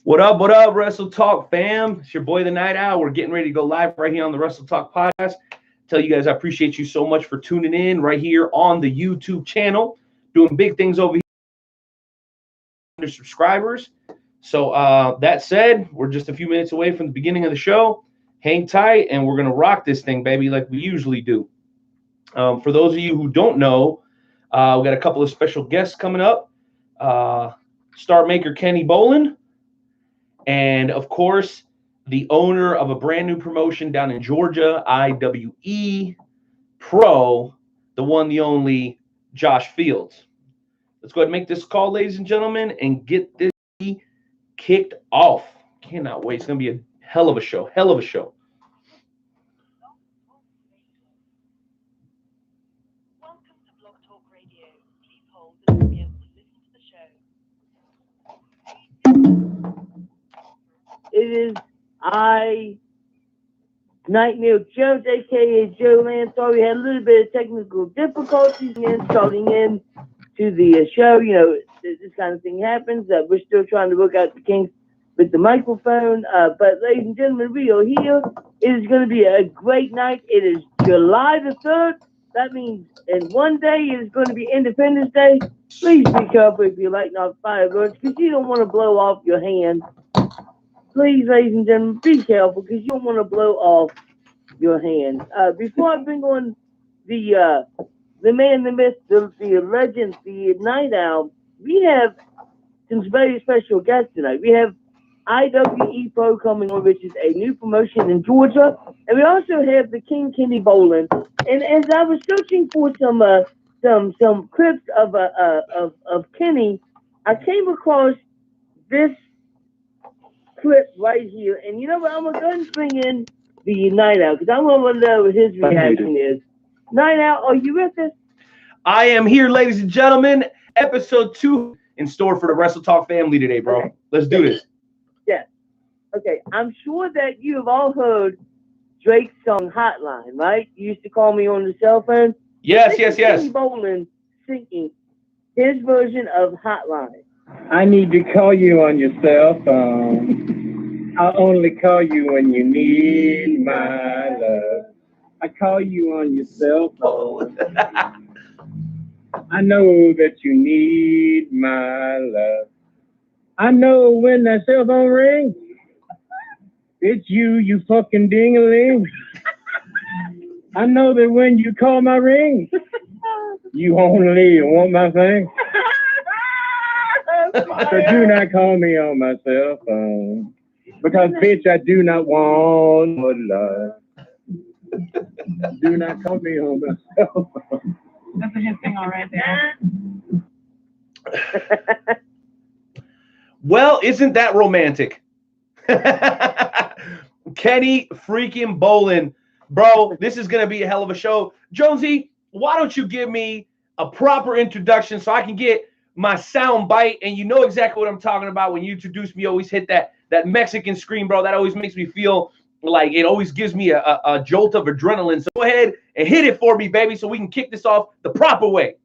What up, Wrestle Talk fam? It's your boy, the Night Owl. We're getting ready to go live right here on the Wrestle Talk podcast. Tell you guys I appreciate you so much for tuning in right here on the YouTube channel. Doing big things over here. Under subscribers. So that said, we're just a few minutes away from the beginning of the show. Hang tight, and we're going to rock this thing, baby, like we usually do. For those of you who don't know, we got a couple of special guests coming up. Star maker Kenny Bolin. And, of course, the owner of a brand new promotion down in Georgia, IWE Pro, the one, the only, Josh Fields. Let's go ahead and make this call, ladies and gentlemen, and get this kicked off. Cannot wait. It's going to be a hell of a show. Hell of a show. Welcome to Blog Talk Radio. Please hold and you'll be able to listen to the show. It is Nightmare Jones, aka Joe Land. Sorry, we had a little bit of technical difficulties and starting in to the show. You know, this kind of thing happens. We're still trying to work out the kinks with the microphone. But ladies and gentlemen, we are here. It is going to be a great night. It is July the 3rd. That means in one day it is going to be Independence Day. Please be careful if you're lighting off fireworks because you don't want to blow off your hand. Please, ladies and gentlemen, be careful because you don't want to blow off your hand. Before I bring on the man, the myth, the legend, the Night Owl, we have some very special guests tonight. We have IWE Pro coming on, which is a new promotion in Georgia, and we also have the King Kenny Bolin. And as I was searching for some clips of Kenny, I came across this clip right here, and you know what? I'm gonna go ahead and bring in the Night Owl because I want to know what his reaction is. Night Owl, are you with us? I am here, ladies and gentlemen. Episode 2 in store for the Wrestle Talk family today, bro. Okay. Let's do this. Yes. Okay. I'm sure that you have all heard Drake's song Hotline, right? You used to call me on the cell phone. Yes. Kenny Bolin singing his version of Hotline. I need to call you on your cell phone. I'll only call you when you need my love. I call you on your cell phone. I know that you need my love. I know when that cell phone rings, it's you fucking ding-a-ling. I know that when you call my ring, you only want my thing. So do not call me on my cell phone. Because, bitch, I do not want more love. Do not call me on my cell phone. That's a hit thing all right there. Well, isn't that romantic? Kenny freaking Bolin. Bro, this is going to be a hell of a show. Jonesy, why don't you give me a proper introduction so I can get my sound bite, and you know exactly what I'm talking about. When you introduce me, you always hit that Mexican scream, bro. That always makes me feel like it always gives me a jolt of adrenaline. So go ahead and hit it for me, baby, so we can kick this off the proper way.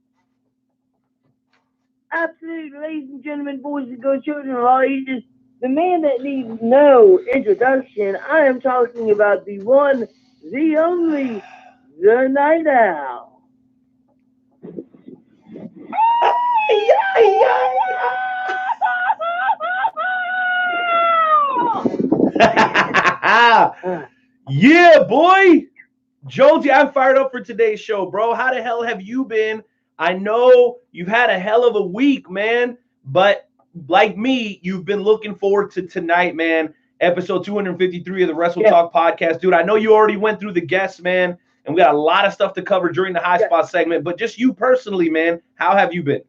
Absolutely, ladies and gentlemen, boys and girls, children of all ages, the man that needs no introduction. I am talking about the one, the only, the Night Owl. Yeah, boy. Jonesy, I'm fired up for today's show, bro. How the hell have you been? I know you've had a hell of a week, man, but like me, you've been looking forward to tonight, man. Episode 253 of the Wrestle Talk podcast. Dude, I know you already went through the guests, man, and we got a lot of stuff to cover during the high spot segment, but just you personally, man, how have you been?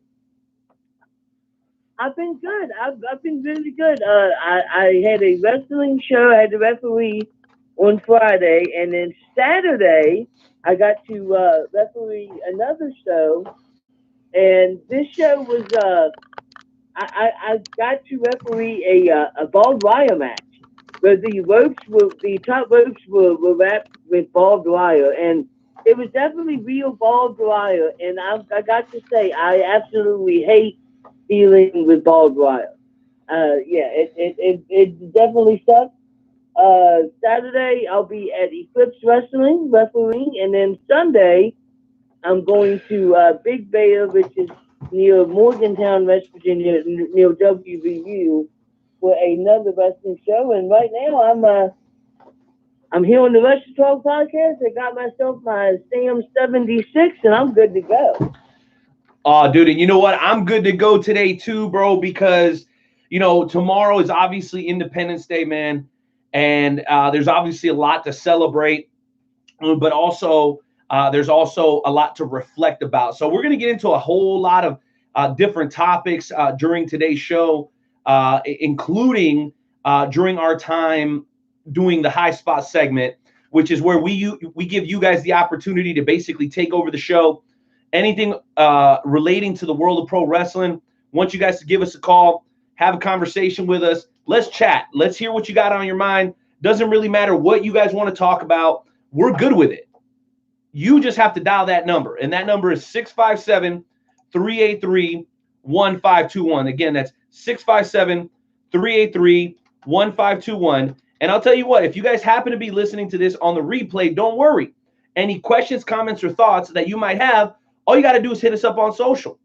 I've been good. I've been really good. I had a wrestling show. I had to referee on Friday, and then Saturday I got to referee another show, and this show was I got to referee a barbed wire match where the top ropes were wrapped with barbed wire, and it was definitely real barbed wire. And I got to say, I absolutely hate dealing with barbed wire. Yeah, it definitely sucks. Saturday I'll be at Eclipse Wrestling, refereeing, and then Sunday I'm going to Big Bear, which is near Morgantown, West Virginia, near WVU, for another wrestling show. And right now I'm here on the Wrestle Talk podcast. I got myself my Sam 76, and I'm good to go. Dude, and you know what? I'm good to go today too, bro, because, tomorrow is obviously Independence Day, man. And there's obviously a lot to celebrate, but also there's also a lot to reflect about. So we're going to get into a whole lot of different topics during today's show, including during our time doing the high spot segment, which is where we give you guys the opportunity to basically take over the show. Anything relating to the world of pro wrestling, want you guys to give us a call, have a conversation with us. Let's chat. Let's hear what you got on your mind. Doesn't really matter what you guys want to talk about. We're good with it. You just have to dial that number, and that number is 657-383-1521. Again, that's 657-383-1521. And I'll tell you what, if you guys happen to be listening to this on the replay, don't worry. Any questions, comments, or thoughts that you might have, all you got to do is hit us up on social.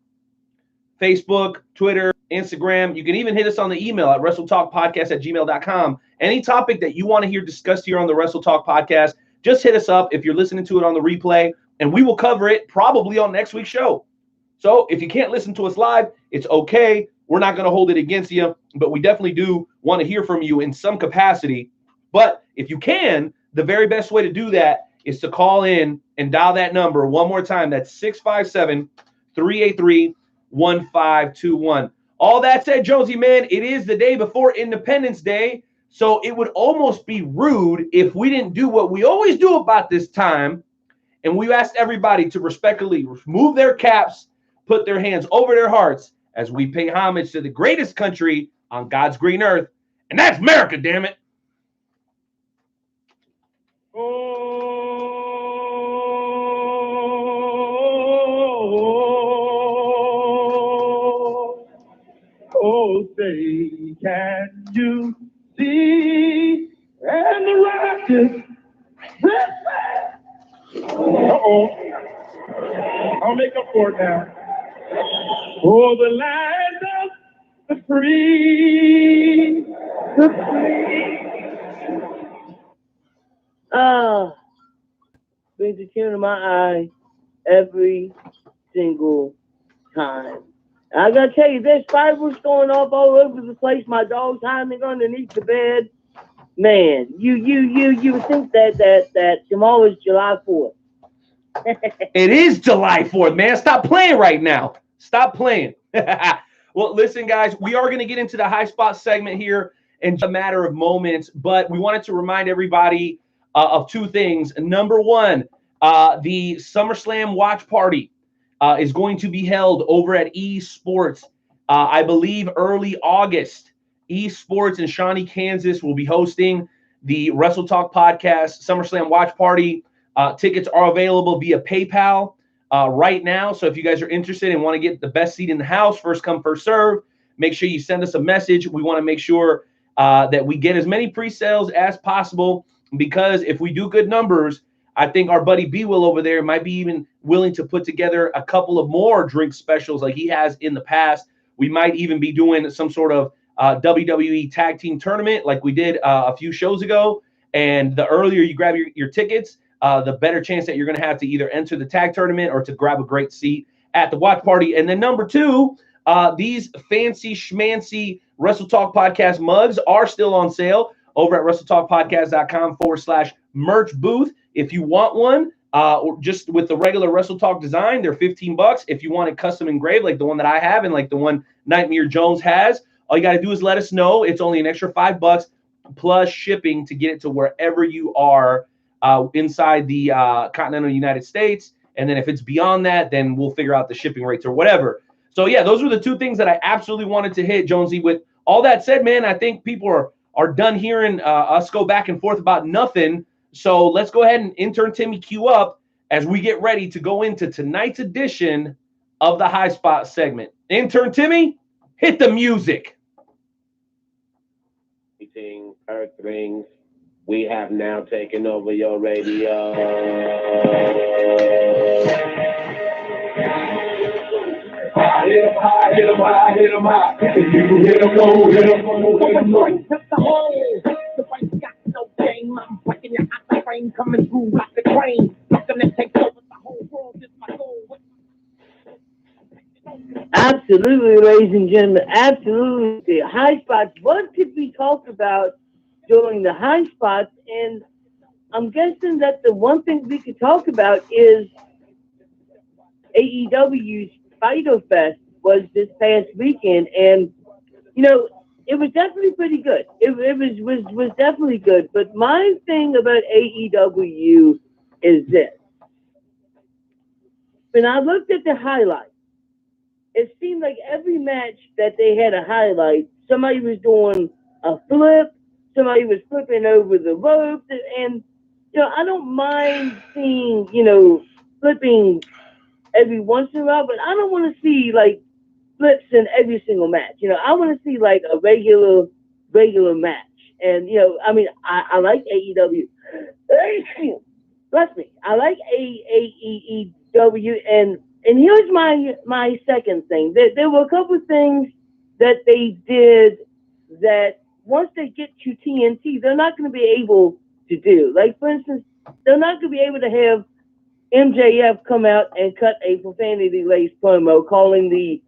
Facebook, Twitter, Instagram. You can even hit us on the email at wrestletalkpodcast@gmail.com. Any topic that you want to hear discussed here on the Wrestle Talk podcast, just hit us up if you're listening to it on the replay, and we will cover it probably on next week's show. So if you can't listen to us live, it's okay. We're not going to hold it against you, but we definitely do want to hear from you in some capacity. But if you can, the very best way to do that is to call in and dial that number one more time. That's 657-383-1521. All that said, Jonesy, man, it is the day before Independence Day, so it would almost be rude if we didn't do what we always do about this time, and we asked everybody to respectfully remove their caps, put their hands over their hearts as we pay homage to the greatest country on God's green earth, and that's America, damn it. Oh, say, can you see? And the rockets, uh-oh. I'll make up for it now. Oh, the land of the free, the free. Brings a tear to my eye every single time. I gotta tell you, there's fireworks going off all over the place. My dog's hiding underneath the bed. Man, you would think that tomorrow is July 4th. It is July 4th, man. Stop playing right now. Stop playing. Well, listen, guys, we are going to get into the high spot segment here in a matter of moments, but we wanted to remind everybody of two things. Number one, the SummerSlam watch party is going to be held over at eSports, I believe early August. eSports in Shawnee, Kansas will be hosting the Wrestle Talk podcast SummerSlam watch party. Tickets are available via PayPal right now. So if you guys are interested and want to get the best seat in the house, first come, first serve, make sure you send us a message. We want to make sure that we get as many pre-sales as possible, because if we do good numbers, I think our buddy B Will over there might be even willing to put together a couple of more drink specials like he has in the past. We might even be doing some sort of WWE tag team tournament like we did a few shows ago. And the earlier you grab your tickets, the better chance that you're going to have to either enter the tag tournament or to grab a great seat at the watch party. And then number two, these fancy schmancy Wrestle Talk podcast mugs are still on sale over at WrestleTalkPodcast.com/merch booth. If you want one, or just with the regular Wrestle Talk design, they're $15. If you want it custom engraved, like the one that I have and like the one Nightmare Jones has, all you got to do is let us know. It's only an extra $5 plus shipping to get it to wherever you are inside the continental United States. And then if it's beyond that, then we'll figure out the shipping rates or whatever. So yeah, those were the two things that I absolutely wanted to hit, Jonesy. With all that said, man, I think people are done hearing us go back and forth about nothing. So let's go ahead and intern Timmy queue up as we get ready to go into tonight's edition of the High Spot segment. Intern Timmy, hit the music. Earthlings, we have now taken over your radio. Hit 'em high, hit 'em high, hit 'em high. You hit 'em low, hit 'em low, hit 'em low. The fight's got no game. I'm breaking your hot frame, coming through like the train. Gonna take over the whole world. Is my goal. Absolutely, ladies and gentlemen, absolutely. The high spots. What could we talk about during the high spots? And I'm guessing that the one thing we could talk about is AEW's Fighter Fest was this past weekend, and you know it was definitely pretty good. It was definitely good. But my thing about AEW is this: when I looked at the highlights, it seemed like every match that they had a highlight, somebody was doing a flip, somebody was flipping over the rope, and you know I don't mind seeing flipping every once in a while, but I don't want to see like flips in every single match. You know, I want to see like a regular match. And I mean, I like AEW. Bless me. I like AEW, and here's my second thing. There were a couple of things that they did that once they get to TNT, they're not going to be able to do. Like for instance, they're not going to be able to have MJF come out and cut a profanity-laced promo calling the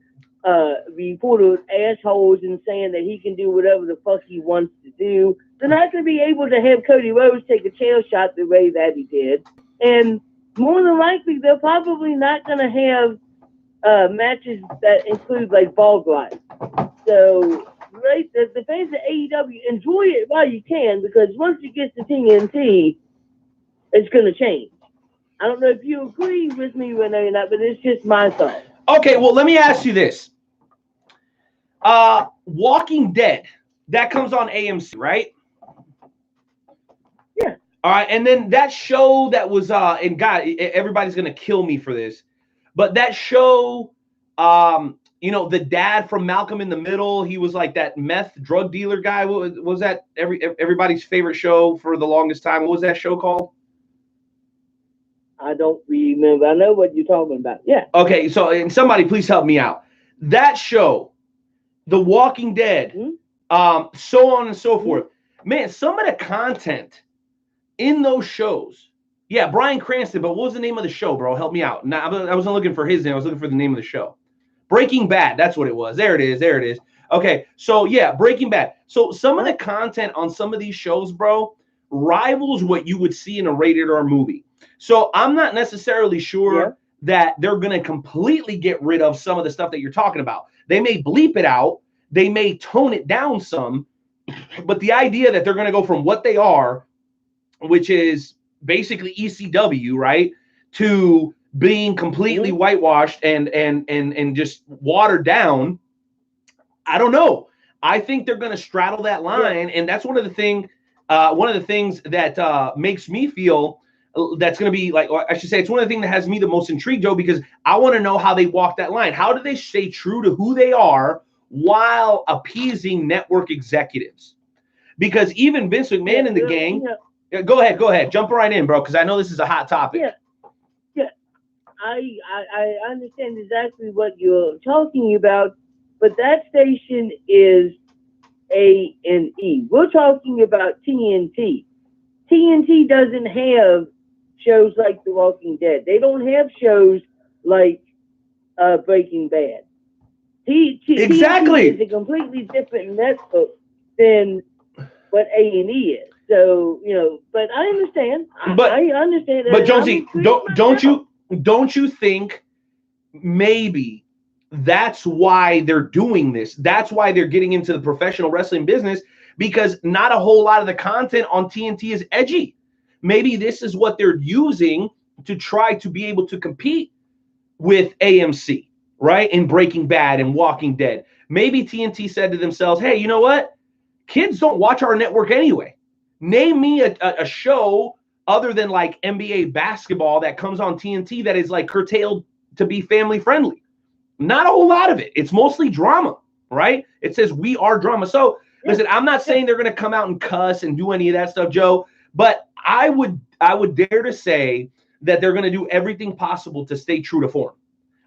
reporters assholes and saying that he can do whatever the fuck he wants to do. They're not going to be able to have Cody Rhodes take a chair shot the way that he did. And more than likely, they're probably not going to have matches that include like ball glides. So, right, the fans of AEW, enjoy it while you can, because once it gets to TNT, it's going to change. I don't know if you agree with me, Renee, or not, but it's just my thought. Okay, well, let me ask you this. Walking Dead, that comes on AMC, right? Yeah. All right, and then that show that was, and God, everybody's going to kill me for this, but that show, the dad from Malcolm in the Middle, he was like that meth drug dealer guy. What was that everybody's favorite show for the longest time? What was that show called? I don't remember. I know what you're talking about. Yeah. Okay, so and somebody please help me out. That show, The Walking Dead, so on and so forth. Man, some of the content in those shows. Yeah, Bryan Cranston, but what was the name of the show, bro? Help me out. Now, I wasn't looking for his name. I was looking for the name of the show. Breaking Bad. That's what it was. There it is. Okay, so yeah, Breaking Bad. So some of the content on some of these shows, bro, rivals what you would see in a rated R movie. So I'm not necessarily sure that they're going to completely get rid of some of the stuff that you're talking about. They may bleep it out. They may tone it down some. But the idea that they're going to go from what they are, which is basically ECW, right, to being completely whitewashed and just watered down, I don't know. I think they're going to straddle that line, and that's one of the things that makes me feel that's going to be like, I should say, it's one of the things that has me the most intrigued, Joe, because I want to know how they walk that line. How do they stay true to who they are while appeasing network executives? Because even Vince McMahon and the gang. Yeah, go ahead, jump right in, bro, because I know this is a hot topic. Yeah. I understand exactly what you're talking about, but that station is A&E. We're talking about TNT. TNT doesn't have shows like The Walking Dead. They don't have shows like Breaking Bad. Exactly. TNT is a completely different network than what A&E is. So, but I understand. I understand. But Jonesy, don't you think maybe that's why they're doing this? That's why they're getting into the professional wrestling business, because not a whole lot of the content on TNT is edgy. Maybe this is what they're using to try to be able to compete with AMC, right? In Breaking Bad and Walking Dead. Maybe TNT said to themselves, hey, you know what? Kids don't watch our network anyway. Name me a show other than like NBA basketball that comes on TNT that is like curtailed to be family friendly. Not a whole lot of it. It's mostly drama, right? It says we are drama. So Listen, I'm not saying they're going to come out and cuss and do any of that stuff, Joe, but I would dare to say that they're going to do everything possible to stay true to form.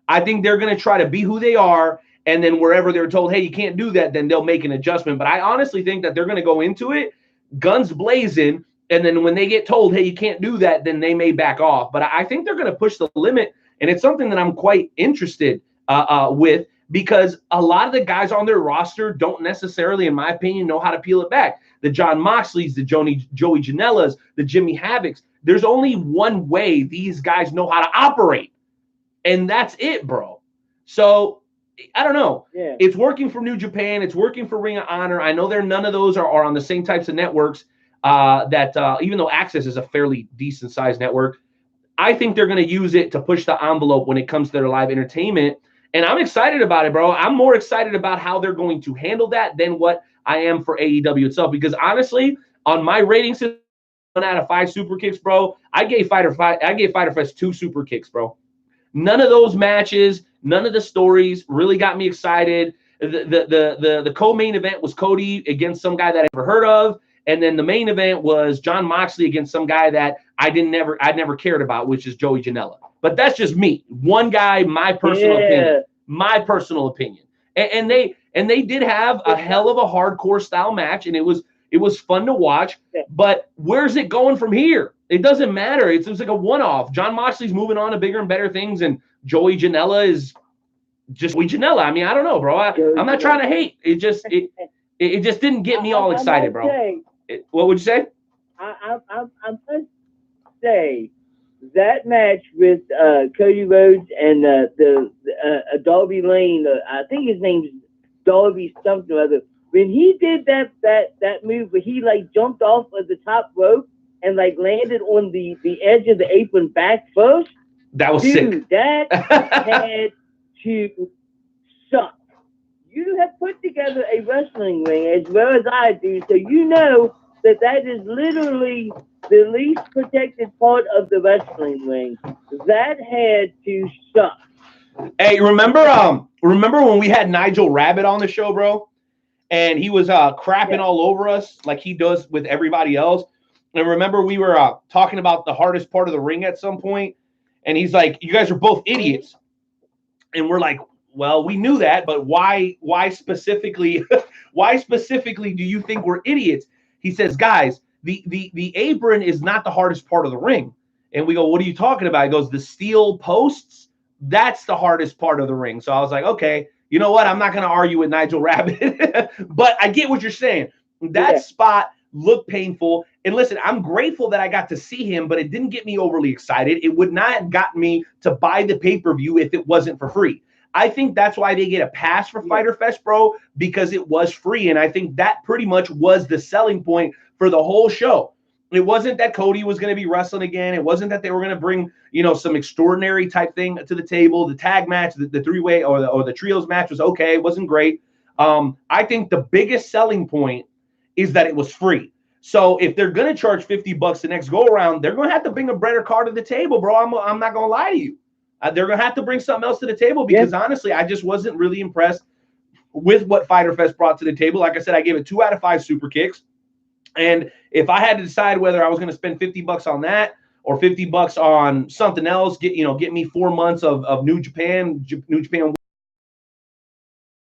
I think they're going to try to be who they are, and then wherever they're told, hey, you can't do that, then they'll make an adjustment. But I honestly think that they're going to go into it guns blazing, and then when they get told, hey, you can't do that, then they may back off. But I think they're going to push the limit, and it's something that I'm quite interested with, because a lot of the guys on their roster don't necessarily, in my opinion, know how to peel it back. The John Moxleys, the Joey Janela's, the Jimmy Havoc's. There's only one way these guys know how to operate, and that's it, bro. So I don't know. Yeah. It's working for New Japan. It's working for Ring of Honor. I know none of those are on the same types of networks that even though Access is a fairly decent-sized network, I think they're going to use it to push the envelope when it comes to their live entertainment. And I'm excited about it, bro. I'm more excited about how they're going to handle that than what I am for AEW itself. Because honestly, on my rating system, 1 out of 5 super kicks, bro, I gave Fyter Fest 2 super kicks, bro. None of those matches, none of the stories really got me excited. The co-main event was Cody against some guy that I never heard of. And then the main event was John Moxley against some guy that I'd never cared about, which is Joey Janela. But that's just me. One guy, my personal opinion. My personal opinion. And they did have a hell of a hardcore style match, and it was fun to watch. But where's it going from here? It doesn't matter. It's like a one-off. John Moxley's moving on to bigger and better things, and Joey Janela is just Joey Janela. I mean, I don't know, bro. I'm not trying to hate. It just didn't get me all excited, bro. What would you say? I must say that match with Cody Rhodes and the Darby Lane. I think his name's Darby something or other. When he did that move where he like jumped off of the top rope and like landed on the edge of the apron back first. That was sick. Dude, that had to suck. You have put together a wrestling ring as well as I do, so you know that is literally the least protected part of the wrestling ring. That had to suck. Hey, remember when we had Nigel Rabbit on the show, bro? And he was crapping all over us like he does with everybody else. And remember we were talking about the hardest part of the ring at some point, and he's like, "You guys are both idiots." And we're like, "Well, we knew that, but why specifically why specifically do you think we're idiots?" He says, "Guys, the apron is not the hardest part of the ring." And we go, "What are you talking about?" He goes, "The steel posts, that's the hardest part of the ring." So I was like, okay, you know what? I'm not going to argue with Nigel Rabbit, but I get what you're saying. That spot looked painful. And listen, I'm grateful that I got to see him, but it didn't get me overly excited. It would not have gotten me to buy the pay-per-view if it wasn't for free. I think that's why they get a pass for Fyter Fest, bro, because it was free. And I think that pretty much was the selling point for the whole show. It wasn't that Cody was going to be wrestling again. It wasn't that they were going to bring, some extraordinary type thing to the table. The tag match, the three-way or the trios match was okay. It wasn't great. I think the biggest selling point is that it was free. So if they're going to charge $50 the next go around, they're going to have to bring a better card to the table, bro. I'm not going to lie to you. They're going to have to bring something else to the table because honestly, I just wasn't really impressed with what Fyter Fest brought to the table. Like I said, I gave it 2 out of 5 super kicks. And if I had to decide whether I was going to spend $50 on that or $50 on something else, get me 4 months of New Japan,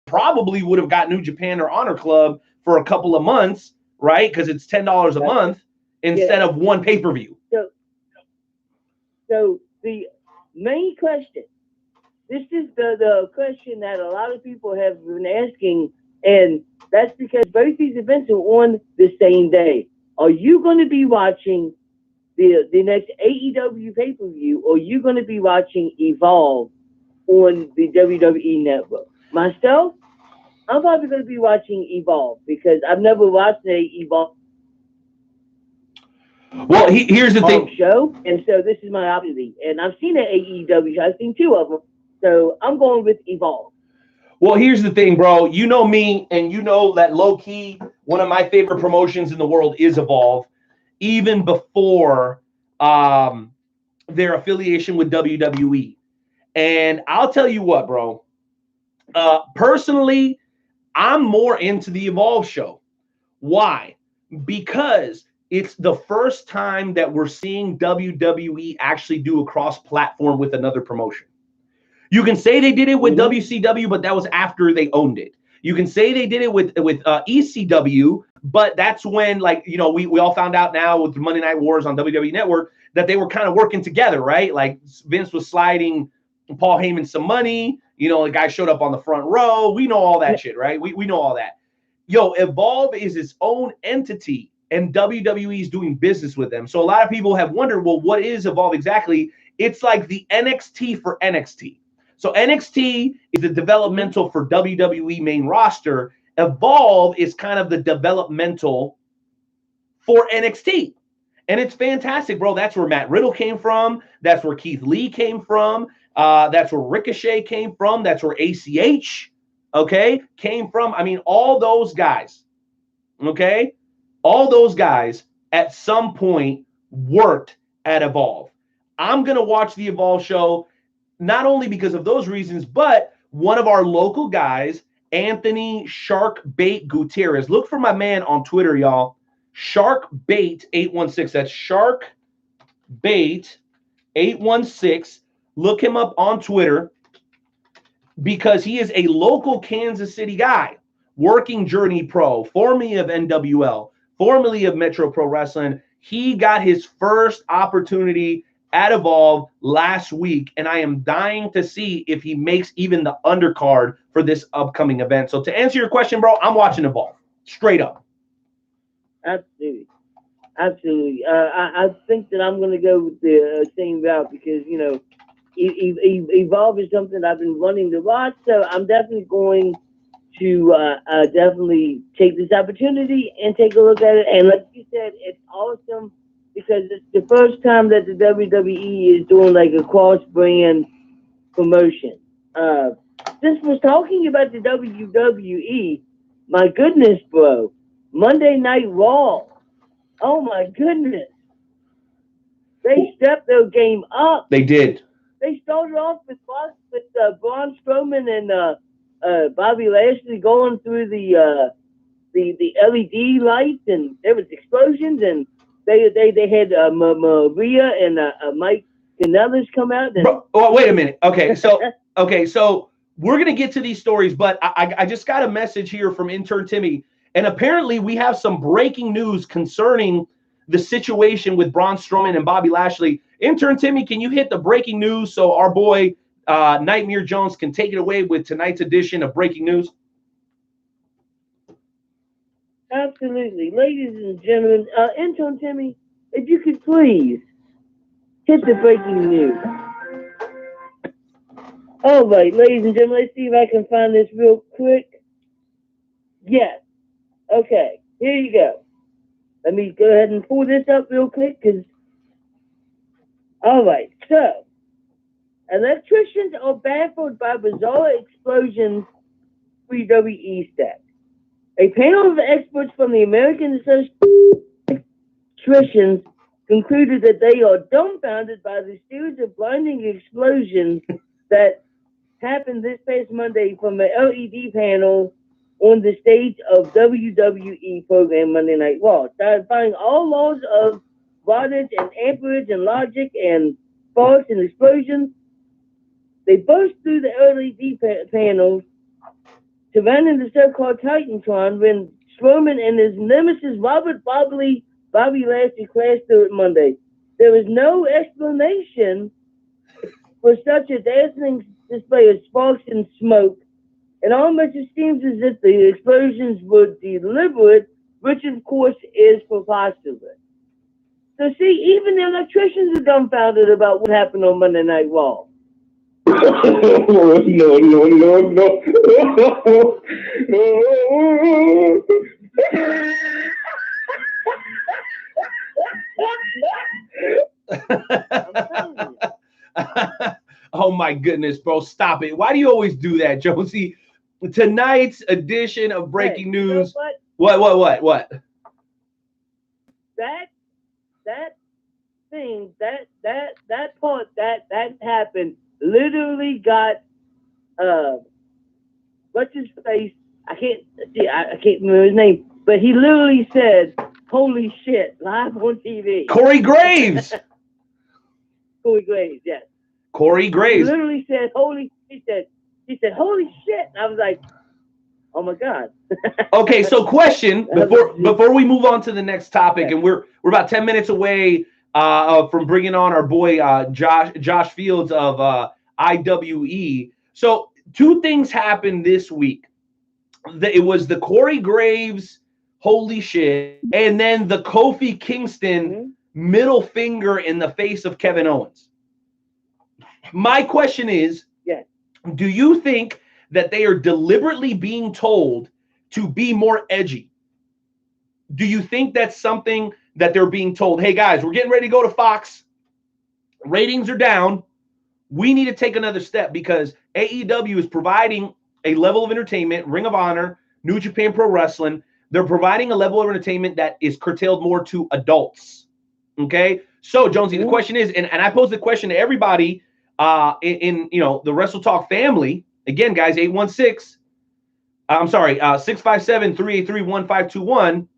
probably would have got New Japan or Honor Club for a couple of months, right? Because it's $10 a month instead of one pay-per-view. So the main question, this is the question that a lot of people have been asking, and that's because both these events are on the same day. Are you going to be watching the next AEW pay-per-view, or are you going to be watching Evolve on the WWE Network? Myself, I'm probably going to be watching Evolve because I've never watched an Evolve here's the thing. show, and so this is my opportunity. And I've seen an AEW show. I've seen 2 of them, so I'm going with Evolve. Well, here's the thing, bro. You know me, and you know that low-key, one of my favorite promotions in the world is Evolve, even before their affiliation with WWE. And I'll tell you what, bro. Personally, I'm more into the Evolve show. Why? Because it's the first time that we're seeing WWE actually do a cross-platform with another promotion. You can say they did it with WCW, but that was after they owned it. You can say they did it with ECW, but that's when, like, you know, we all found out now with the Monday Night Wars on WWE Network that they were kind of working together, right? Like Vince was sliding Paul Heyman some money. You know, the guy showed up on the front row. We know all that shit, right? We know all that. Yo, Evolve is its own entity, and WWE is doing business with them. So a lot of people have wondered, well, what is Evolve exactly? It's like the NXT for NXT. So NXT is the developmental for WWE main roster. Evolve is kind of the developmental for NXT. And it's fantastic, bro. That's where Matt Riddle came from. That's where Keith Lee came from. That's where Ricochet came from. That's where ACH, okay, came from. I mean, all those guys, okay, all those guys at some point worked at Evolve. I'm going to watch the Evolve show not only because of those reasons, but one of our local guys, Anthony Sharkbait Gutierrez. Look for my man on Twitter, y'all. Sharkbait816. That's Sharkbait816. Look him up on Twitter because he is a local Kansas City guy, working Journey Pro, formerly of NWL, formerly of Metro Pro Wrestling. He got his first opportunity at Evolve last week, and I am dying to see if he makes even the undercard for this upcoming event. So to answer your question, bro, I'm watching Evolve. Straight up. Absolutely. Absolutely. I think that I'm going to go with the same route because, you know, Evolve is something I've been wanting to watch, so I'm definitely going to definitely take this opportunity and take a look at it. And like you said, it's awesome because it's the first time that the WWE is doing like a cross-brand promotion. Since we're talking about the WWE, my goodness, bro, Monday Night Raw. Oh my goodness. They stepped their game up. They did. They started off with Braun Strowman and Bobby Lashley going through the LED lights, and there was explosions, and they had Maria and Mike Kanellis come out. And Bro, oh, wait a minute. Okay, so we're gonna get to these stories, but I just got a message here from intern Timmy, and apparently we have some breaking news concerning the situation with Braun Strowman and Bobby Lashley. Intern Timmy, can you hit the breaking news so our boy Nightmare Jones can take it away with tonight's edition of Breaking News? Absolutely. Ladies and gentlemen, intern Timmy, if you could please hit the breaking news. All right, ladies and gentlemen, let's see if I can find this real quick. Yes. Okay, here you go. Let me go ahead and pull this up real quick because. All right, so electricians are baffled by bizarre explosions. WWE staff. A panel of experts from the American Association of Electricians concluded that they are dumbfounded by the series of blinding explosions that happened this past Monday from an LED panel on the stage of WWE program Monday Night Raw, defying all laws of wattage and amperage and logic and sparks and explosions. They burst through the LED panels, surrounding the so-called Titantron, when Strowman and his nemesis Bobby Lashley clashed through it Monday. There was no explanation for such a dazzling display of sparks and smoke, and almost it seems as if the explosions were deliberate, which of course is preposterous. So see, even the electricians are dumbfounded about what happened on Monday Night Raw. Oh my goodness, bro, stop it. Why do you always do that, Jonesy? Tonight's edition of Breaking News. You know what? That thing, that part that happened literally got what's his face? I can't remember his name. but he literally said, "Holy shit!" live on TV. Corey Graves. Corey Graves, yes. Corey He Graves. literally said, "Holy." He said, "Holy shit!" And I was like, "Oh my god." Okay, so question before we move on to the next topic, and we're about 10 minutes away from bringing on our boy Josh Fields of IWE. So two things happened this week. It was the Corey Graves, holy shit, and then the Kofi Kingston middle finger in the face of Kevin Owens. My question is, do you think that they are deliberately being told to be more edgy? Do you think that's something that they're being told, hey guys, we're getting ready to go to Fox, ratings are down, we need to take another step because AEW is providing a level of entertainment, Ring of Honor, New Japan Pro Wrestling, they're providing a level of entertainment that is curtailed more to adults. Okay, so Jonesy, the question is, and I pose the question to everybody in the Wrestle Talk family. Again, guys, 657-383-1521.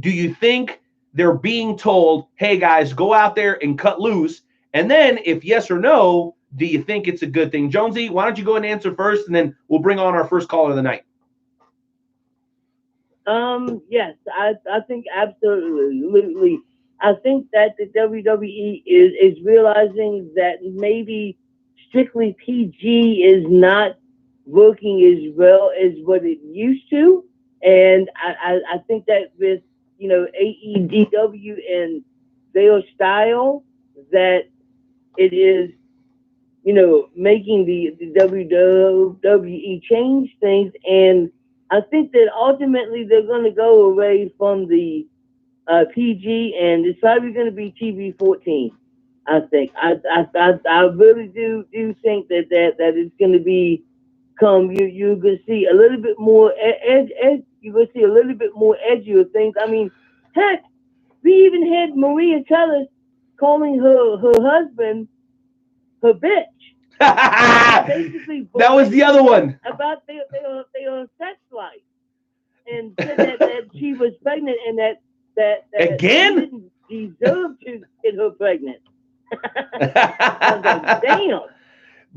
Do you think they're being told, hey guys, go out there and cut loose? And then if yes or no, do you think it's a good thing? Jonesy, why don't you go and answer first, and then we'll bring on our first caller of the night. Yes, I think absolutely. I think that the WWE is realizing that maybe strictly PG is not working as well as what it used to. And I think that with, AEW and their style, that it is, making the WWE change things. And I think that ultimately they're going to go away from the PG, and it's probably going to be TV-14. I think. I really do think that it's going to be you're going to see a little bit more you're going to see a little bit more edgier things. I mean, heck, we even had Maria Tellis calling her husband her bitch. Basically, that was the other one about their sex life, and said that she was pregnant and that again she didn't deserve to get her pregnant. I was like, damn.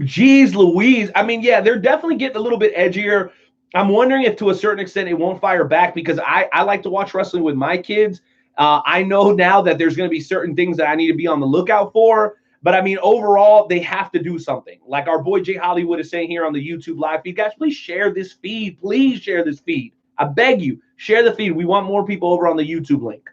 Jeez Louise. I mean, yeah, they're definitely getting a little bit edgier. I'm wondering if to a certain extent it won't fire back, because I like to watch wrestling with my kids. I know now that there's going to be certain things that I need to be on the lookout for. But I mean, overall, they have to do something. Like our boy Jay Hollywood is saying here on the YouTube live feed, guys, please share this feed. Please share this feed. I beg you, share the feed. We want more people over on the YouTube link.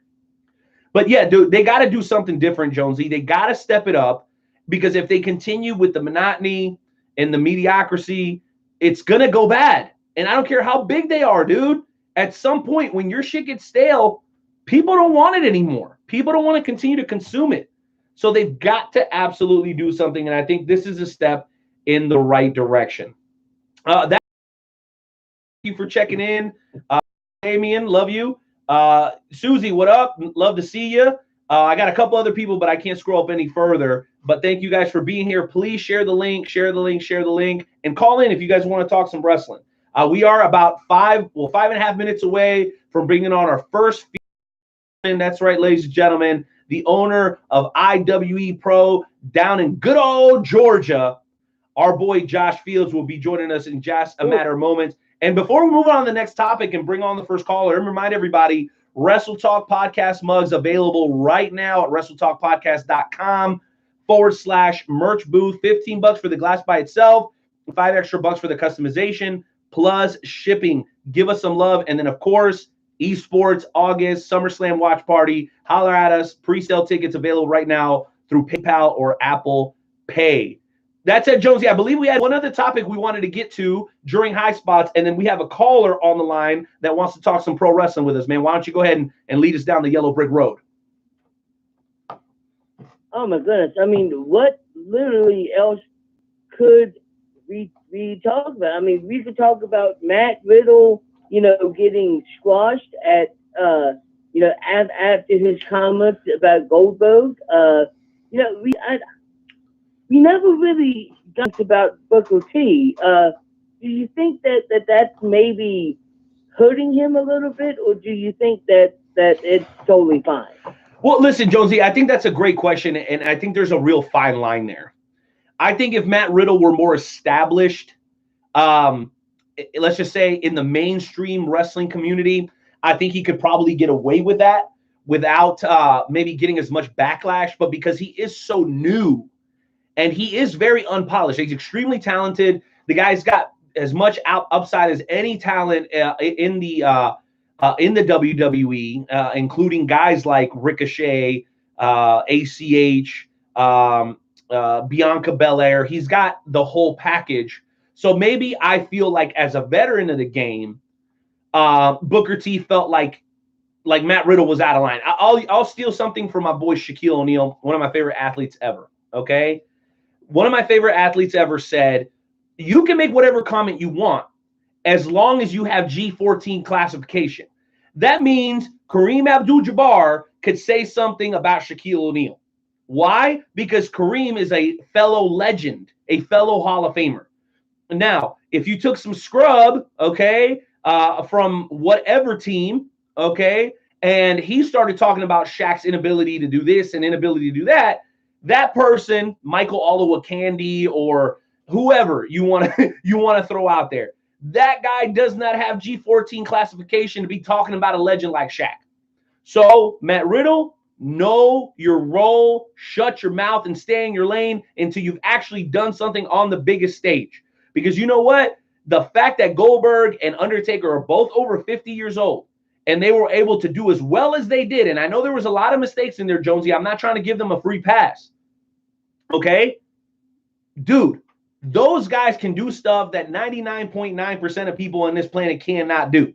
But yeah, dude, they got to do something different, Jonesy. They got to step it up, because if they continue with the monotony and the mediocrity, it's going to go bad. And I don't care how big they are, dude. At some point, when your shit gets stale, people don't want it anymore. People don't want to continue to consume it. So they've got to absolutely do something. And I think this is a step in the right direction. Thank you for checking in. Damien, love you. Susie, what up? Love to see you. I got a couple other people, but I can't scroll up any further. But thank you guys for being here. Please share the link, and call in if you guys want to talk some wrestling. We are about 5.5 minutes away from bringing on our first. And that's right, ladies and gentlemen, the owner of IWE Pro down in good old Georgia, our boy Josh Fields, will be joining us in just a matter of moments. And before we move on to the next topic and bring on the first caller, and remind everybody, Wrestle Talk Podcast mugs available right now at WrestleTalkPodcast.com/merch booth. $15 for the glass by itself, $5 extra for the customization, plus shipping. Give us some love. And then, of course, Esports, August, SummerSlam watch party. Holler at us. Pre-sale tickets available right now through PayPal or Apple Pay. That said, Jonesy, I believe we had one other topic we wanted to get to during High Spots, and then we have a caller on the line that wants to talk some pro wrestling with us, man. Why don't you go ahead and lead us down the yellow brick road? Oh, my goodness. I mean, what literally else could we talk about? I mean, we could talk about Matt Riddle, getting squashed at, after his comments about Goldberg. We never really got about Booker T. Do you think that that's maybe hurting him a little bit, or do you think that it's totally fine? Well, listen, Jonesy, I think that's a great question, and I think there's a real fine line there. I think if Matt Riddle were more established, let's just say in the mainstream wrestling community, I think he could probably get away with that without maybe getting as much backlash. But because he is so new and he is very unpolished, he's extremely talented. The guy's got as much upside as any talent in the WWE, including guys like Ricochet, ACH, Bianca Belair. He's got the whole package. So maybe I feel like as a veteran of the game, Booker T felt like Matt Riddle was out of line. I'll steal something from my boy Shaquille O'Neal, one of my favorite athletes ever. Okay, one of my favorite athletes ever said, "You can make whatever comment you want as long as you have G14 classification." That means Kareem Abdul-Jabbar could say something about Shaquille O'Neal. Why? Because Kareem is a fellow legend, a fellow Hall of Famer. Now, if you took some scrub, okay, from whatever team, okay, and he started talking about Shaq's inability to do this and inability to do that, that person, Michael Olowokandi or whoever you want to throw out there, that guy does not have G14 classification to be talking about a legend like Shaq. So, Matt Riddle, know your role, shut your mouth and stay in your lane until you've actually done something on the biggest stage. Because you know what? The fact that Goldberg and Undertaker are both over 50 years old and they were able to do as well as they did, and I know there was a lot of mistakes in there, Jonesy. I'm not trying to give them a free pass. Okay? Dude, those guys can do stuff that 99.9% of people on this planet cannot do.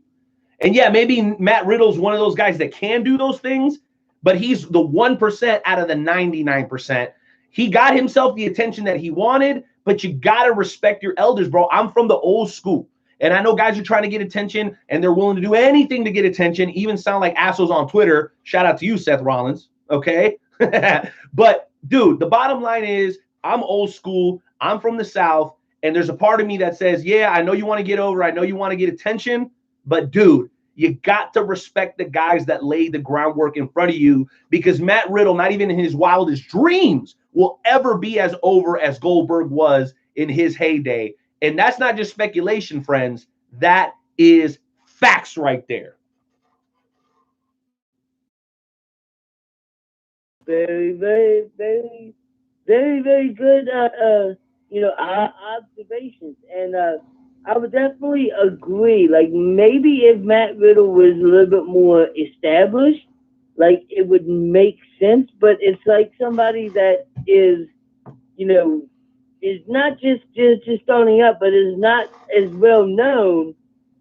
And yeah, maybe Matt Riddle's one of those guys that can do those things, but he's the 1% out of the 99%. He got himself the attention that he wanted, but you got to respect your elders, bro. I'm from the old school. And I know guys are trying to get attention, and they're willing to do anything to get attention, even sound like assholes on Twitter. Shout out to you, Seth Rollins, okay? But, dude, the bottom line is I'm old school. I'm from the South, and there's a part of me that says, yeah, I know you want to get over. I know you want to get attention, but, dude, you got to respect the guys that laid the groundwork in front of you, because Matt Riddle, not even in his wildest dreams, will ever be as over as Goldberg was in his heyday. And that's not just speculation, friends. That is facts right there. Very, very, very, very, very good, observations. And I would definitely agree. Like, maybe if Matt Riddle was a little bit more established, like, it would make sense. But it's like somebody that is, is not just starting up, but is not as well known,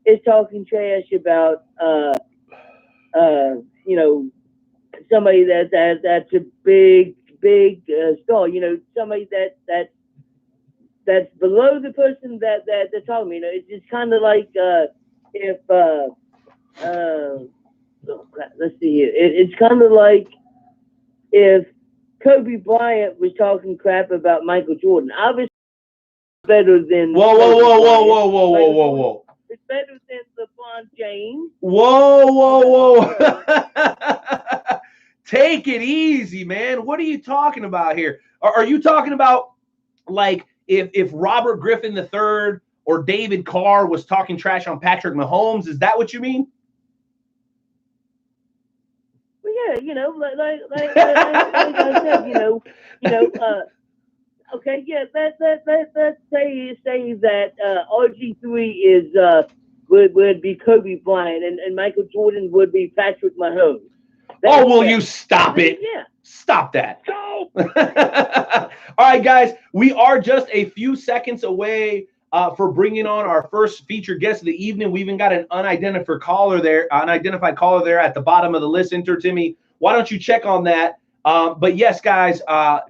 is talking trash about, somebody that's a big star. Somebody that's below the person that they're talking. It's just kind of like let's see here. It's kind of like if Kobe Bryant was talking crap about Michael Jordan. Obviously, better than Whoa. It's better than LeBron James. Whoa. Take it easy, man. What are you talking about here? Are you talking about like if Robert Griffin III or David Carr was talking trash on Patrick Mahomes? Is that what you mean? Well, yeah, like I said, okay, yeah, let's say that RG3 is would be Kobe Bryant and Michael Jordan would be Patrick Mahomes. Will you stop it? Yeah. Stop that. Go. All right, guys, we are just a few seconds away for bringing on our first featured guest of the evening. We even got an unidentified caller there at the bottom of the list. Enter Timmy. Why don't you check on that? But yes, guys,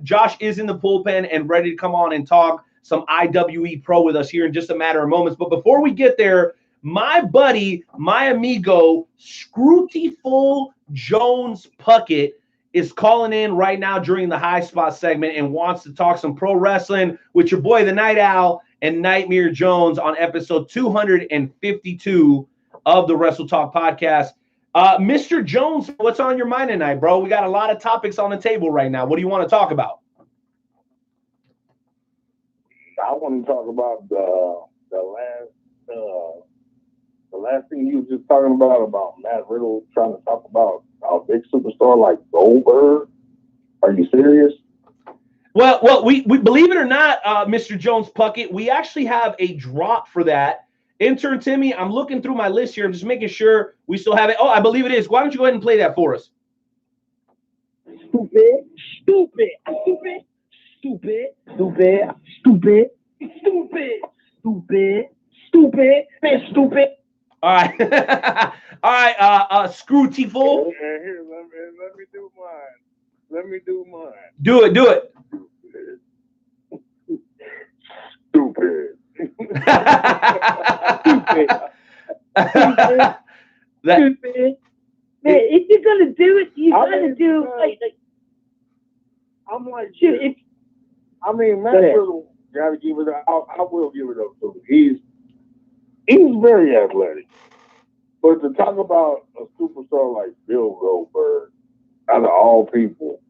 Josh is in the bullpen and ready to come on and talk some IWE Pro with us here in just a matter of moments. But before we get there, my buddy, my amigo, Scrootyful Jones Puckett is calling in right now during the High Spot segment and wants to talk some pro wrestling with your boy, the Night Owl, and Nightmare Jones on episode 252 of the Wrestle Talk podcast. Mr. Jones, what's on your mind tonight, bro? We got a lot of topics on the table right now. What do you want to talk about? I want to talk about the last thing you were just talking about Matt Riddle trying to talk about a big superstar like Goldberg. Are you serious? Well, we believe it or not, Mr. Jones Puckett, we actually have a drop for that. Intern Timmy, I'm looking through my list here. I'm just making sure we still have it. Oh, I believe it is. Why don't you go ahead and play that for us? Stupid, stupid, stupid, stupid, stupid, stupid, stupid, stupid, stupid, man, stupid. All right. All right, Screw T-Full. Here, let me do mine. Let me do mine. Do it. Stupid. Stupid. Man, if you're gonna do it, you gotta do like I'm like, shit. I mean, Matt Riddle gotta give it up. I will give it up to him. He's very athletic. But to talk about a superstar like Bill Goldberg, out of all people,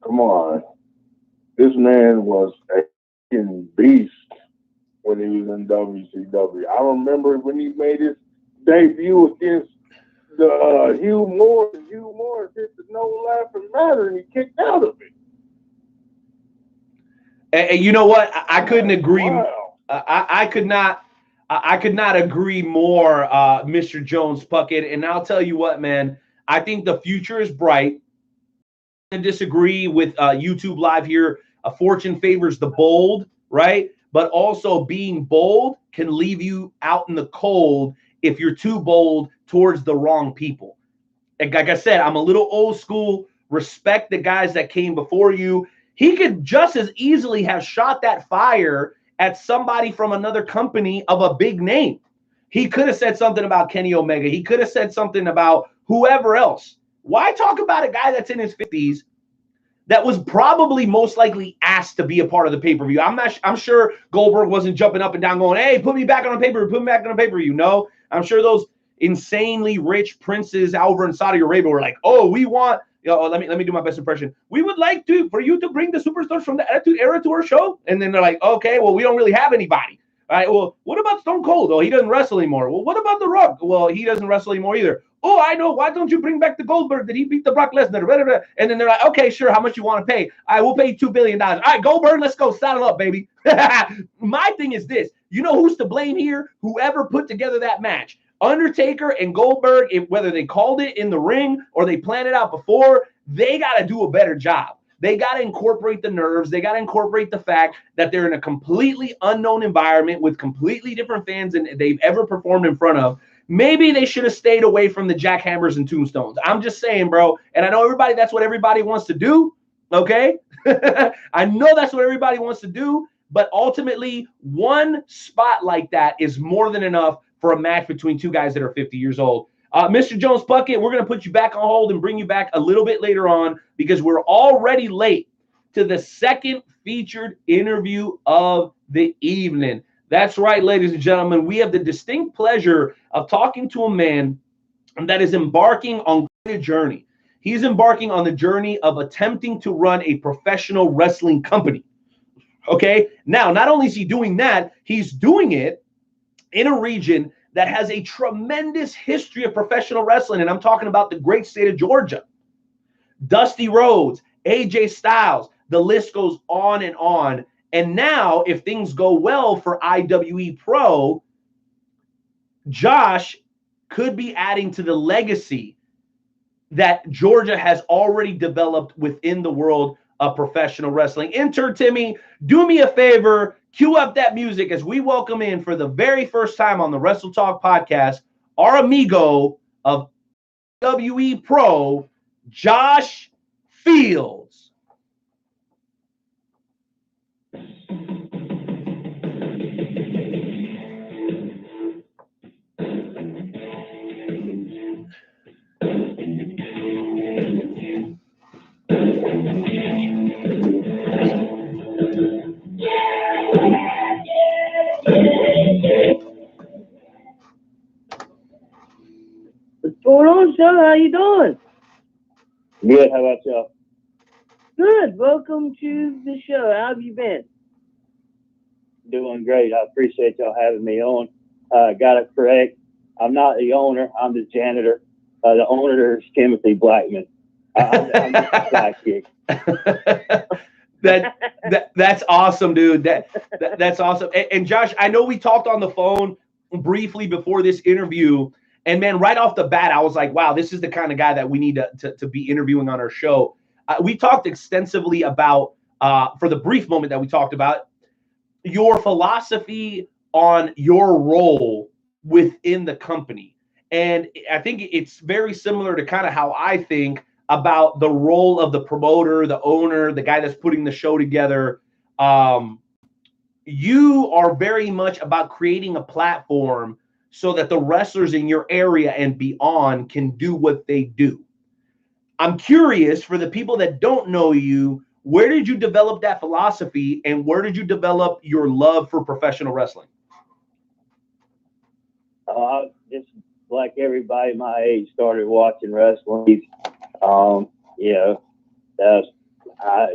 come on. This man was a fucking beast when he was in WCW. I remember when he made his debut against the Hugh Morris. Hugh Morris hit the no laughing matter and he kicked out of it. And you know what? I couldn't agree. Wow. I could not agree more, Mr. Jones Puckett. And I'll tell you what, man. I think the future is bright. I disagree with YouTube Live here. Fortune favors the bold, right? But also being bold can leave you out in the cold if you're too bold towards the wrong people. And like I said, I'm a little old school. Respect the guys that came before you. He could just as easily have shot that fire at somebody from another company of a big name. He could have said something about Kenny Omega. He could have said something about whoever else. Why talk about a guy that's in his 50s that was probably most likely asked to be a part of the pay-per-view? I'm sure Goldberg wasn't jumping up and down going, hey, put me back on a pay-per-view, put me back on a pay-per-view. No, I'm sure those insanely rich princes over in Saudi Arabia were like, oh, we want, let me do my best impression. We would like for you to bring the superstars from the Attitude Era to our show. And then they're like, okay, well, we don't really have anybody. All right, well, what about Stone Cold? Oh, he doesn't wrestle anymore. Well, what about The Rock? Well, he doesn't wrestle anymore either. Oh, I know. Why don't you bring back the Goldberg that he beat the Brock Lesnar? Blah, blah, blah. And then they're like, okay, sure. How much you want to pay? All right, we'll pay $2 billion. All right, Goldberg, let's go. Saddle up, baby. My thing is this. You know who's to blame here? Whoever put together that match. Undertaker and Goldberg, whether they called it in the ring or they planned it out before, they got to do a better job. They got to incorporate the nerves. They got to incorporate the fact that they're in a completely unknown environment with completely different fans than they've ever performed in front of. Maybe they should have stayed away from the jackhammers and tombstones. I'm just saying, bro. And I know that's what everybody wants to do. Okay? I know that's what everybody wants to do. But ultimately, one spot like that is more than enough for a match between two guys that are 50 years old. Mr. Jones Puckett, we're going to put you back on hold and bring you back a little bit later on because we're already late to the second featured interview of the evening. That's right, ladies and gentlemen. We have the distinct pleasure of talking to a man that is embarking on a journey. He's embarking on the journey of attempting to run a professional wrestling company. Okay? Now, not only is he doing that, he's doing it in a region that has a tremendous history of professional wrestling, and I'm talking about the great state of Georgia. Dusty Rhodes, AJ Styles, the list goes on and on. And now, if things go well for IWE Pro, Josh could be adding to the legacy that Georgia has already developed within the world of professional wrestling. Intern Timmy, do me a favor, cue up that music as we welcome in for the very first time on the Wrestle Talk podcast, our amigo of IWE Pro, Josh Fields. on, sir. How you doing? Good. How about y'all? Good. Welcome to the show. How have you been? Doing great. I appreciate y'all having me on. Got it correct. I'm not the owner. I'm the janitor. The owner is Timothy Blackman. I'm just a sidekick. That's awesome, dude. That's awesome. And Josh, I know we talked on the phone briefly before this interview, and man, right off the bat, I was like, wow, this is the kind of guy that we need to be interviewing on our show. We talked extensively about, for the brief moment that we talked about, your philosophy on your role within the company. And I think it's very similar to kind of how I think about the role of the promoter, the owner, the guy that's putting the show together. You are very much about creating a platform so that the wrestlers in your area and beyond can do what they do. I'm curious, for the people that don't know you, where did you develop that philosophy, and where did you develop your love for professional wrestling? Just like everybody my age, started watching wrestling. I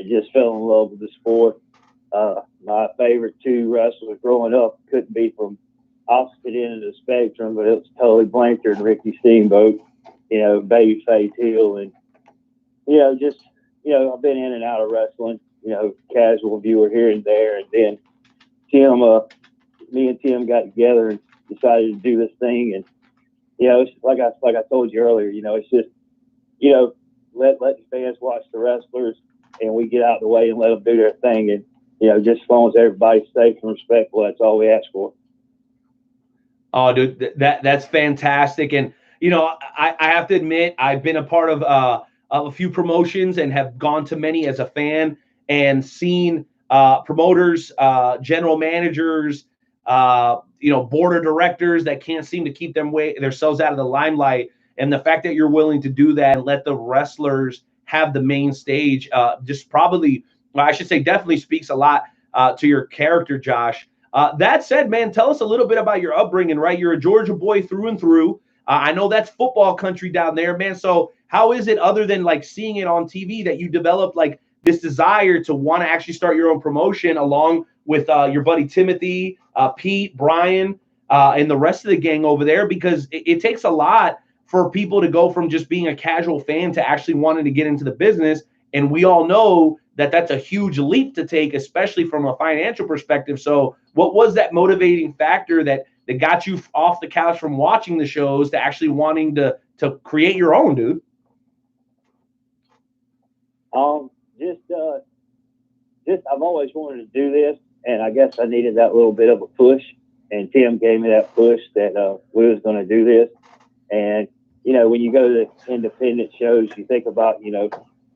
just fell in love with the sport. My favorite two wrestlers growing up couldn't be from opposite end of the spectrum, but it was Tully Blanchard and Ricky Steamboat, babyface heel. And, I've been in and out of wrestling, casual viewer here and there. And then me and Tim got together and decided to do this thing. And, it's like I told you earlier, it's just, let the fans watch the wrestlers, and we get out of the way and let them do their thing. And, just as long as everybody's safe and respectful, that's all we ask for. Oh, dude, that's fantastic. And, I have to admit, I've been a part of a few promotions and have gone to many as a fan and seen promoters, general managers, board of directors that can't seem to keep themselves out of the limelight. And the fact that you're willing to do that and let the wrestlers have the main stage, definitely speaks a lot to your character, Josh. That said, man, tell us a little bit about your upbringing, right? You're a Georgia boy through and through. I know that's football country down there, man. So how is it, other than like seeing it on TV, that you developed like this desire to want to actually start your own promotion along with your buddy Timothy, Pete, Brian, and the rest of the gang over there? Because it takes a lot for people to go from just being a casual fan to actually wanting to get into the business. And we all know that that's a huge leap to take, especially from a financial perspective. So what was that motivating factor that got you off the couch from watching the shows to actually wanting to create your own, dude? I've always wanted to do this, and I guess I needed that little bit of a push, and Tim gave me that push that we was going to do this. And, when you go to the independent shows, you think about,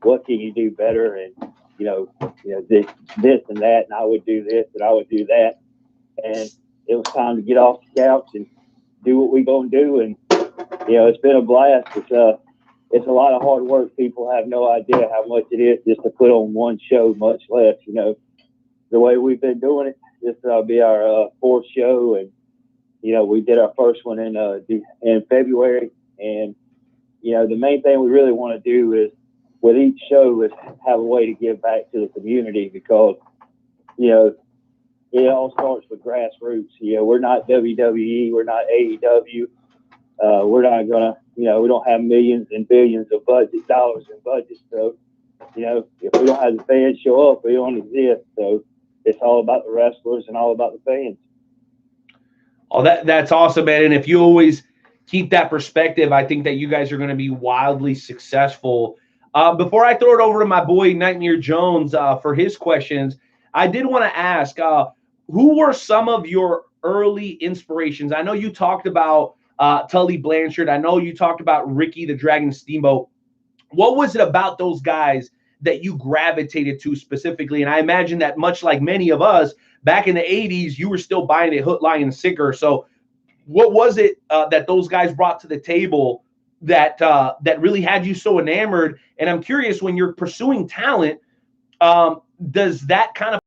what can you do better? And, this and that, and I would do this and I would do that. And it was time to get off the couch and do what we're going to do. And, it's been a blast. It's a lot of hard work. People have no idea how much it is just to put on one show, much less, the way we've been doing it. This will be our fourth show. And, we did our first one in February. And, the main thing we really want to do is, with each show, is have a way to give back to the community, because, it all starts with grassroots. We're not WWE, we're not AEW. We're not gonna, we don't have millions and billions of dollars in budget. So, if we don't have the fans show up, we don't exist. So it's all about the wrestlers and all about the fans. Oh, that's awesome, man. And if you always keep that perspective, I think that you guys are going to be wildly successful. Before I throw it over to my boy Nightmare Jones for his questions, I did want to ask, who were some of your early inspirations? I know you talked about Tully Blanchard. I know you talked about Ricky the Dragon Steamboat. What was it about those guys that you gravitated to specifically? And I imagine that, much like many of us back in the 80s, you were still buying it hook, line, and sinker. So what was it that those guys brought to the table that really had you so enamored? And I'm curious, when you're pursuing talent, does that kind of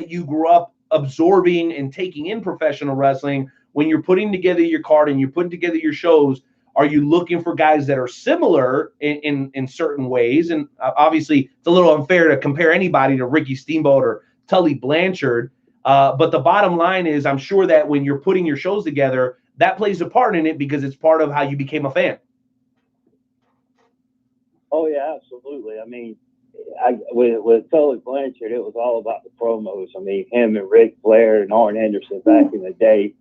you grew up absorbing and taking in professional wrestling, when you're putting together your card and you're putting together your shows, Are you looking for guys that are similar in certain ways? And obviously, it's a little unfair to compare anybody to Ricky Steamboat or Tully Blanchard. But the bottom line is, I'm sure that when you're putting your shows together, that plays a part in it because it's part of how you became a fan. Oh yeah, absolutely. I mean, with Tully Blanchard, it was all about the promos. I mean, him and Ric Flair and Arn Anderson back in the day.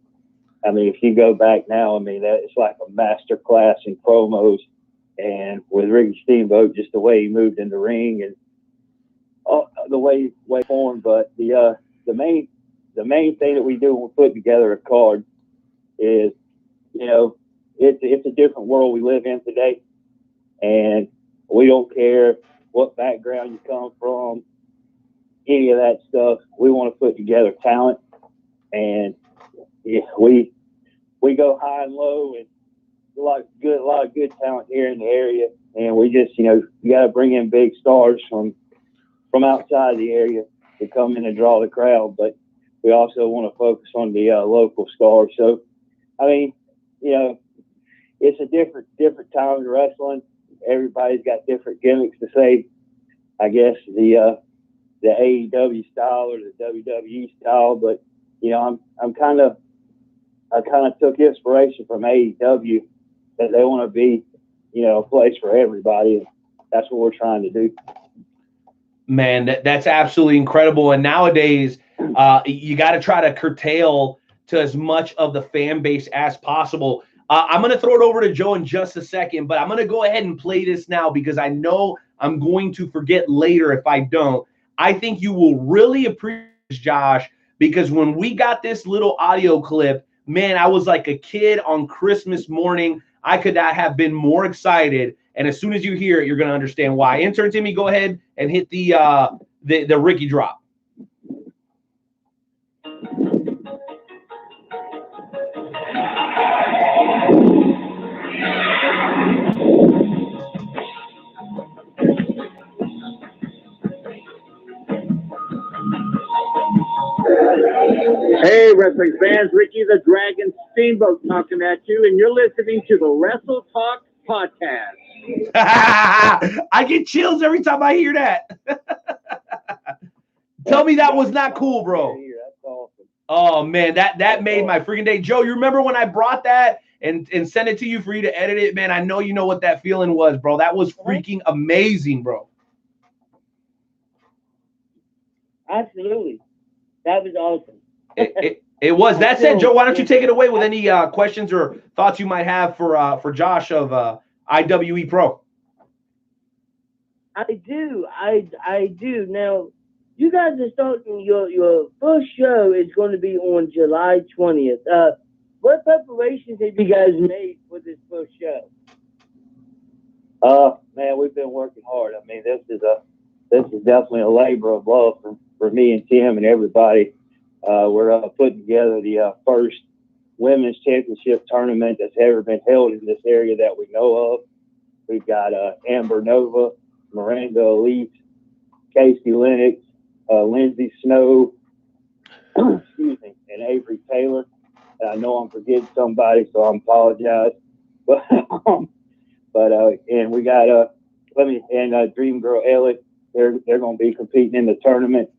I mean, if you go back now, I mean, it's like a master class in promos. And with Ricky Steamboat, just the way he moved in the ring and the way formed. But the main thing that we do when we put together a card is, you know, it's a different world we live in today, and we don't care what background you come from, any of that stuff. We want to put together talent, and we go high and low, and a lot of good talent here in the area. And we just, you know, you got to bring in big stars from outside the area to come in and draw the crowd. But we also want to focus on the local stars. So, I mean, you know, it's a different time in wrestling. Everybody's got different gimmicks to say. I guess the AEW style or the WWE style, but you know, I kind of took inspiration from AEW that they want to be, you know, a place for everybody, and that's what we're trying to do. Man, that's absolutely incredible. And nowadays, you got to try to curtail to as much of the fan base as possible. I'm going to throw it over to Joe in just a second, but I'm going to go ahead and play this now because I know I'm going to forget later if I don't. I think you will really appreciate this, Josh, because when we got this little audio clip, man, I was like a kid on Christmas morning. I could not have been more excited. And as soon as you hear it, you're going to understand why. Intern Timmy, go ahead and hit the Ricky drop. Hey, wrestling fans, Ricky the Dragon Steamboat talking at you, and you're listening to the Wrestle Talk podcast. I get chills every time I hear that. Tell me that was not cool, bro. That's awesome. Oh, man, that made my freaking day. Joe, you remember when I brought that and sent it to you for you to edit it? Man, I know you know what that feeling was, bro. That was freaking amazing, bro. Absolutely. That was awesome. It was. That said, Joe, why don't you take it away with any questions or thoughts you might have for Josh of IWE Pro? I do. Now, you guys are starting your first show is going to be on July 20th. What preparations have you guys made for this first show? Man, we've been working hard. I mean, this is definitely a labor of love for me and Tim and everybody. We're putting together the first women's championship tournament that's ever been held in this area that we know of. We've got Amber Nova, Miranda Elite, Casey Lennox, Lindsay Snow, excuse me, and Avery Taylor. And I know I'm forgetting somebody, so I apologize. But and we got Dream Girl Elliott. They're going to be competing in the tournament.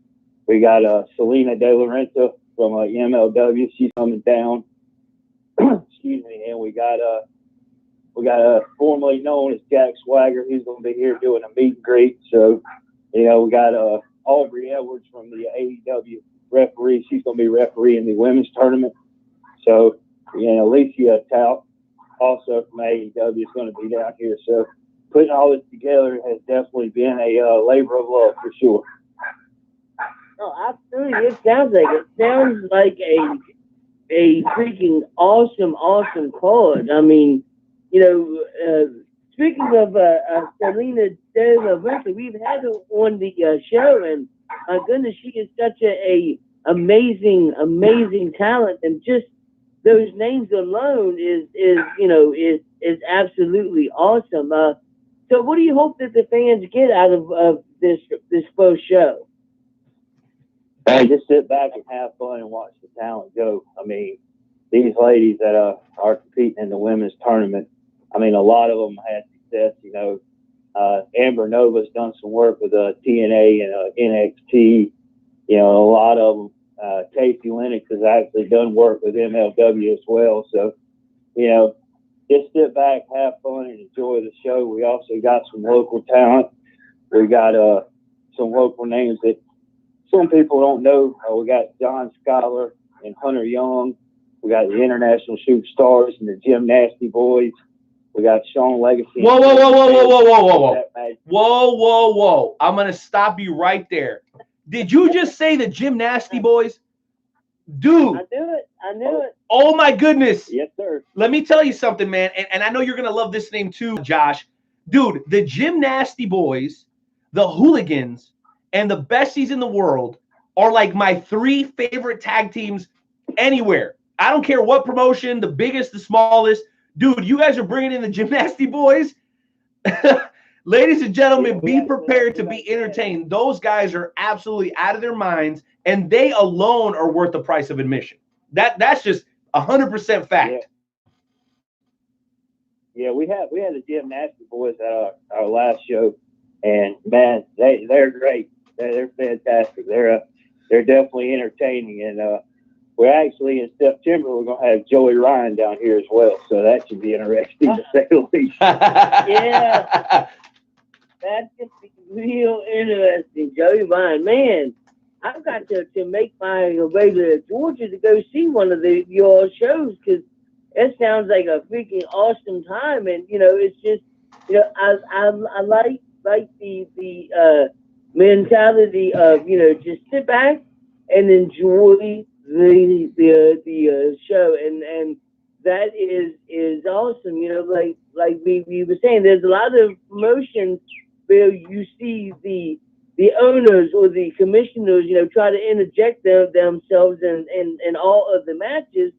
We got Selena De La Renta from MLW. She's coming down. Excuse me. And we got formerly known as Jack Swagger. He's going to be here doing a meet and greet. So, you know, we got Aubrey Edwards from the AEW referee. She's going to be refereeing the women's tournament. So, you know, Alicia Tout, also from AEW, is going to be down here. So, putting all this together has definitely been a labor of love for sure. Oh, absolutely. It sounds like a freaking awesome card. I mean, you know, speaking of Selena De La Renta, we've had her on the show, and my goodness, she is such a amazing talent, and just those names alone is absolutely awesome. So, what do you hope that the fans get out of this first show? Hey, just sit back and have fun and watch the talent go. I mean, these ladies that are competing in the women's tournament, I mean, a lot of them had success. You know, Amber Nova's done some work with TNA and NXT. You know, a lot of them. Casey Lennox has actually done work with MLW as well. So, you know, just sit back, have fun, and enjoy the show. We also got some local talent. We got some local names that some people don't know. We got John Schuyler and Hunter Young. We got the International Shoot Stars and the Gym Nasty Boys. We got Sean Legacy. Whoa. I'm going to stop you right there. Did you just say the Gym Nasty Boys? Dude. I knew it. Oh, my goodness. Yes, sir. Let me tell you something, man. And I know you're going to love this name too, Josh. Dude, the Gym Nasty Boys, the Hooligans, and the Besties in the world are like my 3 favorite tag teams anywhere. I don't care what promotion, the biggest, the smallest. Dude, you guys are bringing in the Gym Nasty Boys. Ladies and gentlemen, be prepared to be entertained. Those guys are absolutely out of their minds, and they alone are worth the price of admission. That's just 100% fact. Yeah, we had the Gym Nasty Boys at our last show, and man, they're great. They're fantastic. They're definitely entertaining, and we're actually in September we're gonna have Joey Ryan down here as well, so that should be interesting to say the least. Yeah. That's just real interesting, Joey Ryan. Man, I've got to make my way to Georgia to go see one of your shows, because it sounds like a freaking awesome time. And, you know, it's just, you know, I like the mentality of, you know, just sit back and enjoy the show. And that is awesome. You know, like we were saying, there's a lot of promotions where you see the owners or the commissioners, you know, try to interject themselves in all of the matches,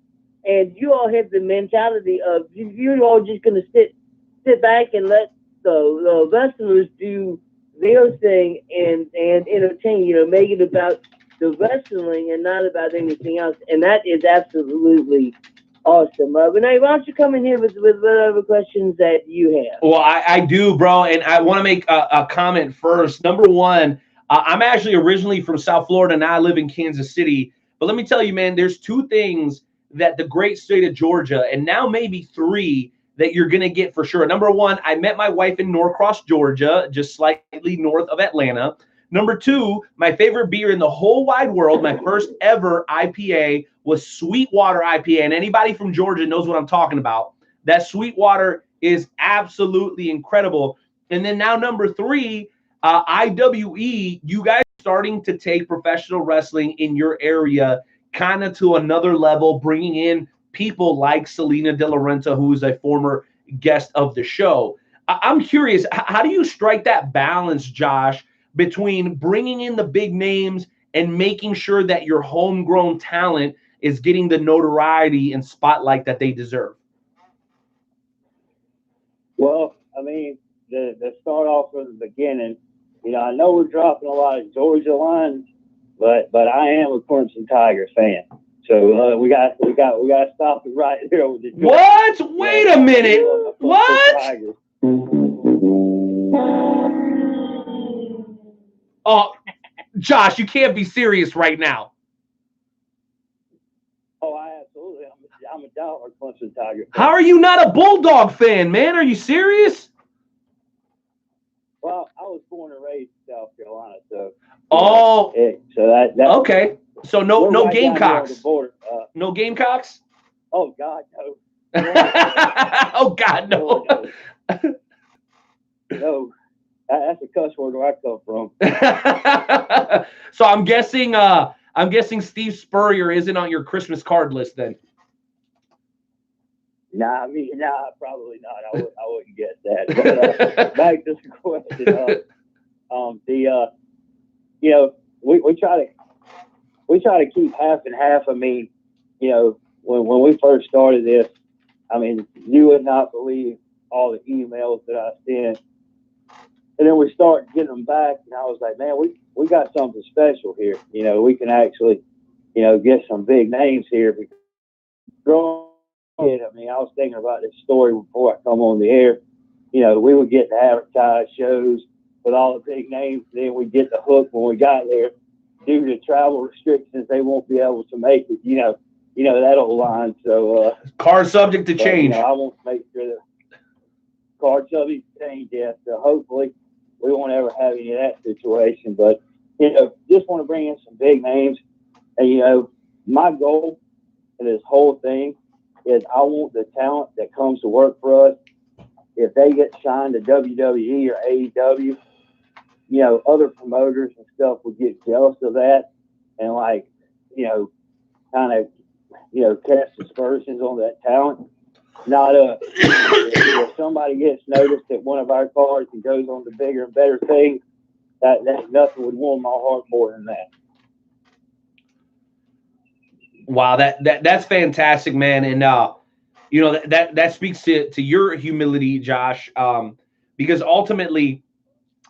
and you all have the mentality of you're all just going to sit back and let the wrestlers do their thing and entertain. You know, make it about the wrestling and not about anything else, and that is absolutely awesome. Renee, why don't you come in here with whatever questions that you have? Well, I do, bro, and I want to make a comment first. Number one, I'm actually originally from South Florida, now I live in Kansas City. But let me tell you, man, there's 2 things that the great state of Georgia, and now maybe 3, that you're going to get for sure. Number 1, I met my wife in Norcross, Georgia, just slightly north of Atlanta. Number 2, my favorite beer in the whole wide world, my first ever IPA was Sweetwater IPA. And anybody from Georgia knows what I'm talking about. That Sweetwater is absolutely incredible. And then now number 3, IWE, you guys are starting to take professional wrestling in your area kind of to another level, bringing in people like Selena De La Renta, who is a former guest of the show. I'm curious, how do you strike that balance, Josh, between bringing in the big names and making sure that your homegrown talent is getting the notoriety and spotlight that they deserve? Well, I mean, to start off from the beginning, you know, I know we're dropping a lot of Georgia lines, but I am a Clemson Tiger fan. So we got to stop it right there with the Georgia. What? Wait a minute. What? Oh, Josh, you can't be serious right now. Oh, I absolutely. I'm a diehard Clemson Tiger fan. How are you not a Bulldog fan, man? Are you serious? Well, I was born and raised in South Carolina, so. Oh. So that okay. So no right Gamecocks. No Gamecocks? Oh God, no. Oh God, no. No. That's a cuss word where I come from. So I'm guessing Steve Spurrier isn't on your Christmas card list then. Nah, probably not. I wouldn't guess that. But back to the question. You know, we try to keep half and half. I mean, you know, when we first started this, I mean, you would not believe all the emails that I sent. And then we started getting them back, and I was like, man, we got something special here. You know, we can actually, you know, get some big names here. Growing kid, I mean, I was thinking about this story before I come on the air. You know, we would get to advertise shows with all the big names, then we get the hook when we got there. Due to travel restrictions, they won't be able to make it. You know that old line. So card subject to change. You know, I want to make sure that card subject to change. Yeah. So hopefully we won't ever have any of that situation. But you know, just want to bring in some big names. And you know, my goal in this whole thing is I want the talent that comes to work for us. If they get signed to WWE or AEW, you know, other promoters and stuff will get jealous of that and like, you know, kind of, you know, cast aspersions on that talent. Not if somebody gets noticed at one of our cards and goes on to bigger and better things, that nothing would warm my heart more than that. Wow, that's fantastic, man. And you know, that speaks to your humility, Josh. Because ultimately,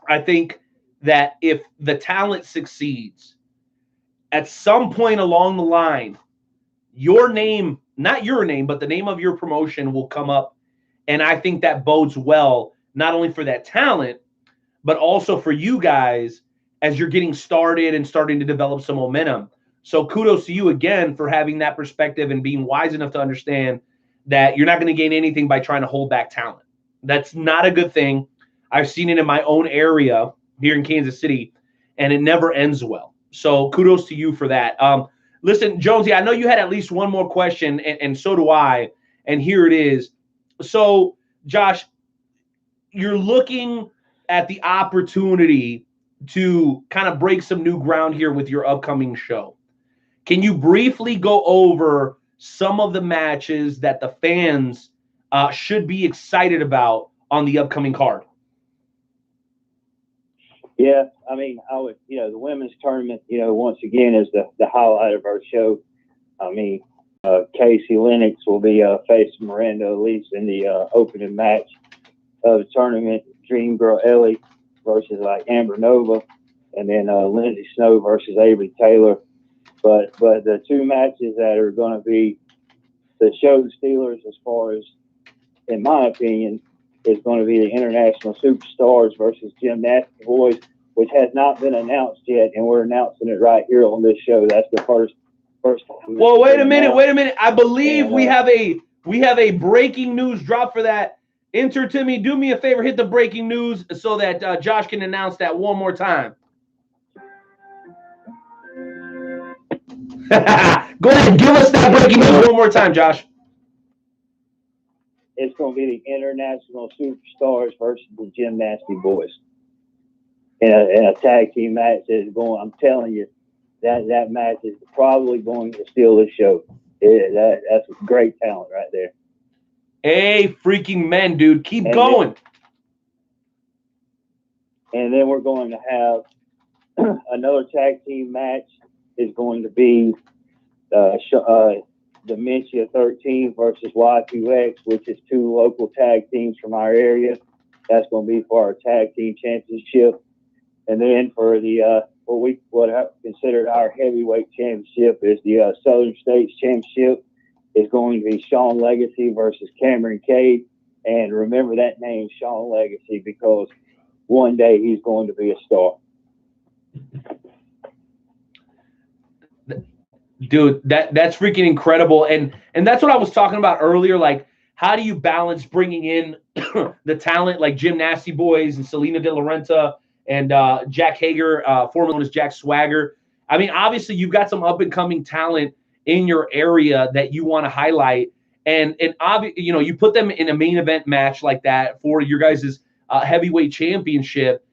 I think that if the talent succeeds, at some point along the line, your name, not your name, but the name of your promotion will come up. And I think that bodes well, not only for that talent, but also for you guys as you're getting started and starting to develop some momentum. So kudos to you again for having that perspective and being wise enough to understand that you're not going to gain anything by trying to hold back talent. That's not a good thing. I've seen it in my own area here in Kansas City, and it never ends well. So kudos to you for that. Listen, Jonesy, I know you had at least one more question, and so do I. And here it is. So, Josh, you're looking at the opportunity to kind of break some new ground here with your upcoming show. Can you briefly go over some of the matches that the fans should be excited about on the upcoming card? Yeah, I mean, I would, you know, the women's tournament, you know, once again is the highlight of our show. I mean, Casey Lennox will be facing Miranda Elise in the opening match of the tournament. Dream Girl Ellie versus like Amber Nova, and then Lindsay Snow versus Avery Taylor. But the two matches that are going to be the show stealers, as far as, in my opinion, is going to be the International Superstars versus Gymnastic Boys, which has not been announced yet, and we're announcing it right here on this show. That's the first time. Well, wait a minute. I believe we have a breaking news drop for that. Enter Timmy, do me a favor, hit the breaking news so that Josh can announce that one more time. Go ahead, give us that breaking news one more time, Josh. It's going to be the International Superstars versus the Gymnastic Boys in a tag team match. Is going. I'm telling you, that match is probably going to steal the show. That's great talent right there. Hey, freaking men, dude, keep going. And then we're going to have another tag team match. Is going to be Dementia 13 versus Y2X, which is two local tag teams from our area. That's going to be for our tag team championship. And then for the what I considered our heavyweight championship is the Southern States Championship. Is going to be Sean Legacy versus Cameron Cade. And remember that name, Sean Legacy, because one day he's going to be a star. Dude, that's freaking incredible. And that's what I was talking about earlier. Like, how do you balance bringing in the talent like Gymnasty Boys and Selena De La Renta and Jack Hager, formerly known as Jack Swagger? I mean, obviously, you've got some up-and-coming talent in your area that you want to highlight. And you know, you put them in a main event match like that for your guys' heavyweight championship.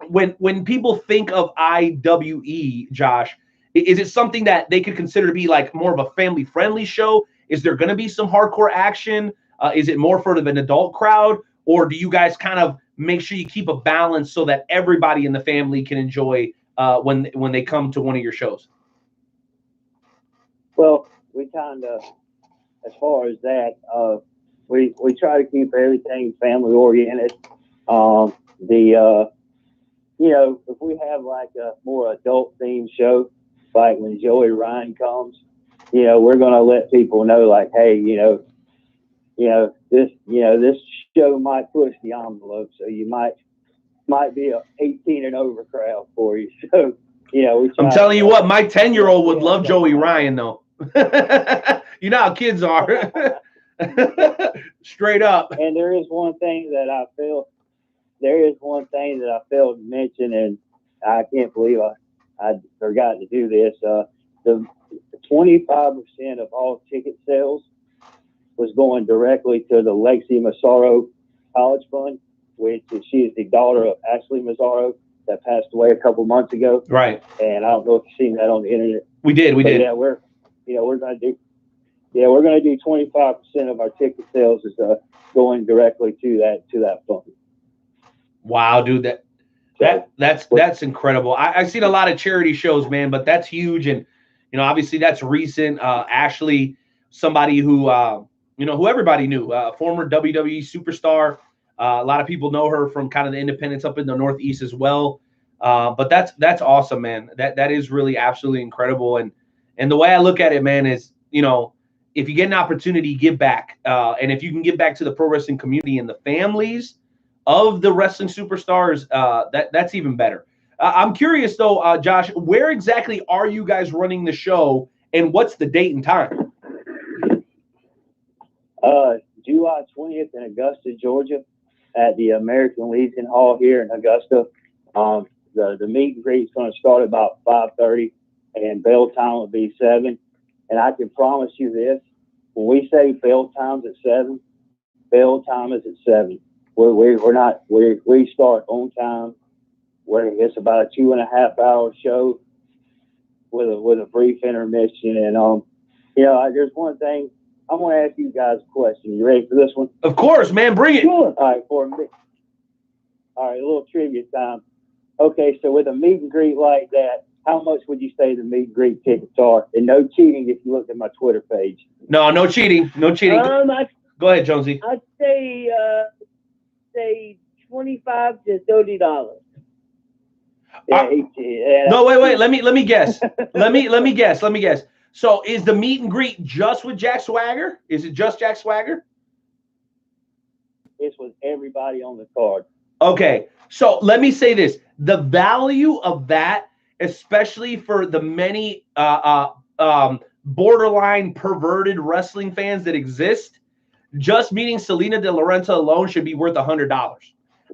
When people think of IWE, Josh, is it something that they could consider to be like more of a family-friendly show? Is there going to be some hardcore action? Is it more for an adult crowd? Or do you guys kind of make sure you keep a balance so that everybody in the family can enjoy when they come to one of your shows? Well, we kind of, as far as that, we try to keep everything family-oriented. You know, if we have like a more adult-themed show, like when Joey Ryan comes, we're going to let people know, like, hey, this show might push the envelope, so you might be a 18 and over crowd for you. So, I'm telling you what, my 10-year-old would love Joey Ryan, though. You know how kids are. Straight up. And there is one thing that I failed to mention, and I can't believe I forgot to do this. The 25% of all ticket sales was going directly to the Lexi Massaro College Fund, which she is the daughter of Ashley Massaro that passed away a couple months ago. Right. And I don't know if you've seen that on the internet. We did. Yeah, we're going to do 25% of our ticket sales is going directly to that fund. Wow, dude, that's incredible. I've seen a lot of charity shows, man, but that's huge, and obviously that's recent. Ashley, somebody who who everybody knew, former WWE superstar. A lot of people know her from kind of the independents up in the Northeast as well. But that's awesome, man. That is really absolutely incredible. And the way I look at it, man, is if you get an opportunity, give back. And if you can give back to the pro wrestling community and the families of the wrestling superstars, that's even better. I'm curious though, Josh, where exactly are you guys running the show, and what's the date and time? July 20th in Augusta, Georgia, at the American Legion Hall here in Augusta. The meet and greet is going to start about 5:30, and bell time will be 7. And I can promise you this: when we say bell time's at 7, bell time is at 7. We start on time. It's about a 2.5 hour show with a brief intermission. And there's one thing I want to ask you guys a question. You ready for this one? Of course, man. Bring it. Sure. All right, a little trivia time. Okay, so with a meet and greet like that, how much would you say the meet and greet tickets are? And no cheating if you look at my Twitter page. No cheating. No cheating. Go ahead, Jonesy. I'd say $25 to $30. No, wait. Let me guess. let me guess. So is the meet and greet just with Jack Swagger? Is it just Jack Swagger? It's with everybody on the card. Okay. So let me say this. The value of that, especially for the many borderline perverted wrestling fans that exist, just meeting Selena De Laurenta alone should be worth $100.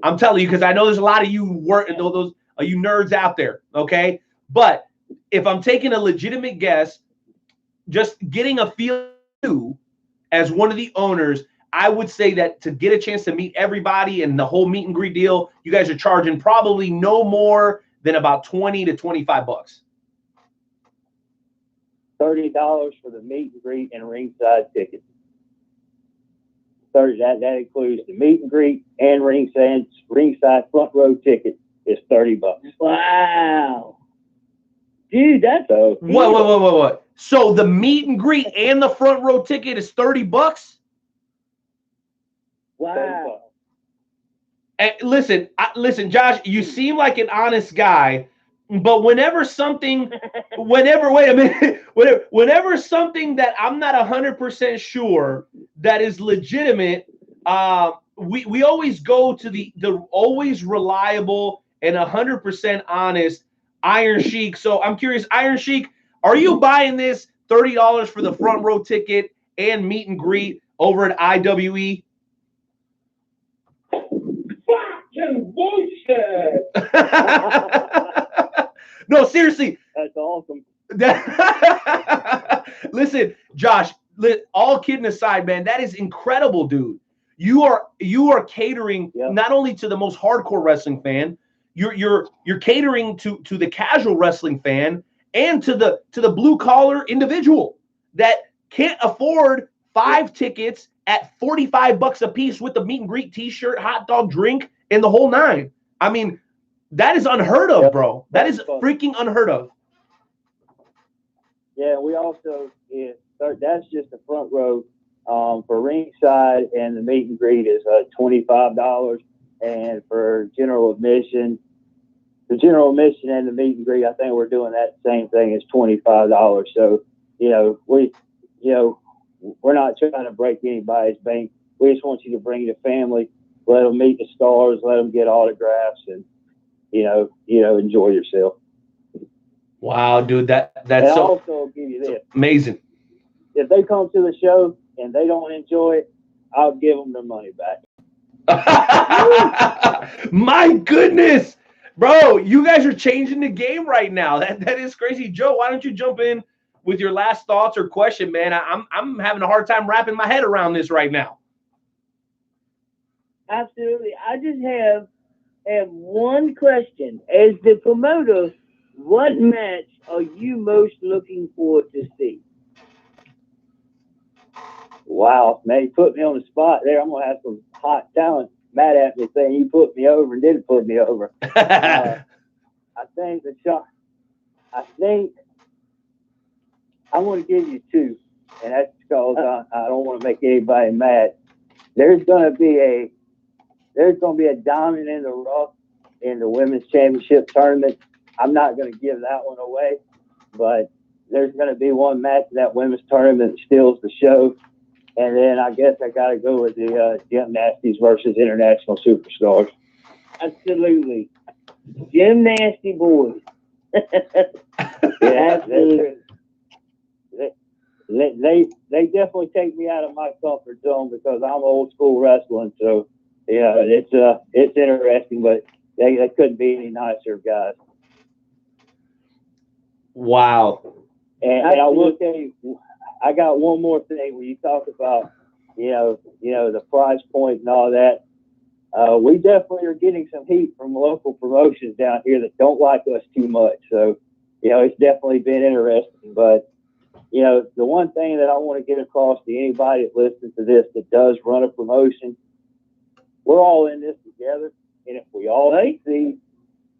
I'm telling you, because I know there's a lot of you those you nerds out there, okay? But if I'm taking a legitimate guess, just getting a feel as one of the owners, I would say that to get a chance to meet everybody and the whole meet and greet deal, you guys are charging probably no more than about $20 to $25. $30 for the meet and greet and ringside tickets. That includes the meet and greet and ringside front row ticket is $30. Wow, dude, that's what? So the meet and greet and the front row ticket is $30. Wow. And listen, Josh, you seem like an honest guy, but whenever something that I'm not 100% sure that is legitimate, we always go to the always reliable and 100% honest Iron Sheik. So I'm curious, Iron Sheik, are you buying this $30 for the front row ticket and meet and greet over at IWE? Fucking bullshit. No, seriously. That's awesome. Listen, Josh, all kidding aside, man, that is incredible, dude. You are catering not only to the most hardcore wrestling fan, you're catering to the casual wrestling fan and to the blue collar individual that can't afford 5 tickets at $45 a piece with the meet and greet T-shirt, hot dog, drink, and the whole 9. I mean, that is unheard of, bro. That is freaking unheard of. Yeah, we also that's just the front row. For ringside and the meet and greet is $25, and for general admission, and the meet and greet, I think we're doing that same thing as $25. So we're not trying to break anybody's bank. We just want you to bring your family, let them meet the stars, let them get autographs, and enjoy yourself. Wow, dude, that's And so also, I'll give you this: amazing. if they come to the show and they don't enjoy it, I'll give them their money back. My goodness, bro, you guys are changing the game right now. That is crazy. Joe, why don't you jump in with your last thoughts or question, man? I'm having a hard time wrapping my head around this right now. Absolutely. I just have one question. As the promoter, what match are you most looking forward to see? Wow, man, you put me on the spot there. I'm gonna have some hot talent mad at me saying you put me over and didn't put me over. I think I'm going to give you two, and that's because I don't want to make anybody mad. There's going to be a diamond in the rough in the women's championship tournament. I'm not going to give that one away, but there's going to be one match in that women's tournament that steals the show. And then I guess I got to go with the Gym Nasties versus International Superstars. Absolutely. Gym Nasty boys. Yeah, absolutely. They definitely take me out of my comfort zone because I'm old school wrestling. So yeah, it's interesting, but they couldn't be any nicer guys. Wow. And I will tell you, I got one more thing. When you talk about, the price point and all that, we definitely are getting some heat from local promotions down here that don't like us too much. So, it's definitely been interesting. But, the one thing that I want to get across to anybody that listens to this that does run a promotion, we're all in this together. And if we all succeed,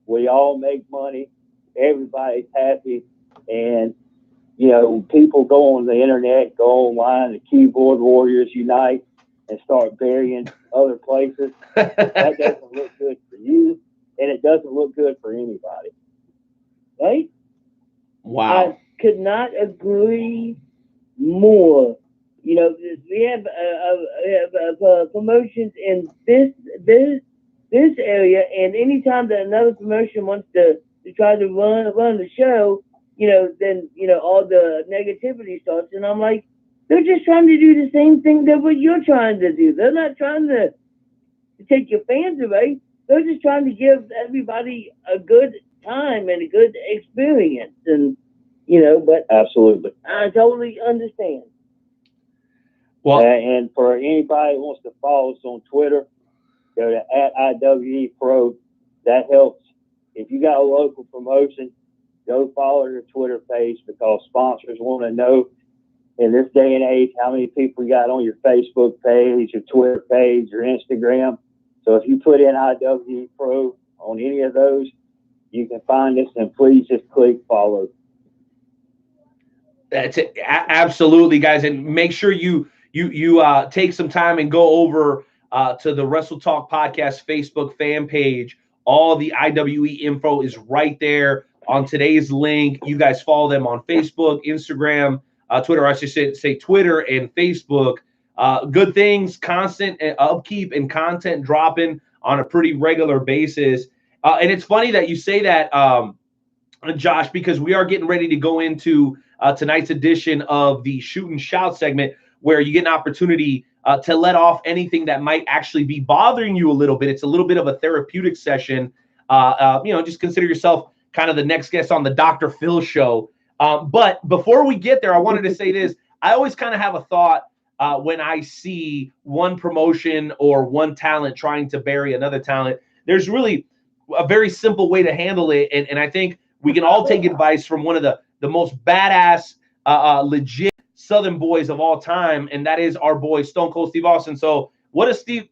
we all make money, everybody's happy, and people go on the internet, go online, the keyboard warriors unite and start burying other places. That doesn't look good for you, and it doesn't look good for anybody. Right? Wow. I could not agree more. We have promotions in this area, and anytime that another promotion wants to try to run the show, then all the negativity starts, and I'm like, they're just trying to do the same thing that what you're trying to do. They're not trying to take your fans away. They're just trying to give everybody a good time and a good experience, and but Absolutely. I totally understand. Well, and for anybody that wants to follow us on Twitter, go to @IWE Pro. That helps. If you got a local promotion, go follow their Twitter page because sponsors want to know in this day and age how many people you got on your Facebook page, your Twitter page, your Instagram. So if you put in IWE Pro on any of those, you can find us, and please just click follow. That's it. Absolutely, guys, and make sure you take some time and go over to the Wrestle Talk Podcast Facebook fan page. All the IWE info is right there on today's link. You guys follow them on Facebook, Instagram, Twitter. I should say Twitter and Facebook. Good things, constant upkeep and content dropping on a pretty regular basis. And it's funny that you say that, Josh, because we are getting ready to go into tonight's edition of the Shoot and Shout segment, where you get an opportunity to let off anything that might actually be bothering you a little bit. It's a little bit of a therapeutic session. Just consider yourself kind of the next guest on the Dr. Phil show. But before we get there, I wanted to say this. I always kind of have a thought when I see one promotion or one talent trying to bury another talent. There's really a very simple way to handle it. And I think we can all take advice from one of the most badass, legit Southern boys of all time, and that is our boy Stone Cold Steve Austin. So what does Stone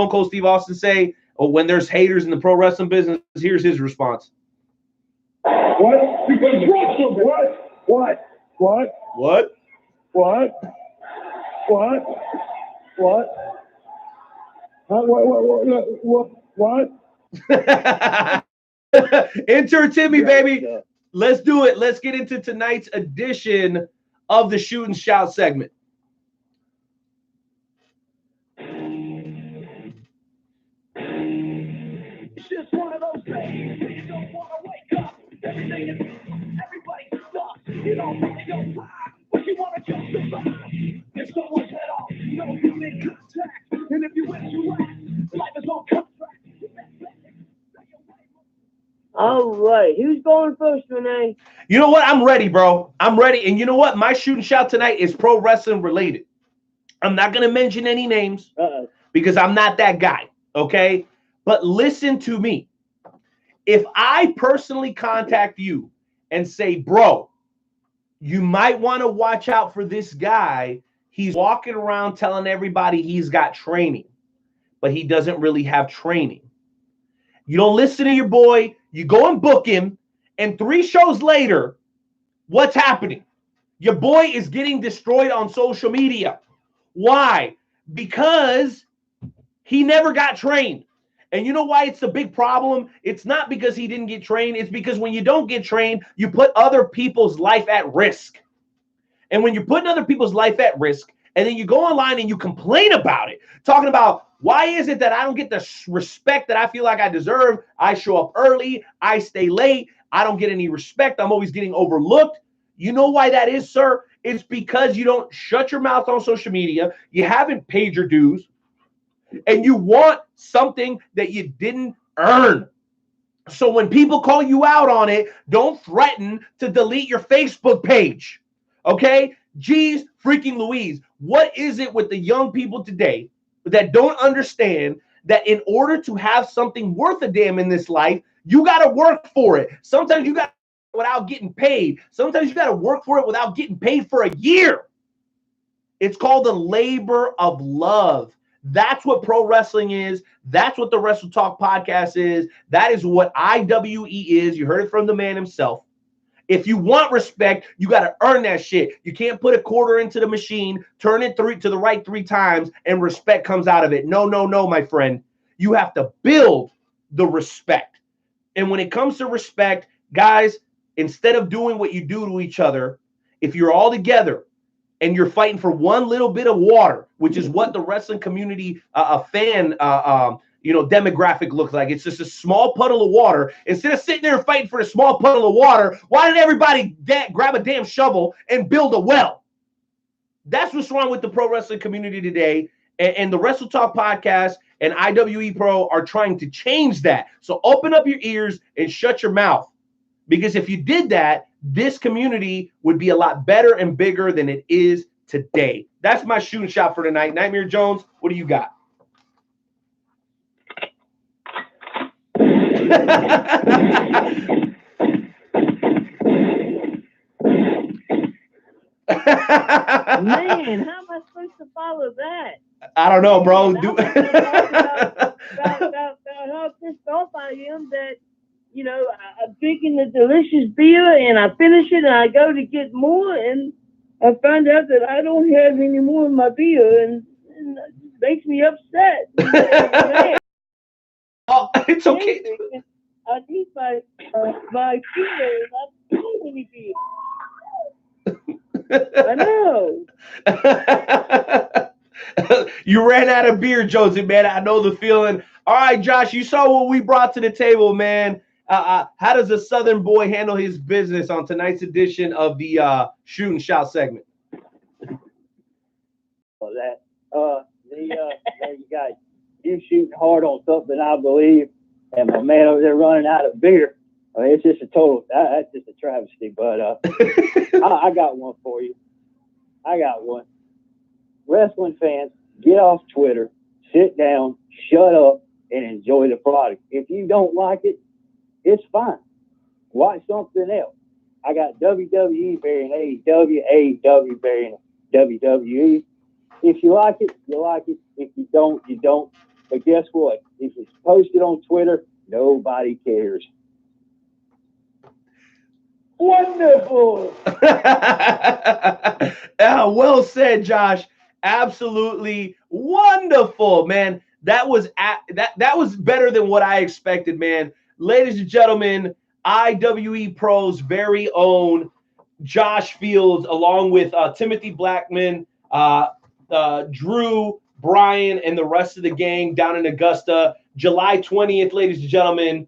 Cold Steve Austin say when there's haters in the pro wrestling business? Here's his response. What? Because Wrestle. What? What? What? What? What? What? What? Enter Timmy, baby. Let's do it. Let's get into tonight's edition of the Shoot and Shout segment. It's just one of those days when you don't want to wake up. Everything is everybody sucks. You don't really go fly, but you want to just survive. If someone's head off, you don't come in contact. And if you win, you last. Life is on contract. All right, who's going first, Renee? You know what? I'm ready, bro. I'm ready. And you know what? My Shoot and Shout tonight is pro wrestling related. I'm not going to mention any names because I'm not that guy, okay? But listen to me. If I personally contact you and say, bro, you might want to watch out for this guy. He's walking around telling everybody he's got training, but he doesn't really have training. You don't listen to your boy. You go and book him. And 3 shows later, what's happening? Your boy is getting destroyed on social media. Why? Because he never got trained. And you know why it's a big problem? It's not because he didn't get trained. It's because when you don't get trained, you put other people's life at risk. And when you're putting other people's life at risk, and then you go online and you complain about it, talking about, why is it that I don't get the respect that I feel like I deserve? I show up early. I stay late. I don't get any respect. I'm always getting overlooked. You know why that is, sir? It's because you don't shut your mouth on social media. You haven't paid your dues. And you want something that you didn't earn. So when people call you out on it, don't threaten to delete your Facebook page. Okay? Geez, freaking Louise. What is it with the young people today that don't understand that in order to have something worth a damn in this life, you got to work for it. Sometimes you got to without getting paid. Sometimes you got to work for it without getting paid for a year. It's called the labor of love. That's what pro wrestling is. That's what the Wrestle Talk podcast is. That is what IWE is. You heard it from the man himself. If you want respect, you got to earn that shit. You can't put a quarter into the machine, turn it to the right 3 times, and respect comes out of it. No, no, no, my friend. You have to build the respect. And when it comes to respect, guys, instead of doing what you do to each other, if you're all together and you're fighting for one little bit of water, which is what the wrestling community fan demographic looks like. It's just a small puddle of water. Instead of sitting there and fighting for a small puddle of water, why did everybody grab a damn shovel and build a well? That's what's wrong with the pro wrestling community today. And the Wrestle Talk podcast and IWE Pro are trying to change that. So open up your ears and shut your mouth. Because if you did that, this community would be a lot better and bigger than it is today. That's my shooting shot for tonight. Nightmare Jones, what do you got? Man, how am I supposed to follow that? I don't know, bro. About how pissed off I am that, you know, I'm drinking the delicious beer and I finish it and I go to get more and I find out that I don't have any more in my beer and it makes me upset. Oh, it's okay. I need my beer and I'm too many beer. I know. You ran out of beer, Jonesy, man. I know the feeling. All right, Josh, you saw what we brought to the table, man. How does a Southern boy handle his business on tonight's edition of the Shoot and Shout segment? There you got you shooting hard on something, I believe, and my man over there running out of beer. I mean, it's just a total. That's just a travesty. But I got one for you. I got one. Wrestling fans, get off Twitter, sit down, shut up, and enjoy the product. If you don't like it, it's fine. Watch something else. I got WWE bearing AEW, AEW bearing WWE. If you like it, you like it. If you don't, you don't. But guess what? If it's posted on Twitter, nobody cares. Wonderful. Well said, Josh. Absolutely wonderful, man. That was better than what I expected, man. Ladies and gentlemen, IWE Pro's very own Josh Fields, along with Timothy Blackman, Drew, Brian, and the rest of the gang down in Augusta. July 20th, ladies and gentlemen.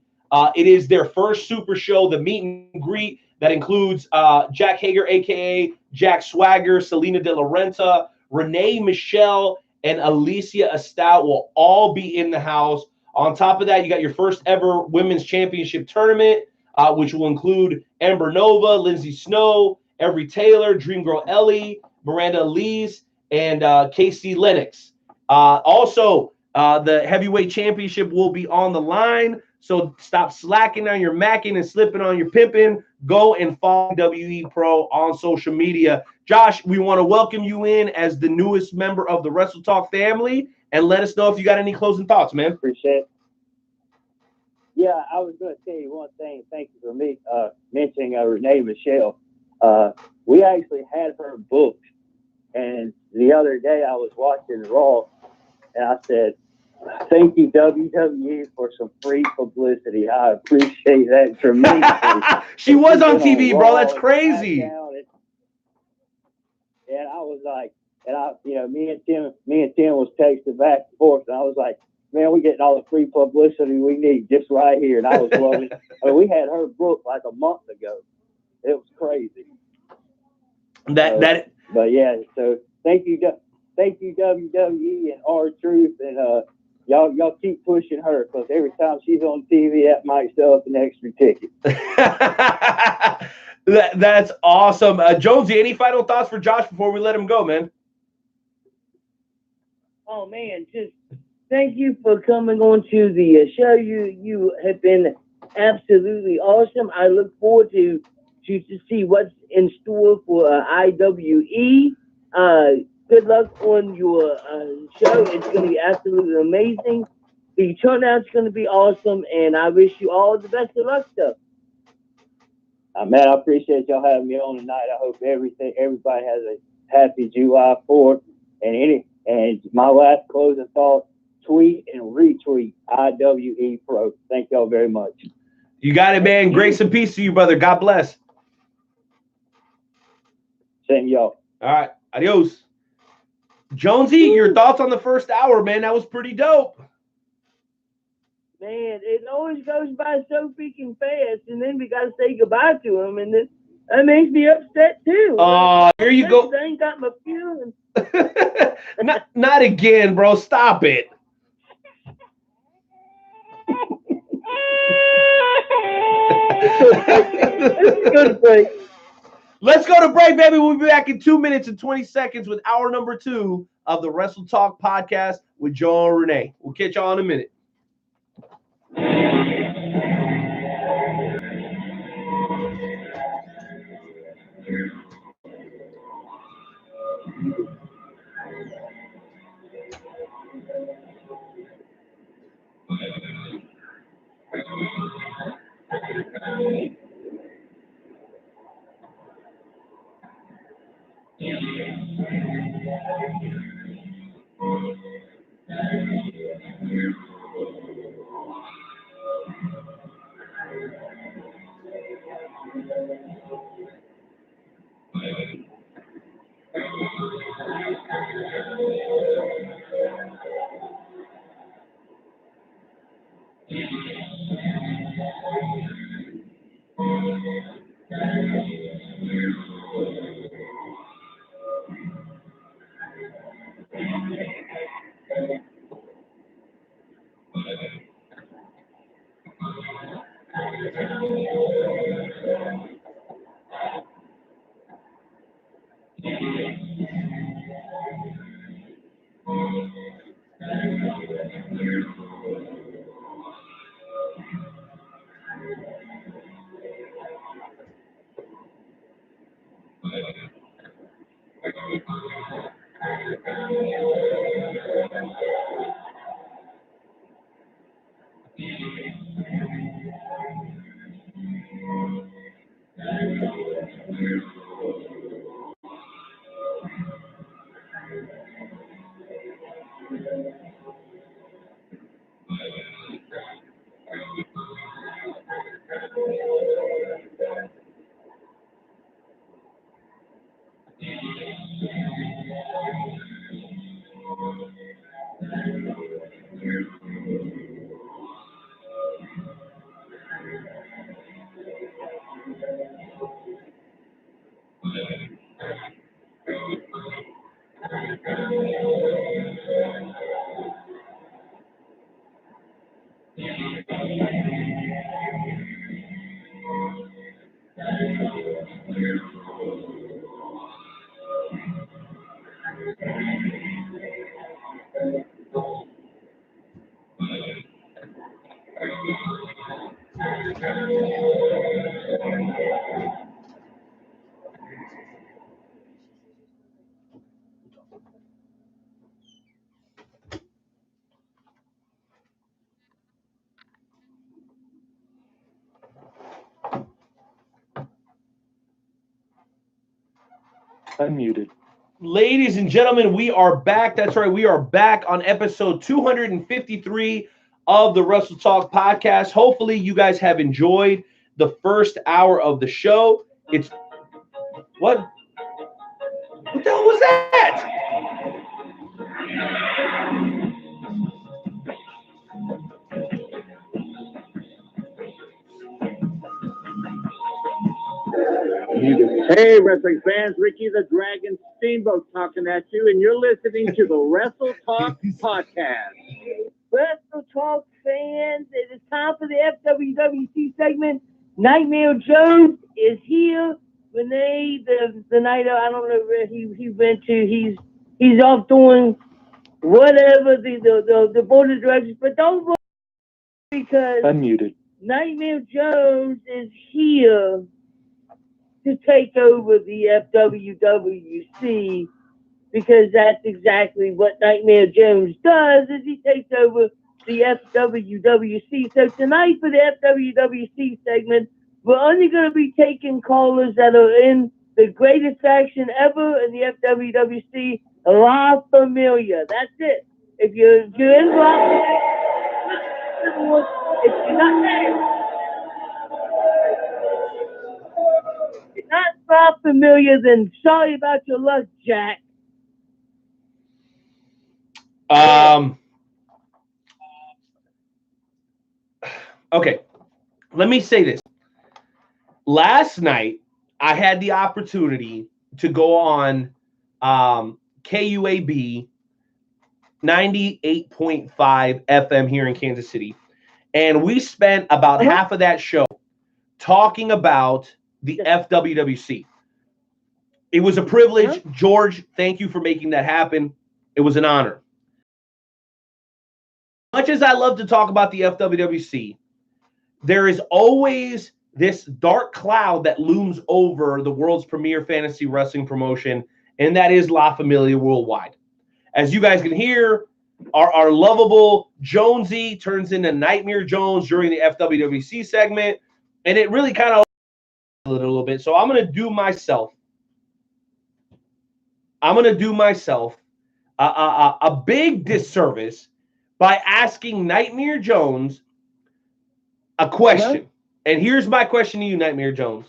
It is their first super show, the meet and greet that includes Jack Hager, a.k.a. Jack Swagger, Selena De La Renta, Renee Michelle, and Alicia Estout will all be in the house. On top of that, you got your first ever women's championship tournament, which will include Amber Nova, Lindsay Snow, Every Taylor, Dream Girl Ellie, Miranda Elise, and Casey Lennox. Also, the heavyweight championship will be on the line. So stop slacking on your macking and slipping on your pimping. Go and follow IWE Pro on social media. Josh, we want to welcome you in as the newest member of the Wrestle Talk family, and let us know if you got any closing thoughts, man. Appreciate it. Yeah, I was going to tell you one thing. Thank you for me mentioning Renee Michelle. We actually had her booked, and the other day I was watching Raw, and I said, "Thank you, WWE, for some free publicity. I appreciate that tremendously." She was on TV, bro. That's crazy. And I was like, me and Tim was texting back and forth, and I was like, "Man, we're getting all the free publicity we need just right here." And I was loving it. I mean, we had her booked like a month ago. It was crazy. But yeah, so thank you WWE and R-Truth, and y'all keep pushing her, because every time she's on TV, that might sell us an extra ticket. That's awesome. Jonesy, any final thoughts for Josh before we let him go, man? Oh man, just thank you for coming on to the show. You have been absolutely awesome. I look forward to see what's in store for IWE. Good luck on your show. It's going to be absolutely amazing. The turnout's going to be awesome, and I wish you all the best of luck, stuff. Man, I appreciate y'all having me on tonight. I hope everybody has a happy July 4th. And my last closing thought: tweet and retweet IWE Pro. Thank y'all very much. You got it, man. Grace and peace to you, brother. God bless. Same y'all. All right. Adios. Jonesy, your thoughts on the first hour, man? That was pretty dope. Man, it always goes by so freaking fast, and then we got to say goodbye to him, and that makes me upset too. Here you go. I ain't got my feelings. not again, bro. Stop it. Let's go to break, baby. We'll be back in 2 minutes and 20 seconds with hour number 2 of the Wrestle Talk podcast with Joe and Renee. We'll catch y'all in a minute. Unmuted. Ladies and gentlemen, we are back. That's right. We are back on episode 253 of the Wrestle Talk podcast. Hopefully you guys have enjoyed the first hour of the show. It's what the hell was that? Hey, wrestling fans, Ricky the Dragon Steamboat talking at you, and you're listening to the Wrestle Talk podcast. Wrestle Talk fans, it is time for the FWWC segment. Nightmare Jones is here. Renee, the night I don't know where he went to. He's off doing whatever the board of directors, but don't vote because Unmuted. Nightmare Jones is here to take over the FWWC, because that's exactly what Nightmare Jones does, is he takes over the FWWC. So tonight for the FWWC segment, we're only going to be taking callers that are in the greatest faction ever in the FWWC, La Familia. That's it. If you're in La Familia, if you're not there, not familiar, then sorry about your luck, Jack. Okay, let me say this. Last night, I had the opportunity to go on KUAB 98.5 FM here in Kansas City, and we spent about half of that show talking about the FWWC. It was a privilege. George, thank you for making that happen. It was an honor. Much as I love to talk about the FWWC, there is always this dark cloud that looms over the world's premier fantasy wrestling promotion, and that is La Familia Worldwide. As you guys can hear, our lovable Jonesy turns into Nightmare Jones during the FWWC segment, and it really kind of a little bit. So I'm going to do myself a big disservice by asking Nightmare Jones a question. And here's my question to you, Nightmare Jones.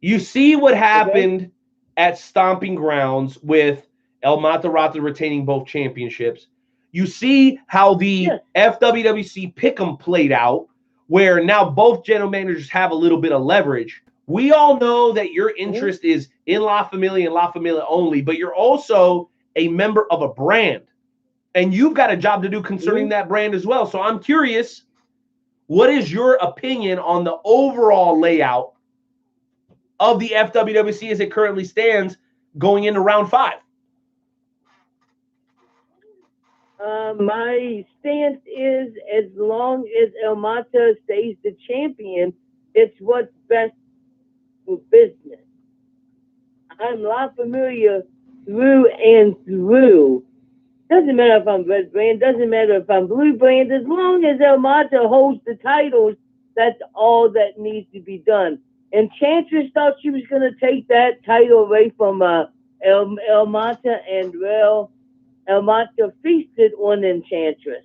You see what happened at Stomping Grounds with El Matarata retaining both championships. You see how the FWWC Pick'em played out, where now both general managers have a little bit of leverage. We all know that your interest is in La Familia and La Familia only, but you're also a member of a brand, and you've got a job to do concerning that brand as well. So I'm curious, what is your opinion on the overall layout of the FWWC as it currently stands going into round 5? My stance is, as long as El Mata stays the champion, it's what's best for business. I'm La Familia through and through. Doesn't matter if I'm red brand, doesn't matter if I'm blue brand. As long as El Mata holds the titles, that's all that needs to be done. Enchantress thought she was going to take that title away from El Mata, and well, El Mata feasted on Enchantress.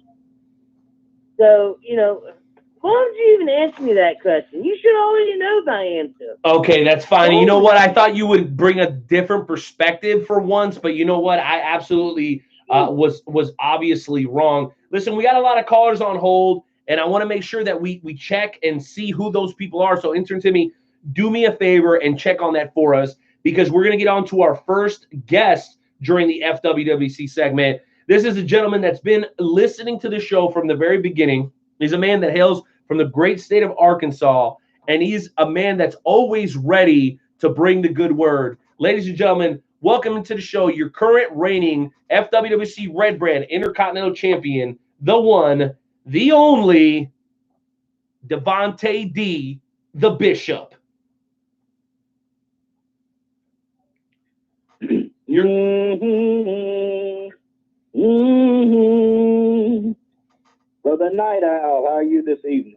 So, Why don't you even ask me that question? You should already know my answer. Okay, that's fine. You know what? I thought you would bring a different perspective for once, but you know what? I absolutely was obviously wrong. Listen, we got a lot of callers on hold, and I want to make sure that we check and see who those people are. So, intern Timmy, do me a favor and check on that for us, because we're going to get on to our first guest during the FWWC segment. This is a gentleman that's been listening to the show from the very beginning. He's a man that hails from the great state of Arkansas, and he's a man that's always ready to bring the good word. Ladies and gentlemen, welcome to the show, your current reigning FWWC Red Brand Intercontinental Champion, the one, the only, Devontae D, the Bishop. Brother Night Owl, how are you this evening?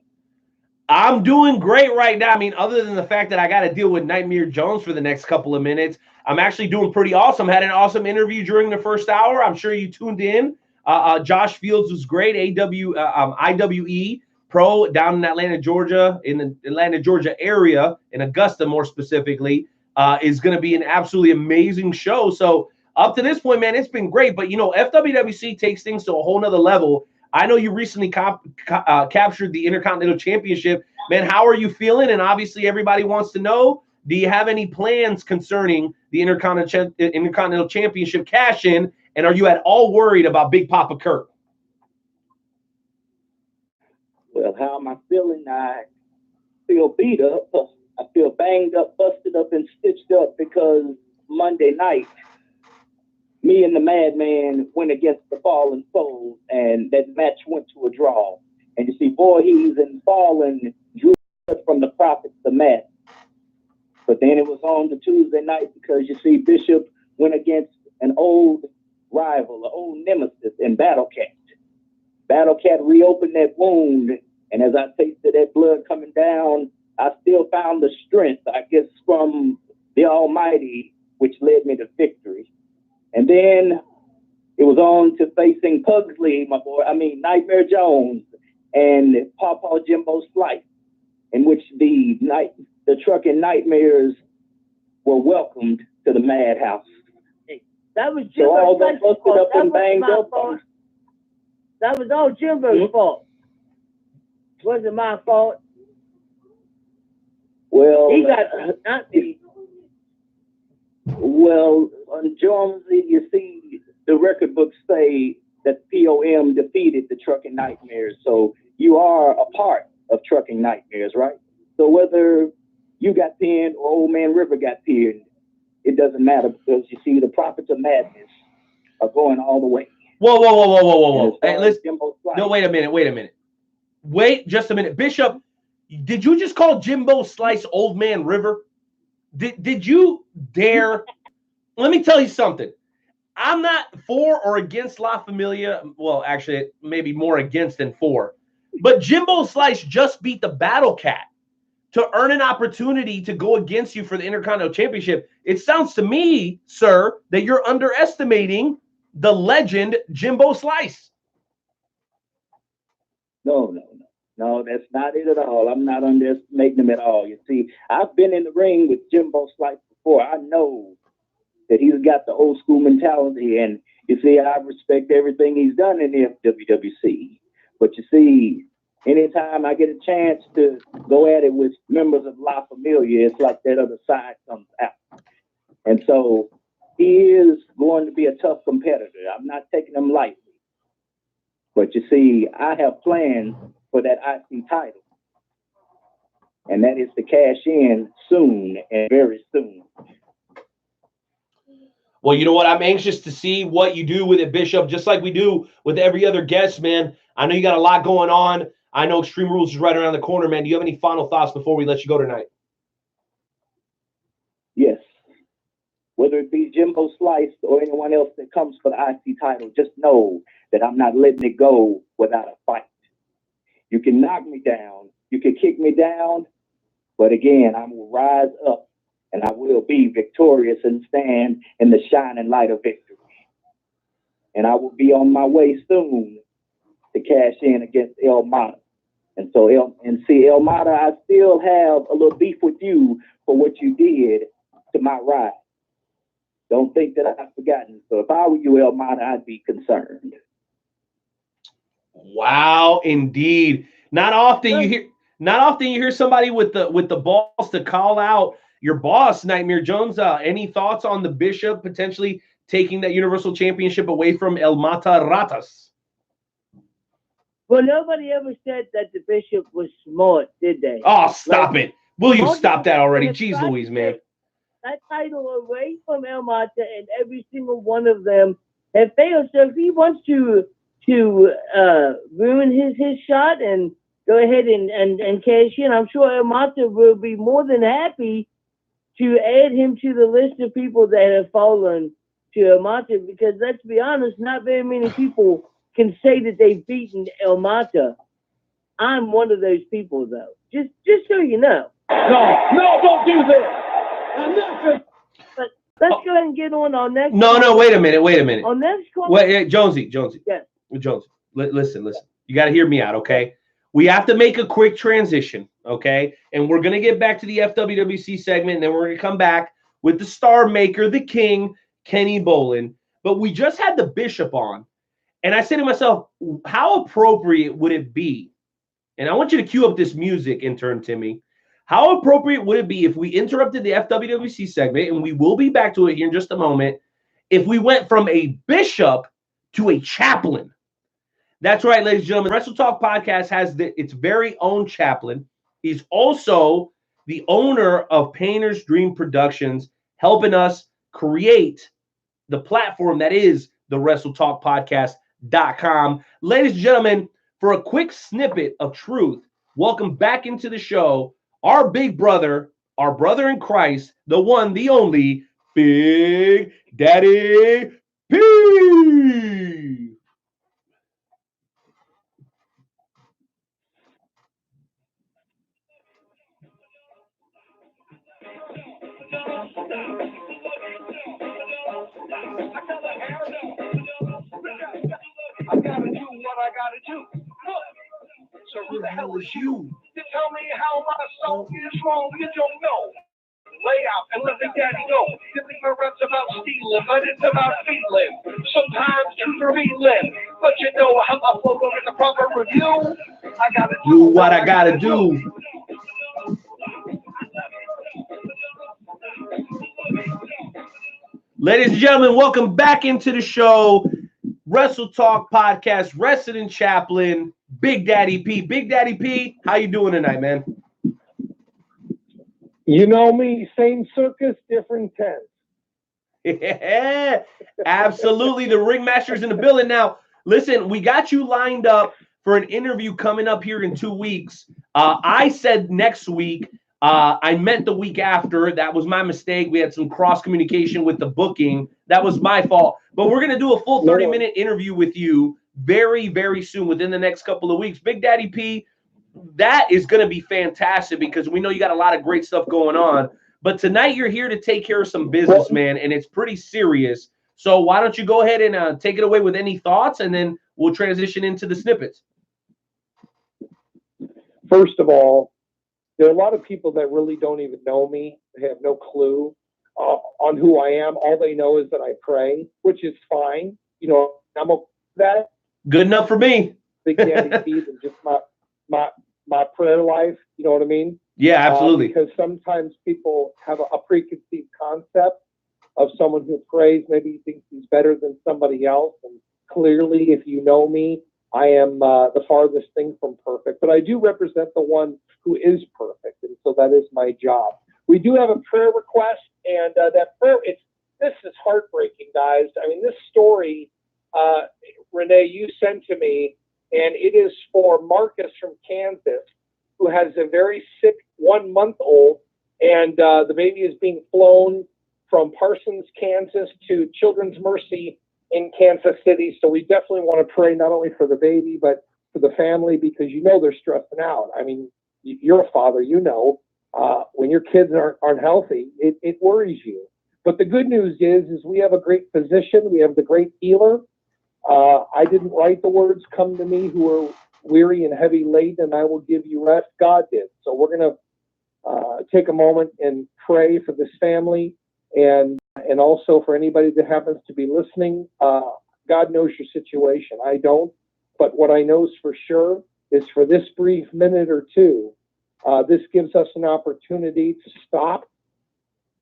I'm doing great right now. I mean, other than the fact that I got to deal with Nightmare Jones for the next couple of minutes, I'm actually doing pretty awesome. Had an awesome interview during the first hour. I'm sure you tuned in. Josh Fields was great. IWE Pro down in Atlanta, Georgia, in the Atlanta, Georgia area, in Augusta more specifically, is going to be an absolutely amazing show. So up to this point, man, it's been great. But, you know, FWWC takes things to a whole nother level. I know you recently captured the Intercontinental Championship. Man, how are you feeling? And obviously everybody wants to know, do you have any plans concerning the Intercontinental Championship cash-in? And are you at all worried about Big Papa Kurt? Well, how am I feeling? I feel beat up. I feel banged up, busted up, and stitched up because Monday night, me and the Madman went against the Fallen Souls, and that match went to a draw. And you see, Voorhees and Fallen drew from the Prophets the match. But then it was on the Tuesday night because you see, Bishop went against an old rival, an old nemesis in Battle Cat. Battle Cat reopened that wound, and as I tasted that blood coming down, I still found the strength, I guess, from the Almighty, which led me to victory. And then it was on to facing Pugsley, Nightmare Jones and Pawpaw Jimbo Slice, in which the trucking nightmares were welcomed to the madhouse. That was So all Jimbo's that busted up and banged up. That was all Jimbo's fault. Wasn't my fault. Well, He got not me. Well, on Jonesy, you see, the record books say that POM defeated the Trucking Nightmares. So you are a part of Trucking Nightmares, right? So whether you got pinned or Old Man River got pinned, it doesn't matter because you see, the Prophets of Madness are going all the way. Whoa. Hey, listen. No, wait a minute. Wait just a minute. Bishop, did you just call Jimbo Slice Old Man River? Did you dare? Let me tell you something. I'm not for or against La Familia. Well, actually, maybe more against than for. But Jimbo Slice just beat the Battle Cat to earn an opportunity to go against you for the Intercontinental Championship. It sounds to me, sir, that you're underestimating the legend Jimbo Slice. No, that's not it at all. I'm not underestimating him at all. You see, I've been in the ring with Jimbo Slice before. I know that he's got the old school mentality, and you see, I respect everything he's done in the FWWC. But you see, anytime I get a chance to go at it with members of La Familia, it's like that other side comes out. And so he is going to be a tough competitor. I'm not taking him lightly. But you see, I have plans for that IC title. And that is to cash in soon and very soon. Well, you know what? I'm anxious to see what you do with it, Bishop, just like we do with every other guest, man. I know you got a lot going on. I know Extreme Rules is right around the corner, man. Do you have any final thoughts before we let you go tonight? Yes. Whether it be Jimbo Slice or anyone else that comes for the IC title, just know that I'm not letting it go without a fight. You can knock me down, you can kick me down, but again, I will rise up and I will be victorious and stand in the shining light of victory. And I will be on my way soon to cash in against El Mata. And so, El Mata, I still have a little beef with you for what you did to my ride. Don't think that I've forgotten. So if I were you, El Mata, I'd be concerned. Wow, indeed. Not often you hear somebody with the balls to call out your boss, Nightmare Jones. Any thoughts on the Bishop potentially taking that Universal Championship away from El Mata Ratas? Well, nobody ever said that the Bishop was smart, did they? Oh, stop it. Will you Most stop that already? have Jeez tried to Louise, man. take that title away from El Mata, and every single one of them have failed. So if he wants to ruin his shot and go ahead and cash in, I'm sure El Mata will be more than happy to add him to the list of people that have fallen to El Mata, because let's be honest, not very many people can say that they've beaten El Mata. I'm one of those people, though. Just so you know. No, don't do this. But let's go ahead and get on our next. No, wait a minute. On next call. Wait, Jonesy. Yes. Jonesy, listen. You got to hear me out, okay? We have to make a quick transition, okay? And we're going to get back to the FWWC segment, and then we're going to come back with the star maker, the king, Kenny Bolin. But we just had the Bishop on, and I said to myself, how appropriate would it be? And I want you to cue up this music, intern Timmy. How appropriate would it be if we interrupted the FWWC segment, and we will be back to it here in just a moment, if we went from a bishop to a chaplain? That's right, ladies and gentlemen. Wrestle Talk Podcast has its very own chaplain. He's also the owner of Painter's Dream Productions, helping us create the platform that is the WrestleTalkPodcast.com. Ladies and gentlemen, for a quick snippet of truth, welcome back into the show, our big brother, our brother in Christ, the one, the only, Big Daddy P. I gotta do what I gotta do. So who the hell is you? To tell me how my soul is wrong, you don't know. Lay out and let the daddy go. Giving my reps about stealing, but it's about feeling. Sometimes truth or feeling, but you know how I flow over the proper review. I gotta do what I gotta do. Ladies and gentlemen, welcome back into the show. Wrestle Talk Podcast, Resident Chaplain, Big Daddy P. Big Daddy P, how you doing tonight, man? You know me, same circus, different tent. Yeah, absolutely. The ringmaster's in the building. Now, listen, we got you lined up for an interview coming up here in 2 weeks. I said next week. I meant the week after. That was my mistake. We had some cross communication with the booking. That was my fault. But we're going to do a full 30-minute interview with you very, very soon, within the next couple of weeks. Big Daddy P, that is going to be fantastic because we know you got a lot of great stuff going on. But tonight you're here to take care of some business, man, and it's pretty serious. So why don't you go ahead and take it away with any thoughts, and then we'll transition into the snippets. First of all, there are a lot of people that really don't even know me. They have no clue on who I am. All they know is that I pray, which is fine. You know, I'm okay with that. Good enough for me. Big Daddy P and just my prayer life. You know what I mean? Yeah, absolutely. Because sometimes people have a preconceived concept of someone who prays. Maybe he thinks he's better than somebody else. And clearly, if you know me, I am the farthest thing from perfect. But I do represent the one who is perfect, and so that is my job. We do have a prayer request, and that prayer, this is heartbreaking, guys. I mean, this story, Renee, you sent to me, and it is for Marcus from Kansas, who has a very sick 1-month-old, and the baby is being flown from Parsons, Kansas to Children's Mercy in Kansas City. So we definitely want to pray not only for the baby, but for the family, because you know they're stressing out. I mean, you're a father, you know, when your kids aren't healthy, it worries you. But the good news is we have a great physician. We have the great healer. I didn't write the words, come to me who are weary and heavy laden, and I will give you rest. God did. So we're going to take a moment and pray for this family, and also for anybody that happens to be listening. God knows your situation. I don't. But what I know is for sure is for this brief minute or two, this gives us an opportunity to stop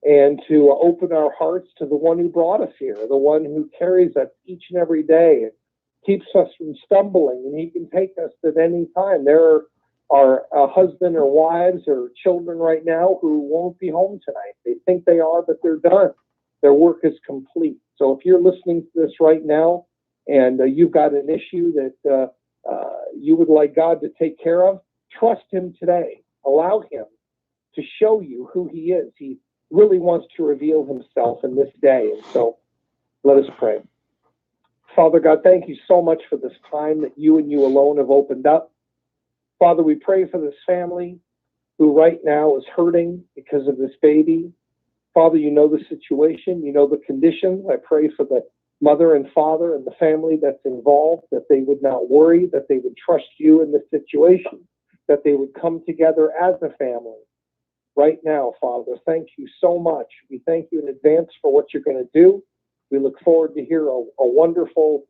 and to open our hearts to the one who brought us here, the one who carries us each and every day and keeps us from stumbling, and he can take us at any time. There are husband or wives or children right now who won't be home tonight. They think they are, but they're done. Their work is complete. So if you're listening to this right now and you've got an issue that you would like God to take care of, trust him today. Allow him to show you who he is. He really wants to reveal himself in this day. And so let us pray. Father God, thank you so much for this time that you and you alone have opened up. Father, we pray for this family who right now is hurting because of this baby. Father, you know the situation, you know the conditions. I pray for the mother and father and the family that's involved, that they would not worry, that they would trust you in this situation, that they would come together as a family. Right now, Father, thank you so much. We thank you in advance for what you're going to do. We look forward to hear a wonderful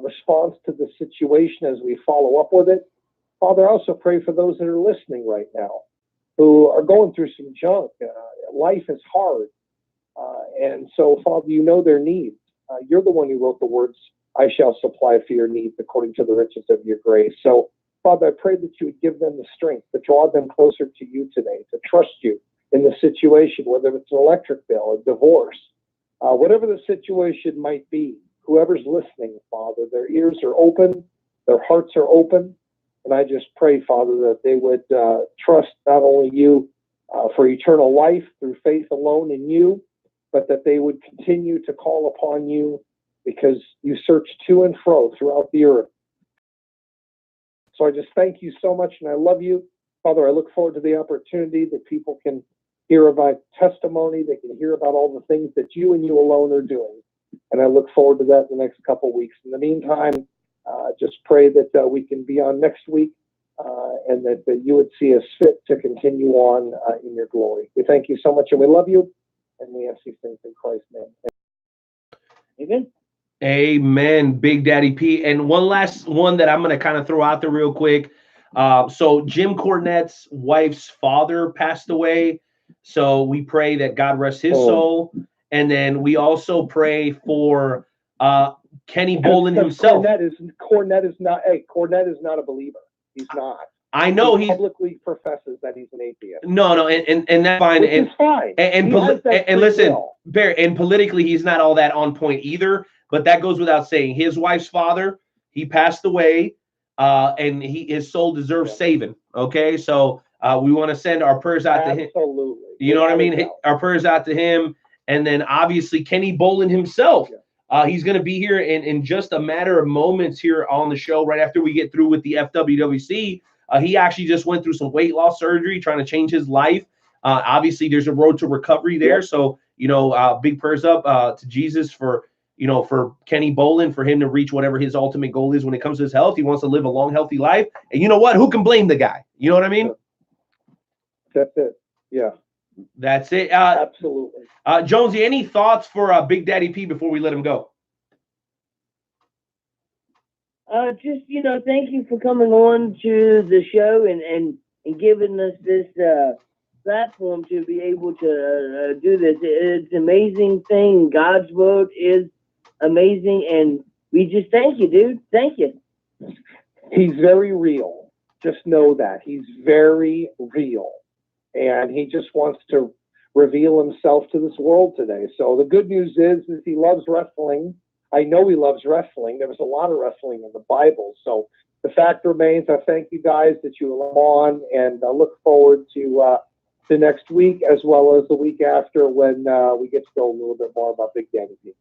response to the situation as we follow up with it. Father, I also pray for those that are listening right now who are going through some junk. Life is hard. And so, Father, you know their needs. You're the one who wrote the words, I shall supply for your needs according to the riches of your grace. So, Father, I pray that you would give them the strength to draw them closer to you today, to trust you in the situation, whether it's an electric bill, a divorce, whatever the situation might be. Whoever's listening, Father, their ears are open, their hearts are open, and I just pray, Father, that they would trust not only you for eternal life through faith alone in you, but that they would continue to call upon you because you search to and fro throughout the earth. So I just thank you so much, and I love you. Father, I look forward to the opportunity that people can hear about testimony, they can hear about all the things that you and you alone are doing. And I look forward to that in the next couple of weeks. In the meantime, just pray that we can be on next week and that you would see us fit to continue on in your glory. We thank you so much, and we love you, and we ask these things in Christ's name. Amen. Amen, Big Daddy P. And one last one that I'm going to kind of throw out there real quick. So Jim Cornette's wife's father passed away. So we pray that God rest his soul. And then we also pray for Kenny Bolin himself. Cornette is not a believer. He's not. I know he publicly professes that he's an atheist. No, and that's fine. Which is fine. And listen, Bear, and politically he's not all that on point either. But that goes without saying. His wife's father, he passed away, and his soul deserves saving. Okay, so we want to send our prayers out to him. Absolutely. You know what I mean? Our prayers out to him, and then obviously Kenny Bolin himself. He's going to be here in just a matter of moments here on the show right after we get through with the FWWC. He actually just went through some weight loss surgery, trying to change his life. Obviously, there's a road to recovery there. So, big prayers up to Jesus for Kenny Bolin, for him to reach whatever his ultimate goal is when it comes to his health. He wants to live a long, healthy life. And you know what? Who can blame the guy? You know what I mean? That's it. Yeah. That's it. Absolutely. Jonesy, any thoughts for Big Daddy P before we let him go? Just, thank you for coming on to the show and giving us this platform to be able to do this. It's an amazing thing. God's word is amazing, and we just thank you, dude. Thank you. He's very real. Just know that. He's very real. And he just wants to reveal himself to this world today. So the good news is he loves wrestling. I know he loves wrestling. There was a lot of wrestling in the Bible. So the fact remains, I thank you guys that you were on, and I look forward to next week as well as the week after when we get to go a little bit more about Big Daddy P.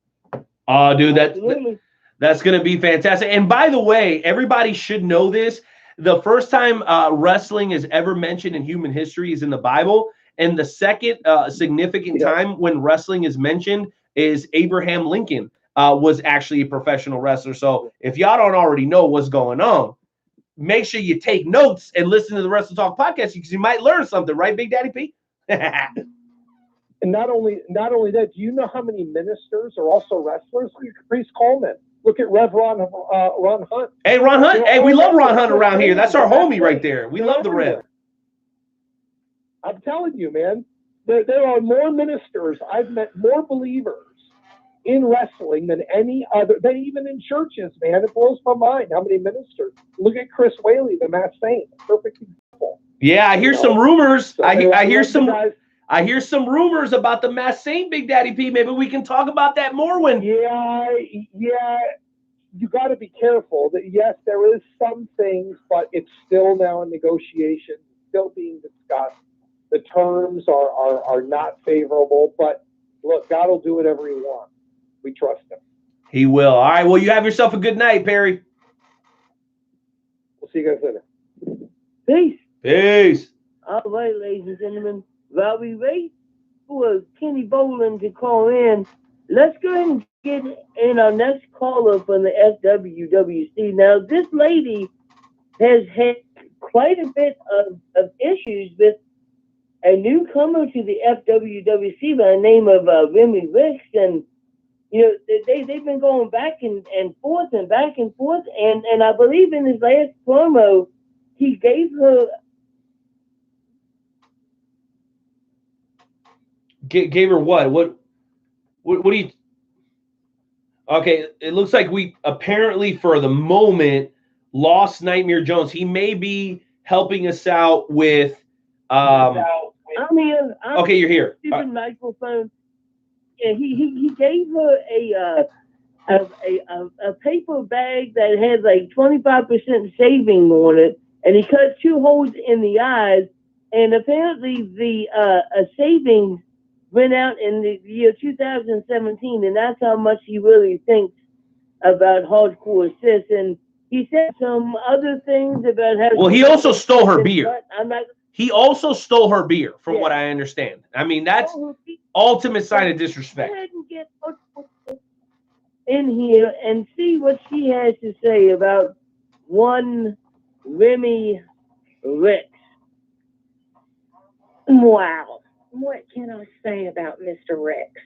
Oh, dude, that's going to be fantastic. And by the way, everybody should know this. The first time wrestling is ever mentioned in human history is in the Bible. And the second significant time when wrestling is mentioned is Abraham Lincoln was actually a professional wrestler. So if y'all don't already know what's going on, make sure you take notes and listen to the Wrestle Talk podcast because you might learn something, right, Big Daddy P? And not only that, do you know how many ministers are also wrestlers? Look at Priest Coleman. Look at Rev Ron Hunt. Hey, Ron Hunt. You know, Hey, we love Ron wrestlers, Hunt around here. That's our they're homie right athletes. there. We They're love the Rev. everywhere. I'm telling you, man, there are more ministers. I've met more believers in wrestling than any other, than even in churches, man. It blows my mind how many ministers. Look at Chris Whaley, the Masked Saint. Perfect example. Yeah, I hear some rumors. So I hear love the some. guys. I hear some rumors about the Masked Saint, Big Daddy P. Maybe we can talk about that more when. Yeah. You got to be careful. That yes, there is some things, but it's still now in negotiation, still being discussed. The terms are not favorable, but look, God will do whatever He wants. We trust Him. He will. All right. Well, you have yourself a good night, Perry. We'll see you guys later. Peace. Peace. All right, ladies and gentlemen. While we wait for Kenny Bolin to call in, let's go ahead and get in our next caller from the FWWC. Now, this lady has had quite a bit of issues with a newcomer to the FWWC by the name of Remy Ricks, and you know they've been going back and forth and back and forth, and I believe in his last promo he gave her. Gave her what? What do you? Okay, it looks like we apparently for the moment lost Nightmare Jones. He may be helping us out with. I'm here. Okay, you're here. Stupid microphone. Yeah, he gave her a paper bag that had like 25% saving on it, and he cut 2 holes in the eyes, and apparently the savings went out in the year 2017, and that's how much he really thinks about hardcore sis. And he said some other things about how. Well, he also stole her beer. I'm not. He also stole her beer, from what I understand. I mean, that's ultimate sign of disrespect. Go ahead and get in here and see what she has to say about one Remy Ricks. Wow. What can I say about Mr. Ricks?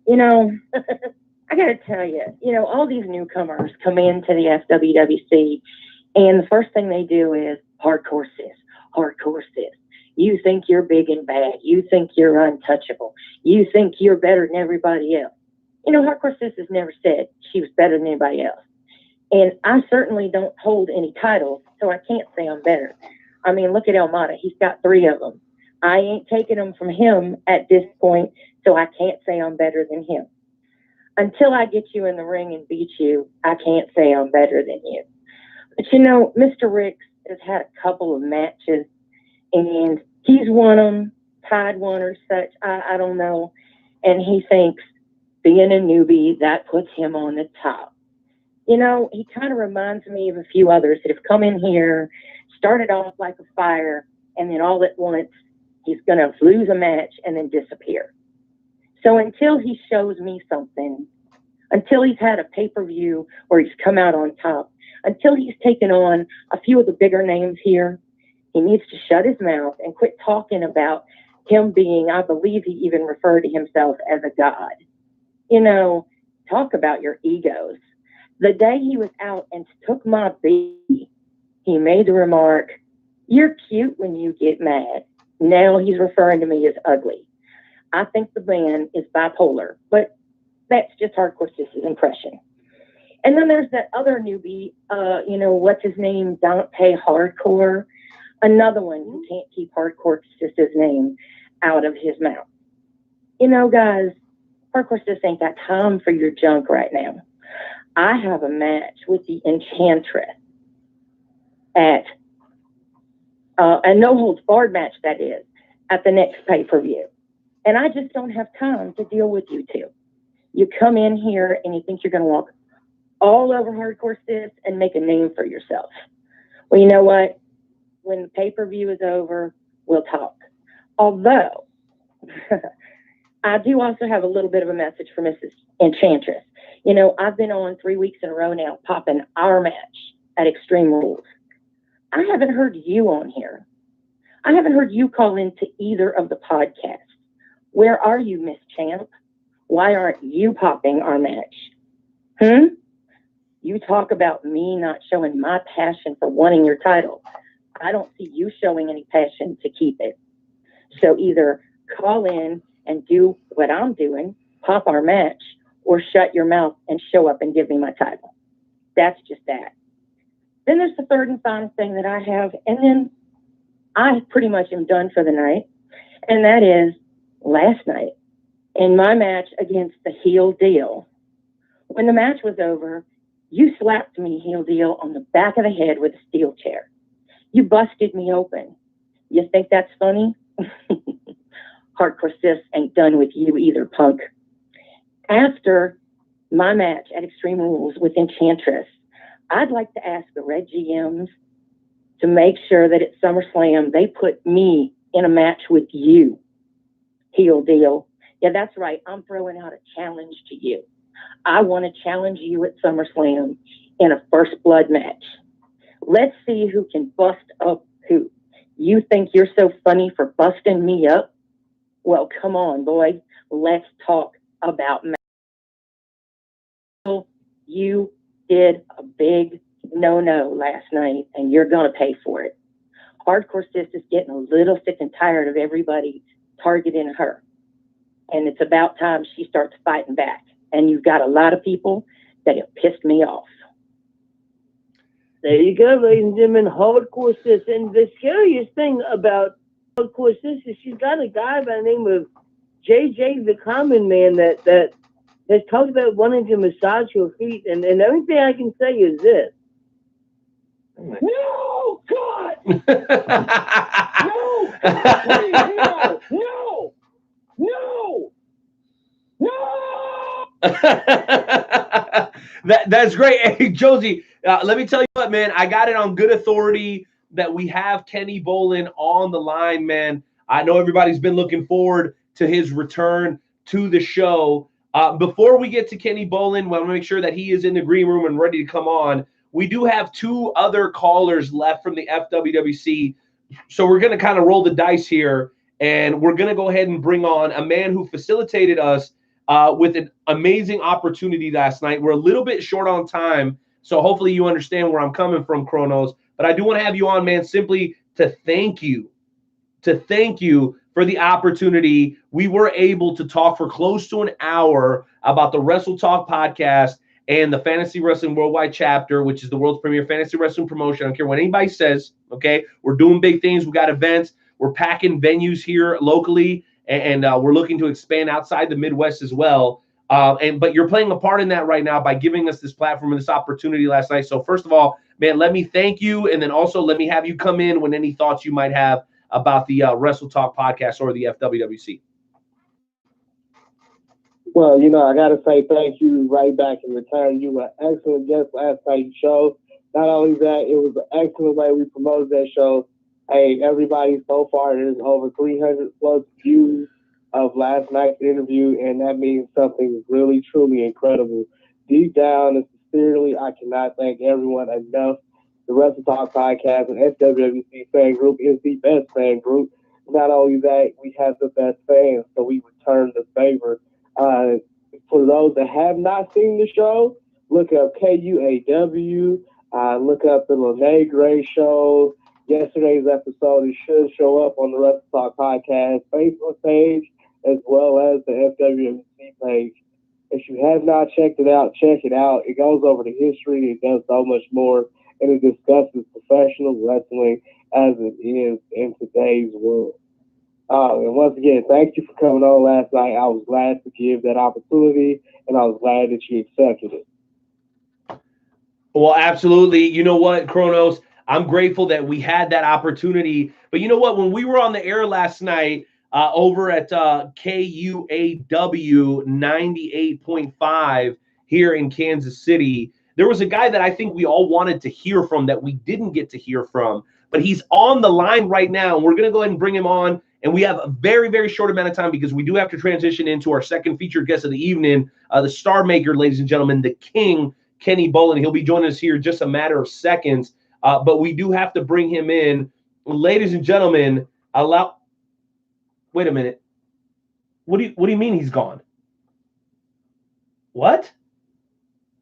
You know, I got to tell you, all these newcomers come into the FWWC, and the first thing they do is hardcore sis, hardcore sis. You think you're big and bad. You think you're untouchable. You think you're better than everybody else. Hardcore sis has never said she was better than anybody else. And I certainly don't hold any titles, so I can't say I'm better. I mean, look at Otta. He's got 3 of them. I ain't taking them from him at this point, so I can't say I'm better than him. Until I get you in the ring and beat you, I can't say I'm better than you. But Mr. Ricks has had a couple of matches, and he's won them, tied one or such, I don't know. And he thinks being a newbie, that puts him on the top. He kind of reminds me of a few others that have come in here, started off like a fire, and then all at once, he's going to lose a match and then disappear. So until he shows me something, until he's had a pay-per-view where he's come out on top, until he's taken on a few of the bigger names here, he needs to shut his mouth and quit talking about him being, I believe he even referred to himself as a god. Talk about your egos. The day he was out and took my beat, he made the remark, "You're cute when you get mad." Now he's referring to me as ugly. I think the man is bipolar, but that's just Hardcore Sis's impression. And then there's that other newbie, what's his name? Dante Hardcore. Another one who can't keep Hardcore Sis's name out of his mouth. Guys, Hardcore Sis ain't got time for your junk right now. I have a match with the Enchantress at a no-holds-barred match, that is, at the next pay-per-view. And I just don't have time to deal with you two. You come in here and you think you're going to walk all over Hardcore Sis and make a name for yourself. Well, you know what? When the pay-per-view is over, we'll talk. Although, I do also have a little bit of a message for Mrs. Enchantress. I've been on 3 weeks in a row now popping our match at Extreme Rules. I haven't heard you on here. I haven't heard you call into either of the podcasts. Where are you, Miss Champ? Why aren't you popping our match? You talk about me not showing my passion for wanting your title. I don't see you showing any passion to keep it. So either call in and do what I'm doing, pop our match, or shut your mouth and show up and give me my title. That's just that. Then there's the third and final thing that I have, and then I pretty much am done for the night, and that is last night in my match against the Heel Deal. When the match was over, you slapped me, Heel Deal, on the back of the head with a steel chair. You busted me open. You think that's funny? Hardcore Sis ain't done with you either, punk. After my match at Extreme Rules with Enchantress, I'd like to ask the Red GMs to make sure that at SummerSlam they put me in a match with you, Heel Deal. Yeah, that's right. I'm throwing out a challenge to you. I want to challenge you at SummerSlam in a first blood match. Let's see who can bust up who. You think you're so funny for busting me up? Well, come on, boy. Let's talk about match. You did a big no-no last night, and you're going to pay for it. Hardcore Sis is getting a little sick and tired of everybody targeting her. And it's about time she starts fighting back. And you've got a lot of people that have pissed me off. There you go, ladies and gentlemen, Hardcore Sis. And the scariest thing about Hardcore Sis is she's got a guy by the name of JJ the Common Man that has talked about wanting to massage your feet. And the only thing I can say is this. No, God! No! God! Please, no! No! No! That's great. Hey, Jonesy, let me tell you what, man. I got it on good authority that we have Kenny Bolin on the line, man. I know everybody's been looking forward to his return to the show. Before we get to Kenny Bolin, we want to make sure that he is in the green room and ready to come on. We do have two other callers left from the FWWC, so we're going to kind of roll the dice here, and we're going to go ahead and bring on a man who facilitated us with an amazing opportunity last night. We're a little bit short on time, so hopefully you understand where I'm coming from, Kronos. But I do want to have you on, man, simply to thank you for the opportunity. We were able to talk for close to an hour about the Wrestle Talk podcast and the Fantasy Wrestling Worldwide chapter, which is the world's premier fantasy wrestling promotion. I don't care what anybody says, okay? We're doing big things. We got events. We're packing venues here locally, and we're looking to expand outside the Midwest as well. But you're playing a part in that right now by giving us this platform and this opportunity last night. So first of all, man, let me thank you, and then also let me have you come in when any thoughts you might have about the Wrestle Talk podcast or the FWWC. Well, I got to say thank you right back in return. You were an excellent guest last night's show. Not only that, it was an excellent way we promoted that show. Hey, everybody, so far there's over 300 plus views of last night's interview, and that means something really, truly incredible. Deep down and sincerely, I cannot thank everyone enough. The Wrestle Talk podcast and FWWC fan group is the best fan group. Not only that, we have the best fans, so we return the favor. For those that have not seen the show, look up KUAW, look up the Lene Gray show. Yesterday's episode, it should show up on the Wrestle Talk podcast Facebook page as well as the FWMC page. If you have not checked it out, check it out. It goes over the history. It does so much more, and it discusses professional wrestling as it is in today's world. And once again, thank you for coming on last night. I was glad to give that opportunity, and I was glad that you accepted it. Well, absolutely. You know what, Kronos? I'm grateful that we had that opportunity. But you know what? When we were on the air last night over at KUAW 98.5 here in Kansas City, there was a guy that I think we all wanted to hear from that we didn't get to hear from. But he's on the line right now, and we're going to go ahead and bring him on. And we have a very, very short amount of time because we do have to transition into our second featured guest of the evening, the Star Maker, ladies and gentlemen, the King, Kenny Bolin. He'll be joining us here in just a matter of seconds. but we do have to bring him in. Ladies and gentlemen, wait a minute. What do you mean he's gone? What?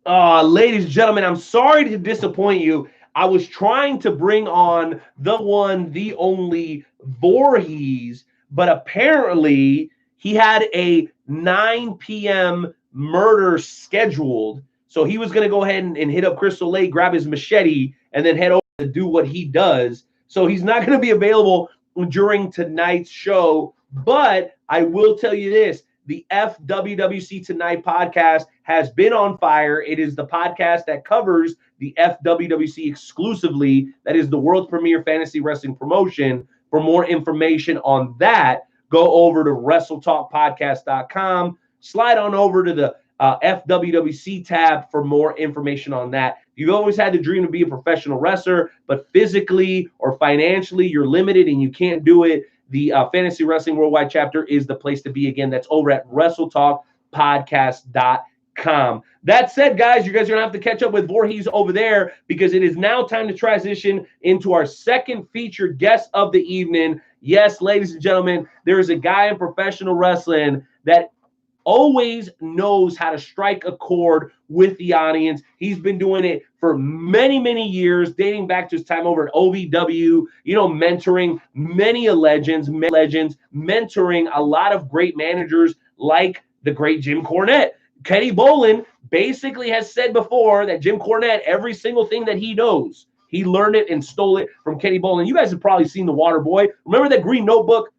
Ladies and gentlemen, I'm sorry to disappoint you. I was trying to bring on the one, the only Voorhees, but apparently he had a 9 p.m. murder scheduled. So he was going to go ahead and hit up Crystal Lake, grab his machete, and then head over to do what he does. So he's not going to be available during tonight's show. But I will tell you this. The FWWC Tonight podcast has been on fire. It is the podcast that covers the FWWC exclusively. That is the world's premier fantasy wrestling promotion. For more information on that, go over to WrestleTalkPodcast.com. Slide on over to the FWWC tab for more information on that. You've always had the dream to be a professional wrestler, but physically or financially you're limited and you can't do it. The Fantasy Wrestling Worldwide chapter is the place to be. Again, that's over at WrestleTalkPodcast.com. That said, guys, you guys are going to have to catch up with Voorhees over there because it is now time to transition into our second featured guest of the evening. Yes, ladies and gentlemen, there is a guy in professional wrestling that always knows how to strike a chord with the audience. He's been doing it for many, many years, dating back to his time over at OVW, mentoring many legends, mentoring a lot of great managers like the great Jim Cornette. Kenny Bolin basically has said before that Jim Cornette, every single thing that he knows, he learned it and stole it from Kenny Bolin. You guys have probably seen The Water Boy. Remember that green notebook?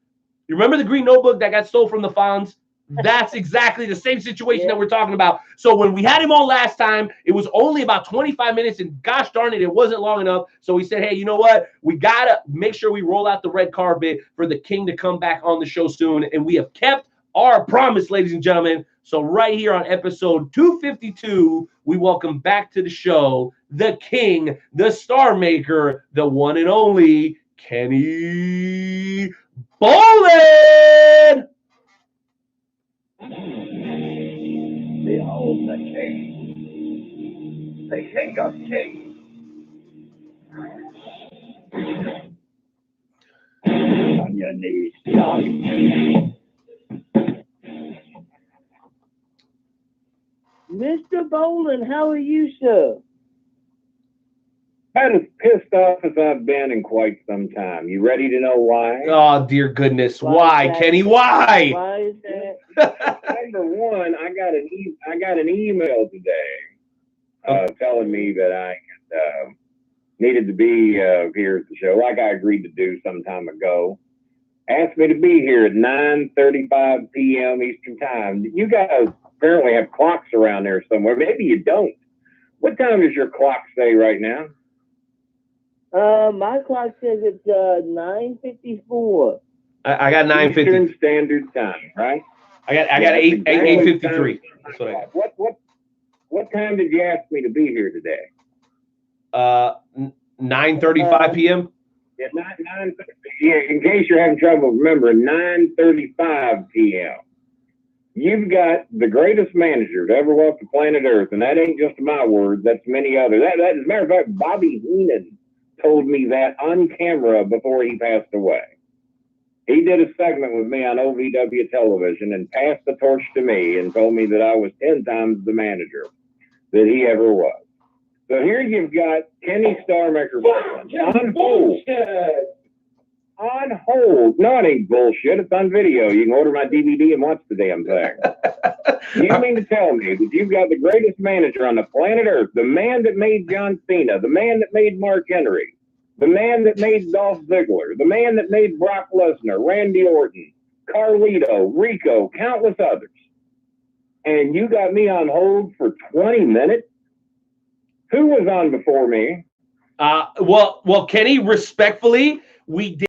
You remember the green notebook that got stolen from the Fonz? That's exactly the same situation that we're talking about. So when we had him on last time, it was only about 25 minutes, and gosh darn it, it wasn't long enough. So we said, hey, you know what? We got to make sure we roll out the red carpet for the king to come back on the show soon. And we have kept our promise, ladies and gentlemen. So right here on episode 252, we welcome back to the show the king, the star maker, the one and only Kenny Bolin. Behold the king, the king of kings. On your knees, dog. Mr. Bolin, how are you, sir? About as pissed off as I've been in quite some time. You ready to know why? Oh, dear goodness. Why, Kenny? Why? Why is that? Number one, I got an email today telling me that I needed to be here at the show, like I agreed to do some time ago. Asked me to be here at 9:35 p.m. Eastern Time. You guys apparently have clocks around there somewhere. Maybe you don't. What time does your clock say right now? My clock says it's 9:54. I got 9:50. Eastern Standard Time, right? I got 8:53. That's what I got. What time did you ask me to be here today? 9:35 p.m. Yeah, 9. Yeah, in case you're having trouble remembering, 9:35 p.m. You've got the greatest manager to ever walk the planet Earth, and that ain't just my words. That's many others. That, as a matter of fact, Bobby Heenan told me that on camera before he passed away. He did a segment with me on OVW television and passed the torch to me and told me that I was 10 times the manager that he ever was. So here you've got Kenny Starmaker on hold. On hold. No, it ain't bullshit. It's on video. You can order my DVD and watch the damn thing. You mean to tell me that you've got the greatest manager on the planet Earth, the man that made John Cena, the man that made Mark Henry, the man that made Dolph Ziggler, the man that made Brock Lesnar, Randy Orton, Carlito, Rico, countless others, and you got me on hold for 20 minutes? Who was on before me? Well, Kenny, respectfully, we did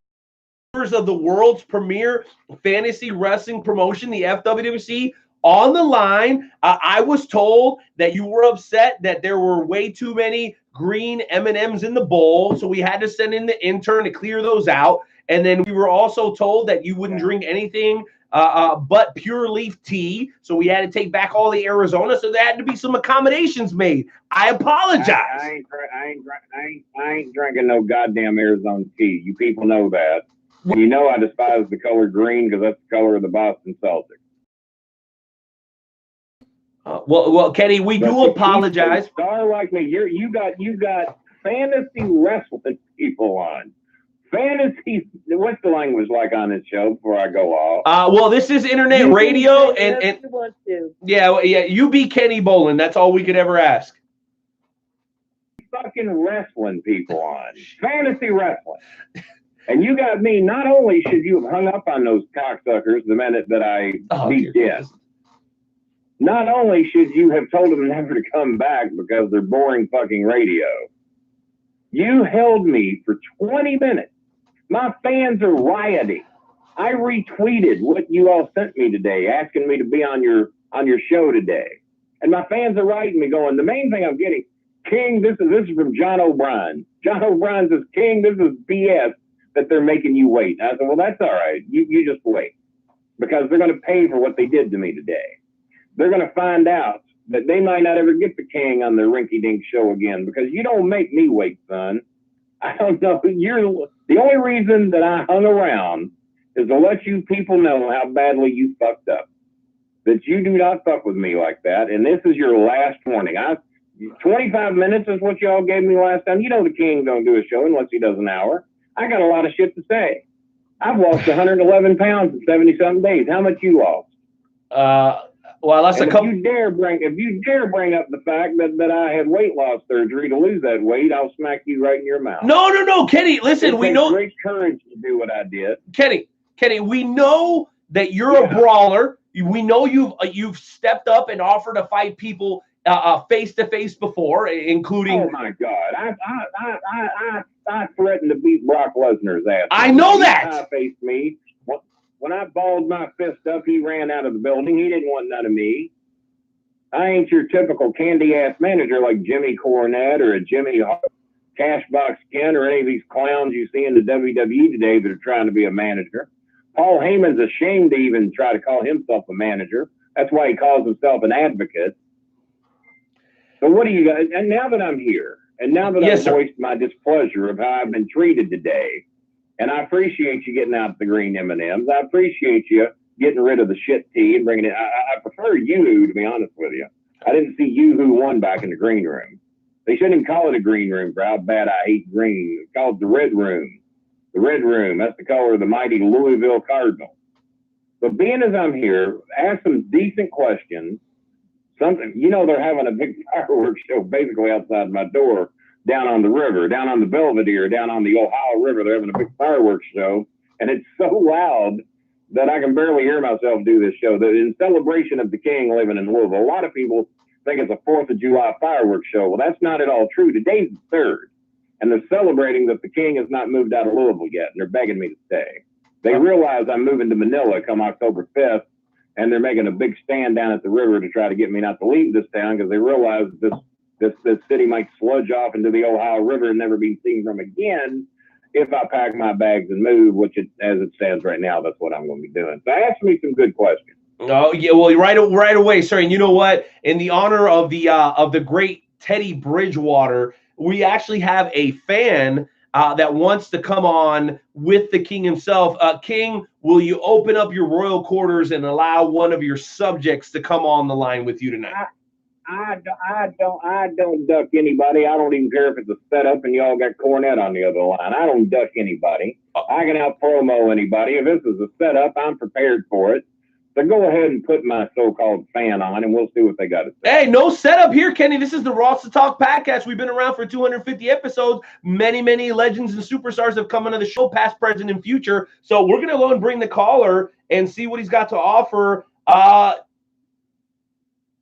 of the world's premier fantasy wrestling promotion, the FWWC, on the line. I was told that you were upset that there were way too many green M&Ms in the bowl, so we had to send in the intern to clear those out. And then we were also told that you wouldn't drink anything but pure leaf tea. So we had to take back all the Arizona. So there had to be some accommodations made. I apologize. I ain't drinking no goddamn Arizona tea. You people know that. And you know I despise the color green because that's the color of the Boston Celtics. Well, Kenny, we do apologize. A star like me, you got fantasy wrestling people on. Fantasy. What's the language like on this show? Before I go off. Well, this is internet radio, and yeah, you be Kenny Bolin. That's all we could ever ask. Fucking wrestling people on fantasy wrestling, and you got me. Not only should you have hung up on those cocksuckers the minute that I beat dead. Not only should you have told them never to come back because they're boring fucking radio. You held me for 20 minutes. My fans are rioting. I retweeted what you all sent me today, asking me to be on your show today. And my fans are writing me going, the main thing I'm getting, King, this is from John O'Brien. John O'Brien says, King, this is BS that they're making you wait. And I said, well, that's all right. You just wait. Because they're going to pay for what they did to me today. They're going to find out that they might not ever get the King on their rinky-dink show again because you don't make me wait, son. I don't know. You're the only reason that I hung around is to let you people know how badly you fucked up. That you do not fuck with me like that. And this is your last warning. 25 minutes is what y'all gave me last time. You know the King don't do a show unless he does an hour. I got a lot of shit to say. I've lost 111 pounds in 70-something days. How much you lost? Well, that's and if you dare bring up the fact that I had weight loss surgery to lose that weight, I'll smack you right in your mouth. No, Kenny. Listen, we know great courage to do what I did. Kenny, we know that you're a brawler. We know you've stepped up and offered to fight people face to face before, including. Oh my God! I threatened to beat Brock Lesnar's ass. I know that. He faced me. When I balled my fist up, he ran out of the building. He didn't want none of me. I ain't your typical candy-ass manager like Jimmy Cornette or a Jimmy Cashbox Ken or any of these clowns you see in the WWE today that are trying to be a manager. Paul Heyman's ashamed to even try to call himself a manager. That's why he calls himself an advocate. So what do you guys, and now that I'm here, and now that I've voiced my displeasure of how I've been treated today, and I appreciate you getting out the green M&Ms. I appreciate you getting rid of the shit tea and bringing it. I prefer Yoo-Hoo, to be honest with you. I didn't see Yoo-Hoo 1 back in the green room. They shouldn't even call it a green room for how bad I hate green. It's called the red room. The red room, that's the color of the mighty Louisville Cardinals. But being as I'm here, ask some decent questions. Something, you know, they're having a big fireworks show basically outside my door. Down on the river, down on the Belvedere, down on the Ohio River, they're having a big fireworks show, and it's so loud that I can barely hear myself do this show. That in celebration of the King living in Louisville, a lot of people think it's a 4th of July fireworks show. Well, that's not at all true. Today's the 3rd, and they're celebrating that the King has not moved out of Louisville yet, and they're begging me to stay. They realize I'm moving to Manila come October 5th, and they're making a big stand down at the river to try to get me not to leave this town because they realize this city might sludge off into the Ohio River and never be seen from again if I pack my bags and move, which as it stands right now, that's what I'm going to be doing. So ask me some good questions. Oh yeah, well right away, sir. And you know what? In the honor of the great Teddy Bridgewater, we actually have a fan that wants to come on with the King himself. King, will you open up your royal quarters and allow one of your subjects to come on the line with you tonight? I don't duck anybody. I don't even care if it's a setup and y'all got Cornette on the other line. I don't duck anybody. I can out promo anybody. If this is a setup, I'm prepared for it. So go ahead and put my so-called fan on, and we'll see what they got to say. Hey, no setup here, Kenny. This is the Wrestle Talk podcast. We've been around for 250 episodes. Many legends and superstars have come onto the show, past, present, and future. So we're going to go and bring the caller and see what he's got to offer.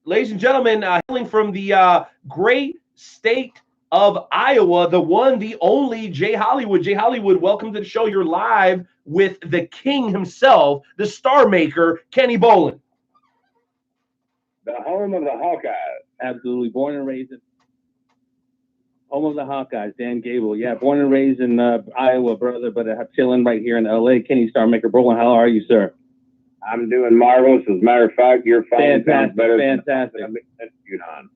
Ladies and gentlemen, hailing from the great state of Iowa, the one, the only Jay Hollywood. Jay Hollywood, welcome to the show. You're live with the King himself, the star maker, Kenny Bolin. The home of the Hawkeyes. Absolutely. Born and raised in home of the Hawkeyes, Dan Gable. Yeah, born and raised in Iowa, brother, but chilling right here in LA. Kenny, star maker Bolin, how are you, sir? I'm doing marvelous. As a matter of fact, you're fine. Sounds better. Fantastic. Than on.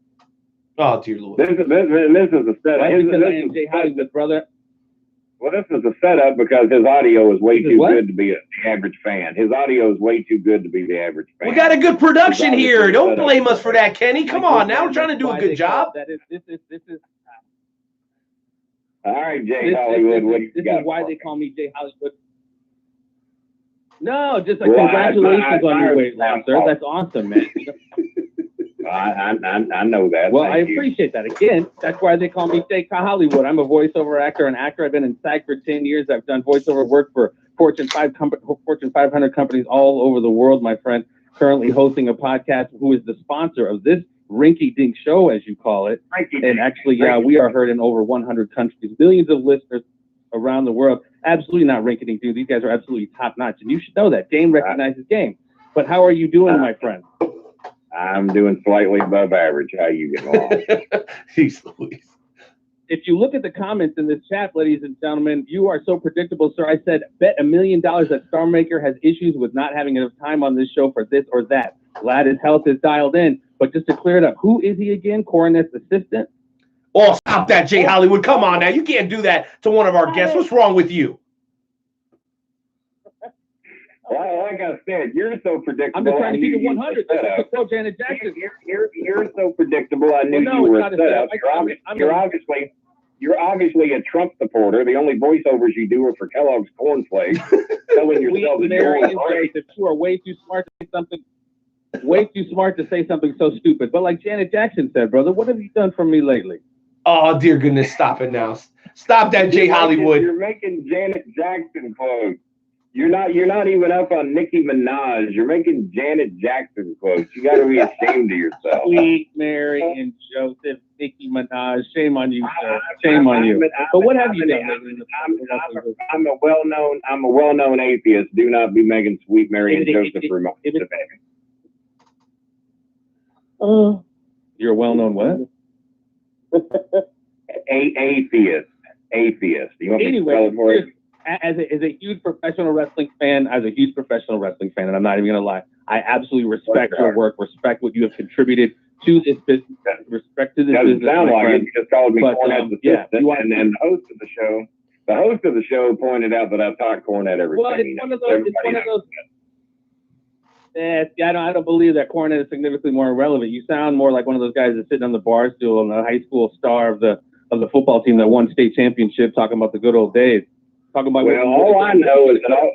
Oh, dear Lord. This is a setup. Right, because I am Jay Hollywood, brother. Well, this is a setup because his audio is way too good to be the average fan. His audio is way too good to be the average fan. We got a good production here. Don't blame us for that, Kenny. Come on, now we're trying to do a good job. This is. All right, Jay Hollywood. This is why they call me Jay Hollywood. No, just congratulations on your weight loss, sir. That's awesome, man. I know that. Well, I appreciate that. Again, that's why they call me Jay Hollywood. I'm a voiceover actor and actor. I've been in SAG for 10 years. I've done voiceover work for Fortune 500 companies all over the world, my friend. Currently hosting a podcast who is the sponsor of this rinky-dink show, as you call it. And actually, we are heard in over 100 countries, millions of listeners around the world. Absolutely not rinky-dink, dude. These guys are absolutely top-notch, and you should know that. Game recognizes game. But how are you doing, my friend? I'm doing slightly above average. How you getting along? Jeez Louise. If you look at the comments in this chat, ladies and gentlemen, you are so predictable, sir. I said, bet $1 million that Star Maker has issues with not having enough time on this show for this or that. Glad his health is dialed in. But just to clear it up, who is he again? Coronet's assistant? Oh, stop that, Jay Hollywood. Come on now. You can't do that to one of our guests. What's wrong with you? Well, like I said, you're so predictable. I'm just trying to keep it 100. That's Janet Jackson. You're so predictable. I knew you were a setup. You're obviously a Trump supporter. The only voiceovers you do are for Kellogg's cornflakes, telling yourself that you're right. You are way too smart to say something. Way too smart to say something so stupid. But like Janet Jackson said, brother, what have you done for me lately? Oh, dear goodness. Stop it now. Stop that, Jay Hollywood. You're making Janet Jackson quotes. You're not even up on Nicki Minaj. You're making Janet Jackson quotes. You got to be ashamed of yourself. Sweet Mary and Joseph, Nicki Minaj. Shame on you, sir. Shame on you. But what have you done? I'm a well-known atheist. Do not be making Sweet Mary and Joseph for my You're a well-known what? Atheist. You want me to spell it for you? As a huge professional wrestling fan, and I'm not even gonna lie, I absolutely respect your work, respect what you have contributed to this business, respect to this business. Doesn't sound like it. You just called me Cornette's assistant, and then the host of the show pointed out that I taught Cornette everything. Well, it's one of those. I don't believe that Cornette is significantly more irrelevant. You sound more like one of those guys that's sitting on the bar stool and the high school star of the football team that won state championship, talking about the good old days. All I know is that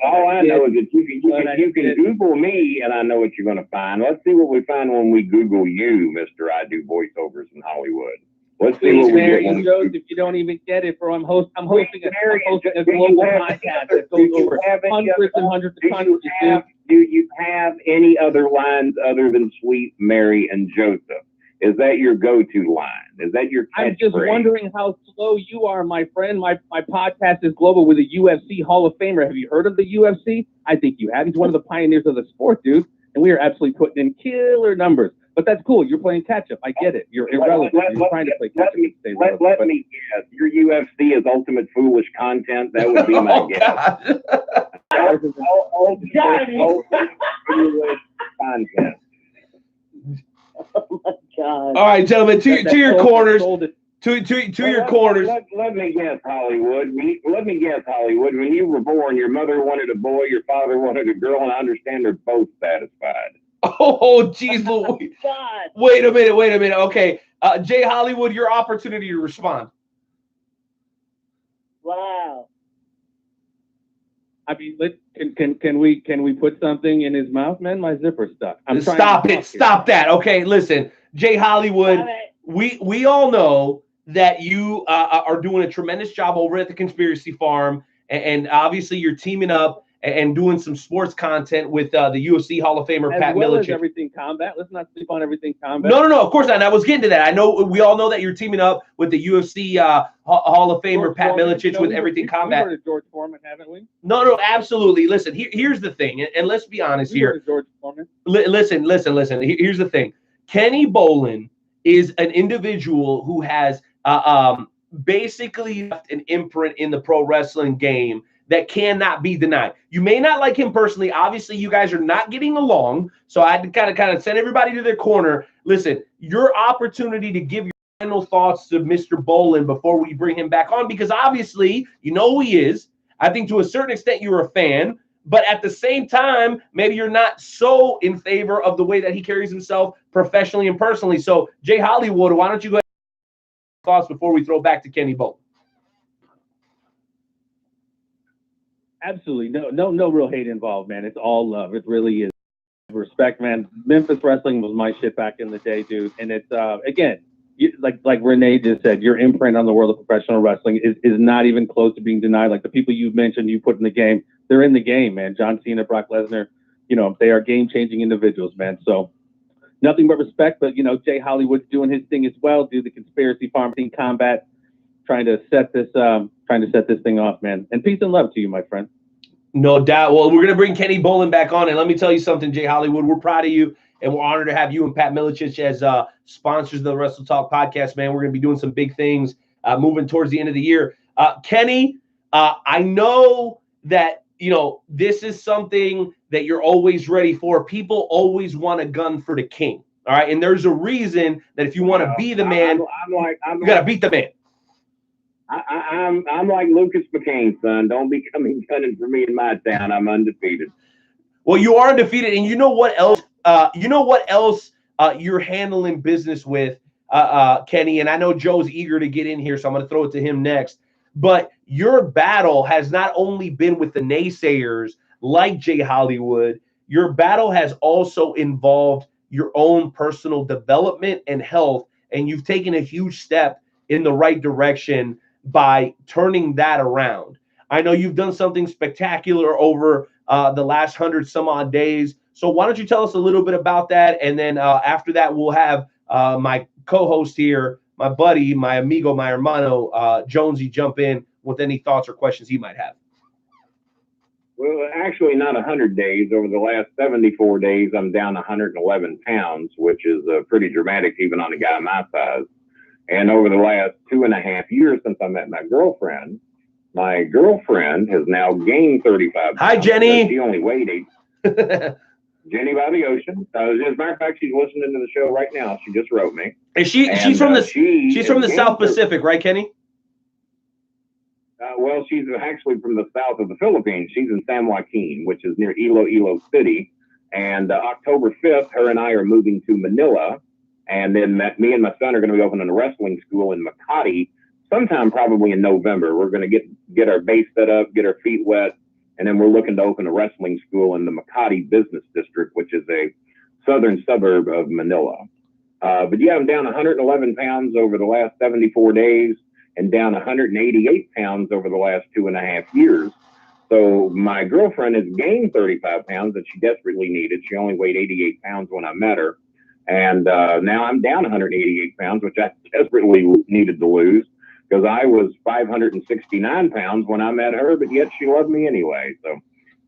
you can Google me and I know what you're going to find. Let's see what we find when we Google you, Mr. I do voiceovers in Hollywood. Let's see what we get. If you don't even get it, bro, I'm hosting a global podcast that goes over hundreds and hundreds of countries. Do you have any other lines other than Sweet Mary and Joseph? Is that your go-to line? Is that your catchphrase? I'm just wondering how slow you are, my friend. My podcast is global with a UFC Hall of Famer. Have you heard of the UFC? I think you have. He's one of the pioneers of the sport, dude. And we are absolutely putting in killer numbers. But that's cool. You're playing catch-up. I get it. You're irrelevant. You're trying to play catch-up. Let me guess. Your UFC is ultimate foolish content. That would be my guess. Ultimate foolish content. Oh my God! All right, gentlemen, to your corners. To your corners. Let me guess, Hollywood. When you were born, your mother wanted a boy, your father wanted a girl, and I understand they're both satisfied. Oh, geez, Louise. God. Wait a minute. Okay, Jay Hollywood, your opportunity to respond. Wow. I mean, can we put something in his mouth, man? My zipper's stuck. Stop that. Okay, listen, Jay Hollywood, we all know that you are doing a tremendous job over at the Conspiracy Farm, and obviously you're teaming up and doing some sports content with the UFC Hall of Famer Pat Miletich. Everything Combat. Let's not sleep on Everything Combat. No, of course not. And I was getting to that. I know we all know that you're teaming up with the UFC Hall of Famer Pat Miletich with Everything Combat. We've heard of George Foreman, haven't we? No, absolutely. Listen, here's the thing, and let's be honest here. George Foreman. Listen. Here's the thing. Kenny Bolin is an individual who has basically left an imprint in the pro wrestling game that cannot be denied. You may not like him personally. Obviously, you guys are not getting along. So I had to kind of send everybody to their corner. Listen, your opportunity to give your final thoughts to Mr. Bolin before we bring him back on, because obviously you know who he is. I think to a certain extent you're a fan, but at the same time, maybe you're not so in favor of the way that he carries himself professionally and personally. So Jay Hollywood, why don't you go ahead and thoughts before we throw back to Kenny Bolin? Absolutely. No real hate involved, man. It's all love. It really is. Respect, man. Memphis wrestling was my shit back in the day, dude. And it's, again, like Renee just said, your imprint on the world of professional wrestling is not even close to being denied. Like the people you've mentioned, you put in the game, they're in the game, man. John Cena, Brock Lesnar, they are game-changing individuals, man. So nothing but respect. But, Jay Hollywood's doing his thing as well, do the conspiracy pharmacy combat, trying to set this thing off, man. And peace and love to you, my friend. No doubt. Well, we're going to bring Kenny Bolin back on. And let me tell you something, Jay Hollywood. We're proud of you. And we're honored to have you and Pat Milicic as sponsors of the Wrestle Talk podcast, man. We're going to be doing some big things moving towards the end of the year. Kenny, I know that, this is something that you're always ready for. People always want a gun for the king. All right. And there's a reason that if you want to be the man, you got to beat the man. I'm like Lucas McCain, son. Don't be coming gunning for me in my town. I'm undefeated. Well, you are undefeated, and you know what else? You're handling business with, Kenny. And I know Joe's eager to get in here, so I'm going to throw it to him next. But your battle has not only been with the naysayers like Jay Hollywood. Your battle has also involved your own personal development and health, and you've taken a huge step in the right direction by turning that around. I know you've done something spectacular over the last 100 some odd days. So why don't you tell us a little bit about that? And then after that, we'll have my co-host here, my buddy, my amigo, my hermano, Jonesy, jump in with any thoughts or questions he might have. Well, actually not 100 days. Over the last 74 days, I'm down 111 pounds, which is pretty dramatic even on a guy my size. And over the last 2.5 years since I met my girlfriend has now gained 35 pounds. Hi, Jenny. She only weighed 8. Jenny by the ocean. As a matter of fact, she's listening to the show right now. She just wrote me. Is she's from the South Pacific, right, Kenny? Well, she's actually from the south of the Philippines. She's in San Joaquin, which is near Iloilo City. And October 5th, her and I are moving to Manila. And then me and my son are going to be opening a wrestling school in Makati sometime probably in November. We're going to get our base set up, get our feet wet, and then we're looking to open a wrestling school in the Makati Business District, which is a southern suburb of Manila. But yeah, I'm down 111 pounds over the last 74 days and down 188 pounds over the last 2.5 years. So my girlfriend has gained 35 pounds that she desperately needed. She only weighed 88 pounds when I met her. And now I'm down 188 pounds, which I desperately needed to lose because I was 569 pounds when I met her, but yet she loved me anyway. So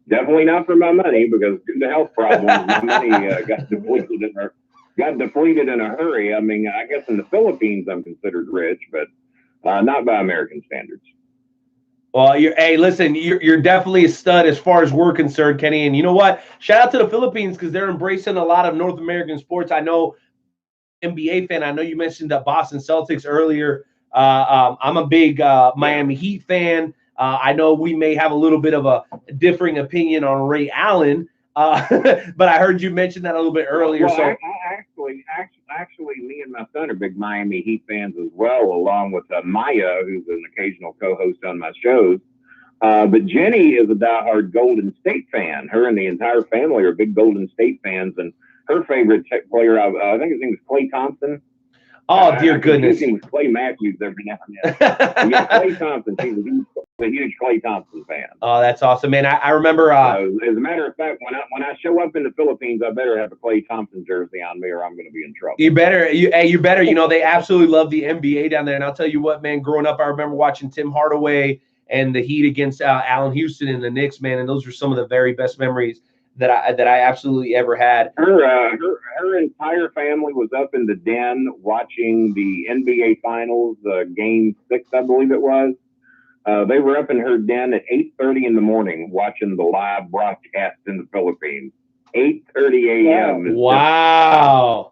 definitely not for my money because due to health problems, my money got depleted in a hurry. I mean, I guess in the Philippines I'm considered rich, but not by American standards. Well, you're definitely a stud as far as we're concerned, Kenny. And you know what? Shout out to the Philippines because they're embracing a lot of North American sports. I know NBA fan. I know you mentioned the Boston Celtics earlier. I'm a big Miami Heat fan. I know we may have a little bit of a differing opinion on Ray Allen, but I heard you mention that a little bit earlier. Well, so actually, me and my son are big Miami Heat fans as well, along with Maya, who's an occasional co-host on my shows. But Jenny is a diehard Golden State fan. Her and the entire family are big Golden State fans, and her favorite player, I think his name is Klay Thompson. Oh, dear goodness. He was Clay Matthews every now and then. Yeah, Klay Thompson. He's a huge Klay Thompson fan. Oh, that's awesome, man. I remember. As a matter of fact, when I show up in the Philippines, I better have a Klay Thompson jersey on me, or I'm going to be in trouble. You better. You better. You know, they absolutely love the NBA down there, and I'll tell you what, man. Growing up, I remember watching Tim Hardaway and the Heat against Allen Houston and the Knicks, man, and those were some of the very best memories that I absolutely ever had. Her entire family was up in the den watching the NBA Finals, Game 6, I believe it was. They were up in her den at 8:30 in the morning watching the live broadcast in the Philippines. 8:30 a.m. Wow.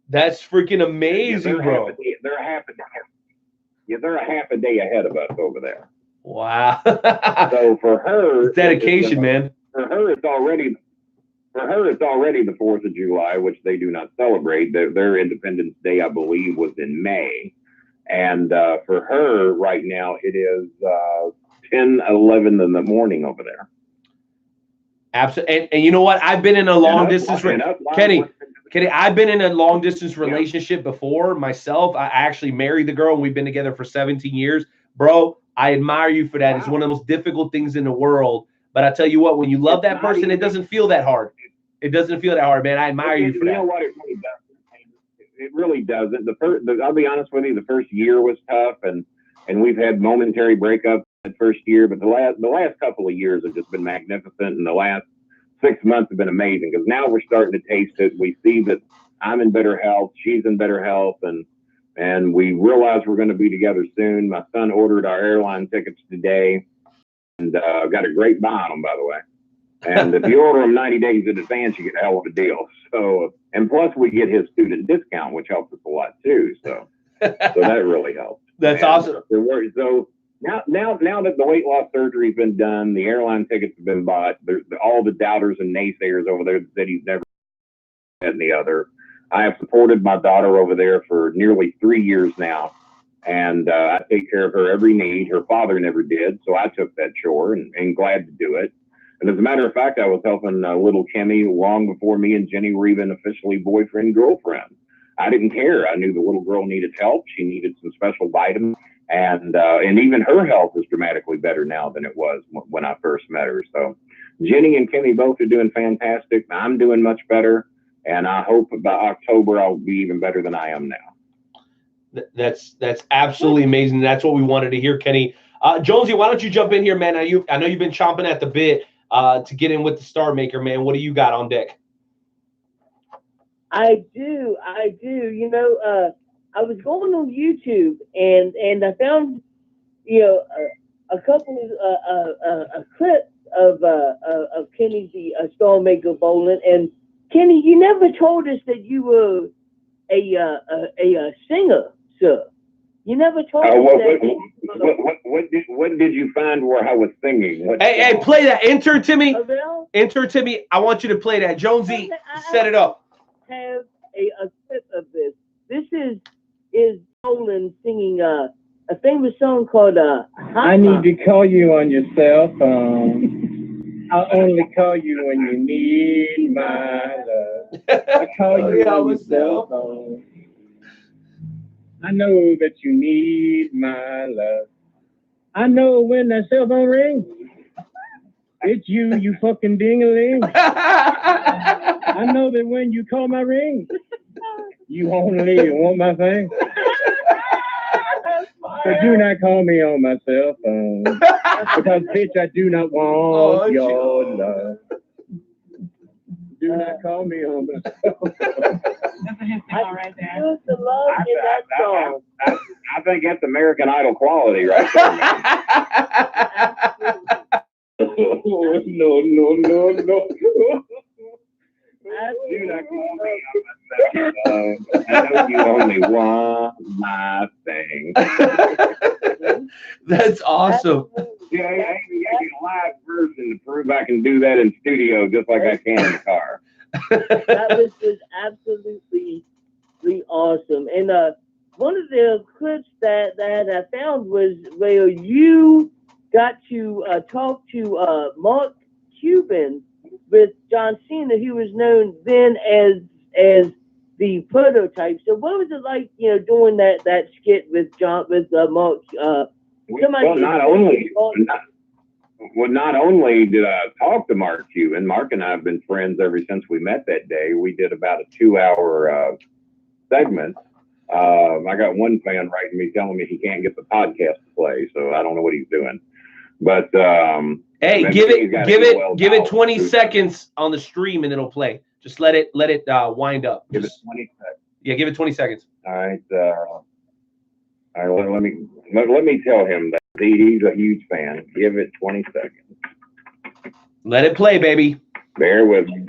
That's freaking amazing, bro. They're a half a day. Yeah, they're a half a day ahead of us over there. Wow. So for her, it's dedication, man. For her, it's already the 4th of July, which they do not celebrate. Their Independence Day, I believe, was in May. And for her right now, it is 10:11 in the morning over there. Absolutely. And you know what? I've been in a long distance. Kenny, I've been in a long distance relationship before myself. I actually married the girl and we've been together for 17 years. Bro, I admire you for that. It's one of the most difficult things in the world. But I tell you what, when you love that person, it doesn't feel that hard. It doesn't feel that hard, man. I admire you for that. You know what? It really doesn't. It really doesn't. I'll be honest with you, the first year was tough, and we've had momentary breakups that first year, but the last couple of years have just been magnificent, and the last 6 months have been amazing because now we're starting to taste it. We see that I'm in better health, she's in better health, and we realize we're going to be together soon. My son ordered our airline tickets today, and got a great buy on them, by the way. And if you order them 90 days in advance, you get a hell of a deal. So, and plus we get his student discount, which helps us a lot too. So that really helps. That's awesome. So now that the weight loss surgery has been done, the airline tickets have been bought, there's all the doubters and naysayers over there that said he's never that and the other. I have supported my daughter over there for nearly 3 years now. And I take care of her every need. Her father never did, so I took that chore and glad to do it. And as a matter of fact, I was helping little Kimmy long before me and Jenny were even officially boyfriend, girlfriend. I didn't care. I knew the little girl needed help. She needed some special vitamins. And even her health is dramatically better now than it was when I first met her. So Jenny and Kimmy both are doing fantastic. I'm doing much better. And I hope by October I'll be even better than I am now. That's absolutely amazing. That's what we wanted to hear, Kenny. Jonesy, why don't you jump in here, man? I know you've been chomping at the bit to get in with the Star Maker, man. What do you got on deck? I do. You know, I was going on YouTube and I found, a couple of clips of Kenny the Star Maker Bolin. And Kenny, you never told us that you were a singer, sir. You never told us that. What did you find where I was singing? Hey, play that. Enter Timmy. Enter Timmy. I want you to play that. Jonesy, set it up. Have a clip of this. This is Bolin singing a famous song called I Need to Call You on Your Cell Phone. I'll only call you when you need my love. I call you on your cell phone. I know that you need my love. I know when that cell phone rings, it's you fucking ding-a-ling. I know that when you call my ring, you only want my thing. So do not call me on my cell phone, because bitch, I do not want your love. Do not call me on my cell phone. That's a hit single right there. Use the love in that song. I think that's American Idol quality right there, man. No. Do not call me on my cell phone. I know you only want my thing. That's awesome. Yeah, I even got a live version to prove I can do that in studio just like I can in the car. That was just absolutely awesome. And one of the clips that I found was where you got to talk to Mark Cuban with John Cena, who was known then as the Prototype. So what was it like, doing that skit with Mark? Not only did I talk to Mark Cuban, Mark and I have been friends ever since we met that day. We did about a 2-hour segment. I got one fan writing me telling me he can't get the podcast to play, so I don't know what he's doing. But hey, give it 20 seconds on the stream and it'll play. Just let it wind up. Give it 20 seconds. Yeah, give it 20 seconds. All right. All right. Let me tell him that. He's a huge fan. Give it 20 seconds. Let it play, baby. Bear with me.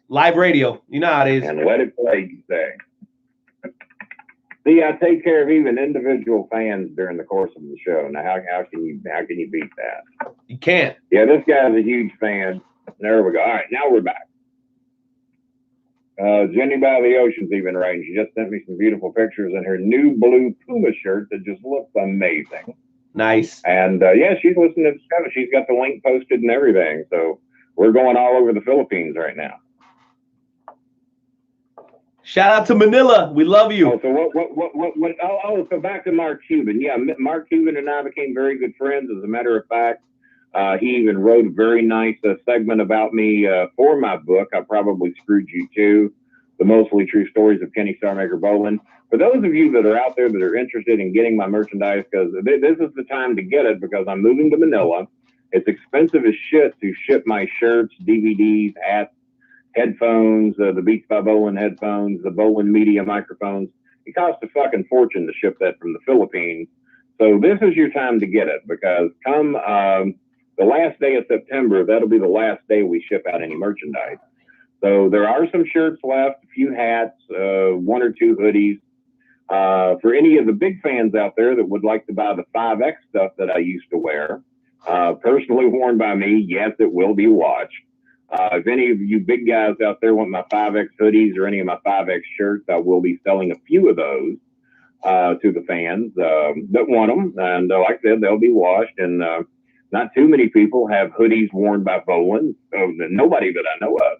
Live radio. You know how it is. And let it play, you say. See, I take care of even individual fans during the course of the show. Now, how can you beat that? You can't. Yeah, this guy's a huge fan. There we go. All right, now we're back. Jenny by the Ocean's even writing. She just sent me some beautiful pictures in her new blue Puma shirt that just looks amazing. Nice. And yeah, she's listening to the show. She's got the link posted and everything. So we're going all over the Philippines right now. Shout out to Manila. We love you. Oh, so what so back to Mark Cuban. Yeah, Mark Cuban and I became very good friends. As a matter of fact, he even wrote a very nice segment about me for my book, I Probably Screwed You Too, The Mostly True Stories of Kenny Starmaker Bolin. For those of you that are out there that are interested in getting my merchandise, because this is the time to get it, because I'm moving to Manila. It's expensive as shit to ship my shirts, DVDs, hats, headphones, the Beats by Bolin headphones, the Bolin Media microphones. It costs a fucking fortune to ship that from the Philippines. So this is your time to get it, because come the last day of September, that'll be the last day we ship out any merchandise. So there are some shirts left, a few hats, one or two hoodies. For any of the big fans out there that would like to buy the 5X stuff that I used to wear, personally worn by me, yes, it will be washed. If any of you big guys out there want my 5X hoodies or any of my 5X shirts, I will be selling a few of those to the fans that want them. And like I said, they'll be washed. And not too many people have hoodies worn by Bolin, nobody that I know of.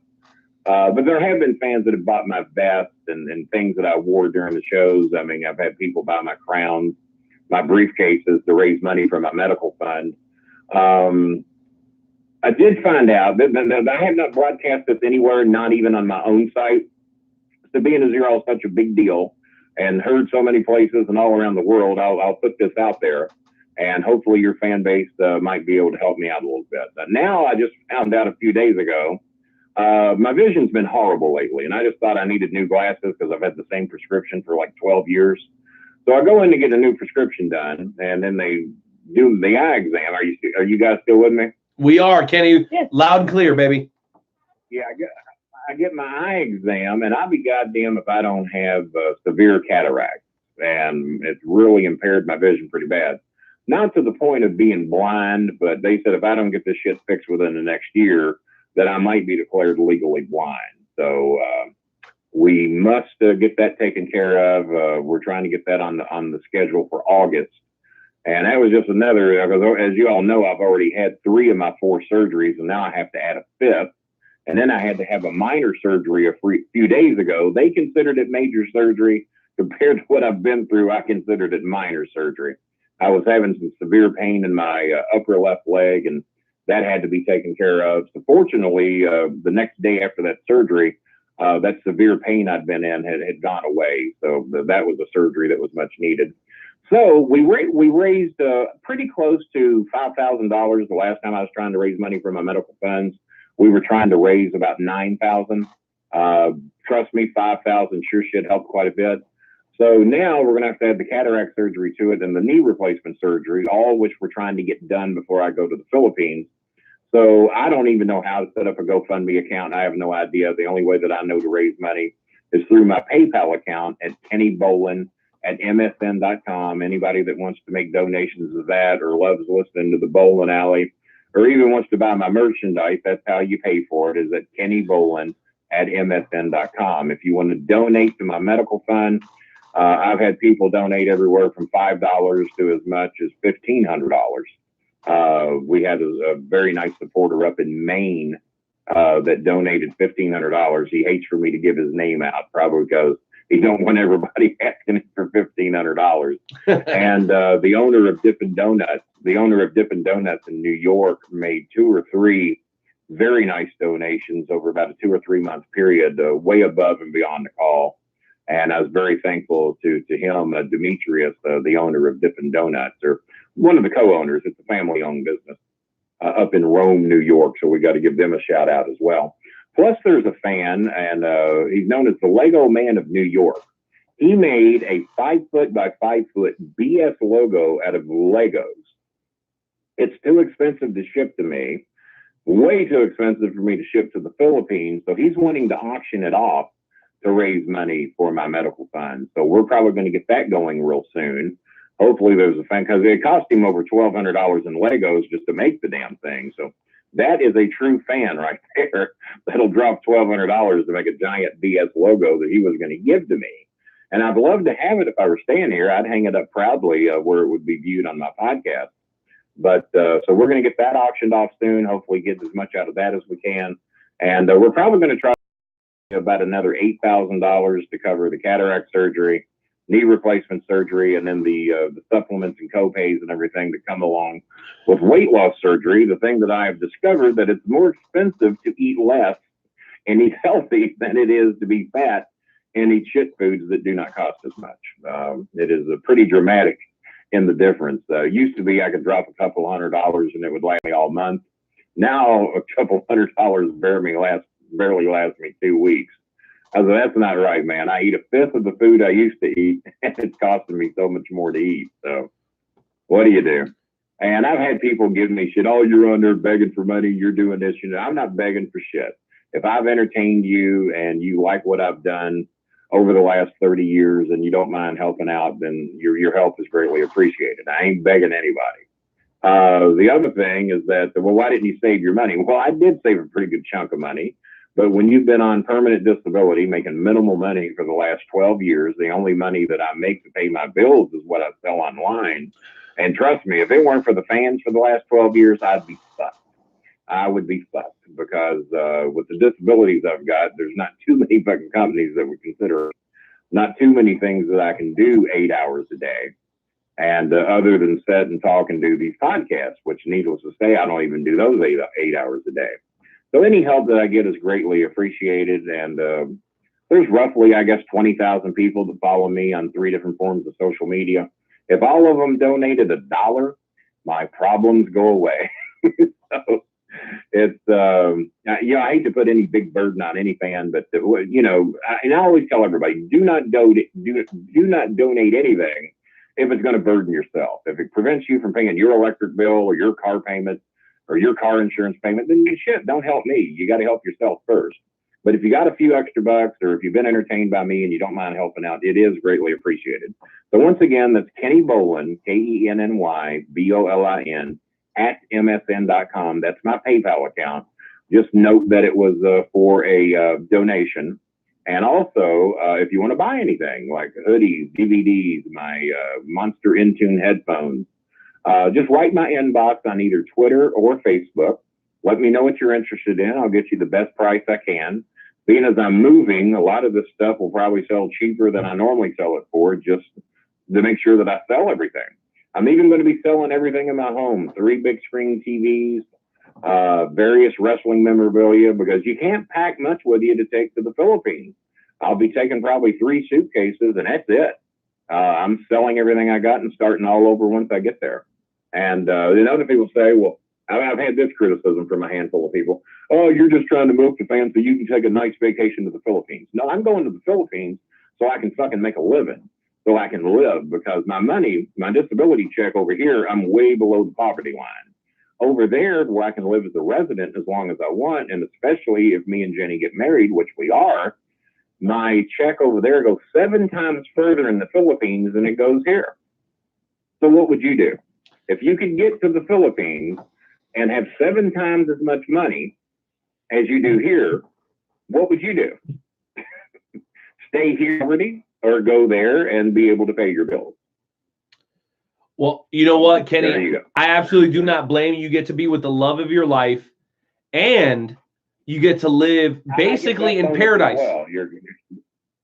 But there have been fans that have bought my vest and things that I wore during the shows. I mean, I've had people buy my crowns, my briefcases to raise money for my medical fund. I did find out that I have not broadcast this anywhere, not even on my own site. So being as you're all such a big deal and heard so many places and all around the world, I'll put this out there, and hopefully your fan base might be able to help me out a little bit. But now I just found out a few days ago, my vision's been horrible lately, and I just thought I needed new glasses because I've had the same prescription for like 12 years. So I go in to get a new prescription done, and then they do the eye exam. Are you guys still with me? We are, Kenny. Yeah. Loud and clear, baby. Yeah, I get my eye exam, and I'll be goddamn if I don't have severe cataract, and it's really impaired my vision pretty bad. Not to the point of being blind, but they said if I don't get this shit fixed within the next year, that I might be declared legally blind. So we must get that taken care of. We're trying to get that on the schedule for August. And that was just another, as you all know, I've already had 3 of my 4 surgeries, and now I have to add a 5th. And then I had to have a minor surgery a few days ago. They considered it major surgery. Compared to what I've been through, I considered it minor surgery. I was having some severe pain in my upper left leg, and that had to be taken care of. So fortunately, the next day after that surgery, that severe pain I'd been in had gone away. So that was a surgery that was much needed. So we raised pretty close to $5,000 the last time I was trying to raise money for my medical funds. We were trying to raise about $9,000. Trust me, $5,000 sure should help quite a bit. So now we're going to have the cataract surgery to it and the knee replacement surgery, all which we're trying to get done before I go to the Philippines. So I don't even know how to set up a GoFundMe account. I have no idea. The only way that I know to raise money is through my PayPal account at kennybolin@msn.com. Anybody that wants to make donations of that or loves listening to the Bolin Alley or even wants to buy my merchandise, that's how you pay for it, is at kennybolin@msn.com. If you want to donate to my medical fund, I've had people donate everywhere from $5 to as much as $1,500. We had a very nice supporter up in Maine that donated $1,500. He hates for me to give his name out, probably because he don't want everybody asking him for $1,500. And the owner of Dippin' Donuts in New York made 2 or 3 very nice donations over about a 2 or 3 month period, way above and beyond the call. And I was very thankful to him, Demetrius, the owner of Dippin' Donuts, or one of the co-owners. It's a family-owned business up in Rome, New York. So we got to give them a shout out as well. Plus, there's a fan, and he's known as the Lego Man of New York. He made a 5 foot by 5 foot BS logo out of Legos. It's too expensive to ship to me, way too expensive for me to ship to the Philippines. So he's wanting to auction it off to raise money for my medical fund. So we're probably going to get that going real soon. Hopefully there's a fan, because it cost him over $1,200 in Legos just to make the damn thing. So that is a true fan right there. That'll drop $1,200 to make a giant BS logo that he was going to give to me. And I'd love to have it if I were staying here. I'd hang it up proudly where it would be viewed on my podcast. But so we're going to get that auctioned off soon. Hopefully get as much out of that as we can. And we're probably going to try about another $8,000 to cover the cataract surgery, knee replacement surgery, and then the supplements and co-pays and everything that come along with weight loss surgery. The thing that I have discovered that it's more expensive to eat less and eat healthy than it is to be fat and eat shit foods that do not cost as much. It is pretty dramatic in the difference. Used to be I could drop a couple $100 and it would last me all month. Now a couple $100 barely lasts me 2 weeks. I said, that's not right, man. I eat a fifth of the food I used to eat, and it's costing me so much more to eat. So what do you do? And I've had people give me shit. Oh, you're on there begging for money. You're doing this. You know, I'm not begging for shit. If I've entertained you and you like what I've done over the last 30 years and you don't mind helping out, then your help is greatly appreciated. I ain't begging anybody. The other thing is that, well, why didn't you save your money? Well, I did save a pretty good chunk of money. But when you've been on permanent disability, making minimal money for the last 12 years, the only money that I make to pay my bills is what I sell online. And trust me, if it weren't for the fans for the last 12 years, I'd be fucked. I would be fucked because with the disabilities I've got, there's not too many fucking companies that would consider, not too many things that I can do 8 hours a day. And other than sit and talk and do these podcasts, which needless to say, I don't even do those 8 hours a day. So any help that I get is greatly appreciated. And there's roughly, I guess, 20,000 people that follow me on 3 different forms of social media. If all of them donated $1, my problems go away. So it's, I hate to put any big burden on any fan, but and I always tell everybody, do not donate anything if it's going to burden yourself. If it prevents you from paying your electric bill or your car payment, or your car insurance payment, then shit, don't help me. You got to help yourself first. But if you got a few extra bucks, or if you've been entertained by me and you don't mind helping out, it is greatly appreciated. So once again, that's Kenny Bolin, KENNY, BOLIN, @MSN.com. That's my PayPal account. Just note that it was for a donation. And also, if you want to buy anything like hoodies, DVDs, my Monster Intune headphones, just write my inbox on either Twitter or Facebook. Let me know what you're interested in. I'll get you the best price I can. Being as I'm moving, a lot of this stuff will probably sell cheaper than I normally sell it for, just to make sure that I sell everything. I'm even going to be selling everything in my home, 3 big screen TVs, various wrestling memorabilia, because you can't pack much with you to take to the Philippines. I'll be taking probably 3 suitcases, and that's it. I'm selling everything I got and starting all over once I get there. And then other people say, well, I've had this criticism from a handful of people. Oh, you're just trying to milk the fans so you can take a nice vacation to the Philippines. No, I'm going to the Philippines so I can fucking make a living, so I can live, because my money, my disability check over here, I'm way below the poverty line. Over there, where I can live as a resident as long as I want, and especially if me and Jenny get married, which we are, my check over there goes 7 times further in the Philippines than it goes here. So what would you do? If you could get to the Philippines and have 7 times as much money as you do here, what would you do? Stay here or go there and be able to pay your bills? Well, you know what, Kenny? There you go. I absolutely do not blame you. You get to be with the love of your life, and you get to live basically in paradise. Well,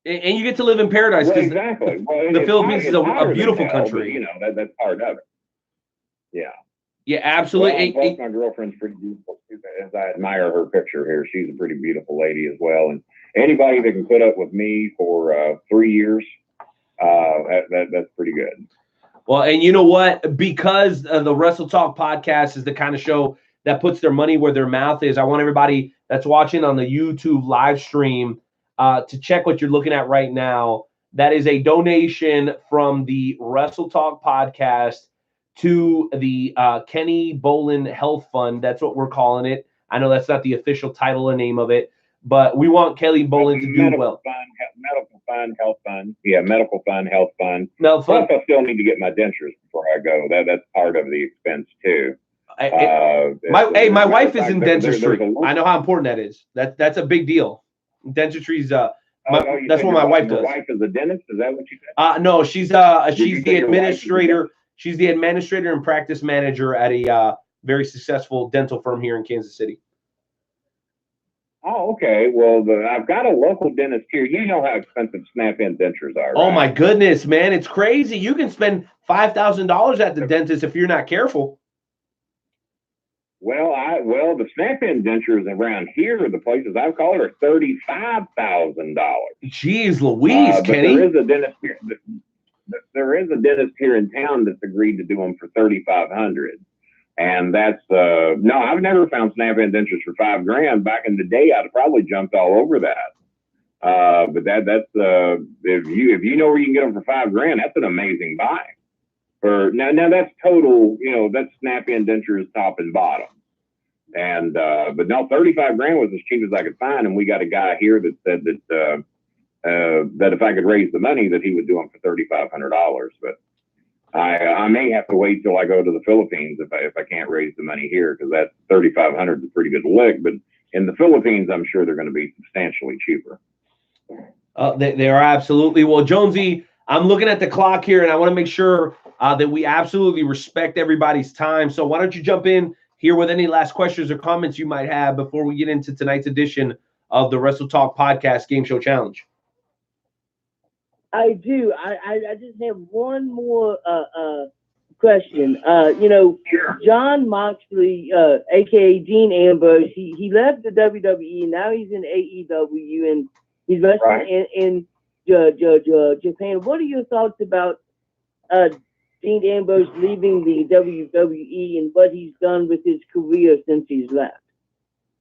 and you get to live in paradise, because exactly. Well, the Philippines is a beautiful country. But, that's part of it. Yeah. Yeah, absolutely. Well, my girlfriend's pretty beautiful too, as I admire her picture here. She's a pretty beautiful lady as well. And anybody that can put up with me for 3 years, that's pretty good. Well, and you know what? Because the Wrestle Talk podcast is the kind of show that puts their money where their mouth is, I want everybody that's watching on the YouTube live stream to check what you're looking at right now. That is a donation from the Wrestle Talk podcast to the Kenny Bolin Health Fund. That's what we're calling it. I know that's not the official title and name of it, but we want Kelly Bolin to do well. Medical fund, health fund. Yeah, medical fund, health fund. Plus, I still need to get my dentures before I go. That's part of the expense too. My wife is in dentistry. I know how important that is. That's a big deal. Dentistry's that's what my wife does. Your wife is a dentist? Is that what you said? No, she's the administrator. She's the administrator and practice manager at a very successful dental firm here in Kansas City. Oh, okay. Well, I've got a local dentist here. You know how expensive snap-in dentures are, right? Oh my goodness, man, it's crazy. You can spend $5,000 at the dentist if you're not careful. Well, the snap-in dentures around here, the places I've called, are $35,000. Jeez, Louise, Kenny. There is a dentist here. There is a dentist here in town that's agreed to do them for $3,500, and that's no. I've never found snap-in dentures for $5,000. Back in the day, I'd have probably jumped all over that. But that's if you know where you can get them for $5,000, that's an amazing buy. Now that's total, that's snap-in dentures top and bottom. And but no, $35,000 was as cheap as I could find, and we got a guy here that said that if I could raise the money, that he would do them for $3,500. But I may have to wait till I go to the Philippines if I can't raise the money here, because that $3,500 is a pretty good lick. But in the Philippines, I'm sure they're going to be substantially cheaper. They are absolutely. Well, Jonesy, I'm looking at the clock here, and I want to make sure that we absolutely respect everybody's time. So why don't you jump in here with any last questions or comments you might have before we get into tonight's edition of the Wrestle Talk Podcast Game Show Challenge? I do. I just have one more question. John Moxley, aka Dean Ambrose, he left the WWE. Now he's in AEW, and he's wrestling in Japan. What are your thoughts about Dean Ambrose leaving the WWE and what he's done with his career since he's left?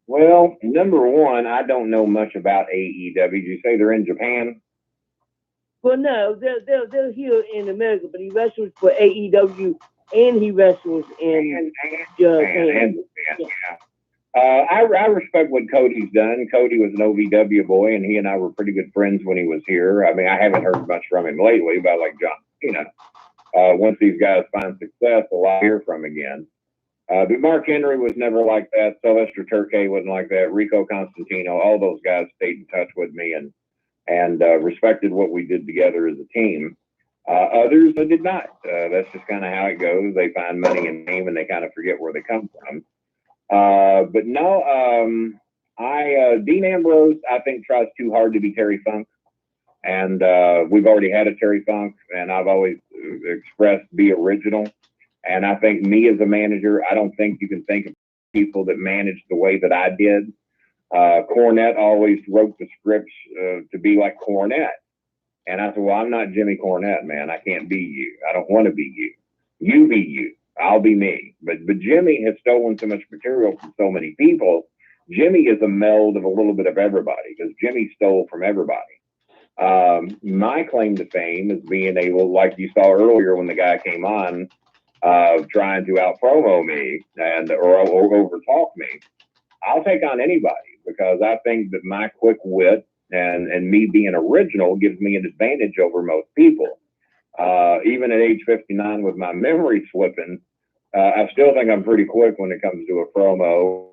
Well, number one, I don't know much about AEW. Did you say they're in Japan? Well, no, they're here in America, but he wrestles for AEW and he wrestles in Japan. I respect what Cody's done. Cody was an OVW boy, and he and I were pretty good friends when he was here. I mean, I haven't heard much from him lately, but like John, once these guys find success, I'll hear from again. But Mark Henry was never like that. Sylvester Turkey wasn't like that. Rico Constantino, all those guys stayed in touch with me and respected what we did together as a team. Others did not. That's just kind of how it goes. They find money and fame, and they kind of forget where they come from. But no, Dean Ambrose, I think, tries too hard to be Terry Funk. And we've already had a Terry Funk, and I've always expressed be original. And I think me as a manager, I don't think you can think of people that managed the way that I did. Cornette always wrote the scripts to be like Cornette. And I said, well, I'm not Jimmy Cornette, man. I can't be you. I don't want to be you. You be you. I'll be me. But Jimmy has stolen so much material from so many people. Jimmy is a meld of a little bit of everybody, because Jimmy stole from everybody. My claim to fame is being able, like you saw earlier when the guy came on, trying to out-promo me or over-talk me. I'll take on anybody, because I think that my quick wit and me being original gives me an advantage over most people. Even at age 59 with my memory slipping, I still think I'm pretty quick when it comes to a promo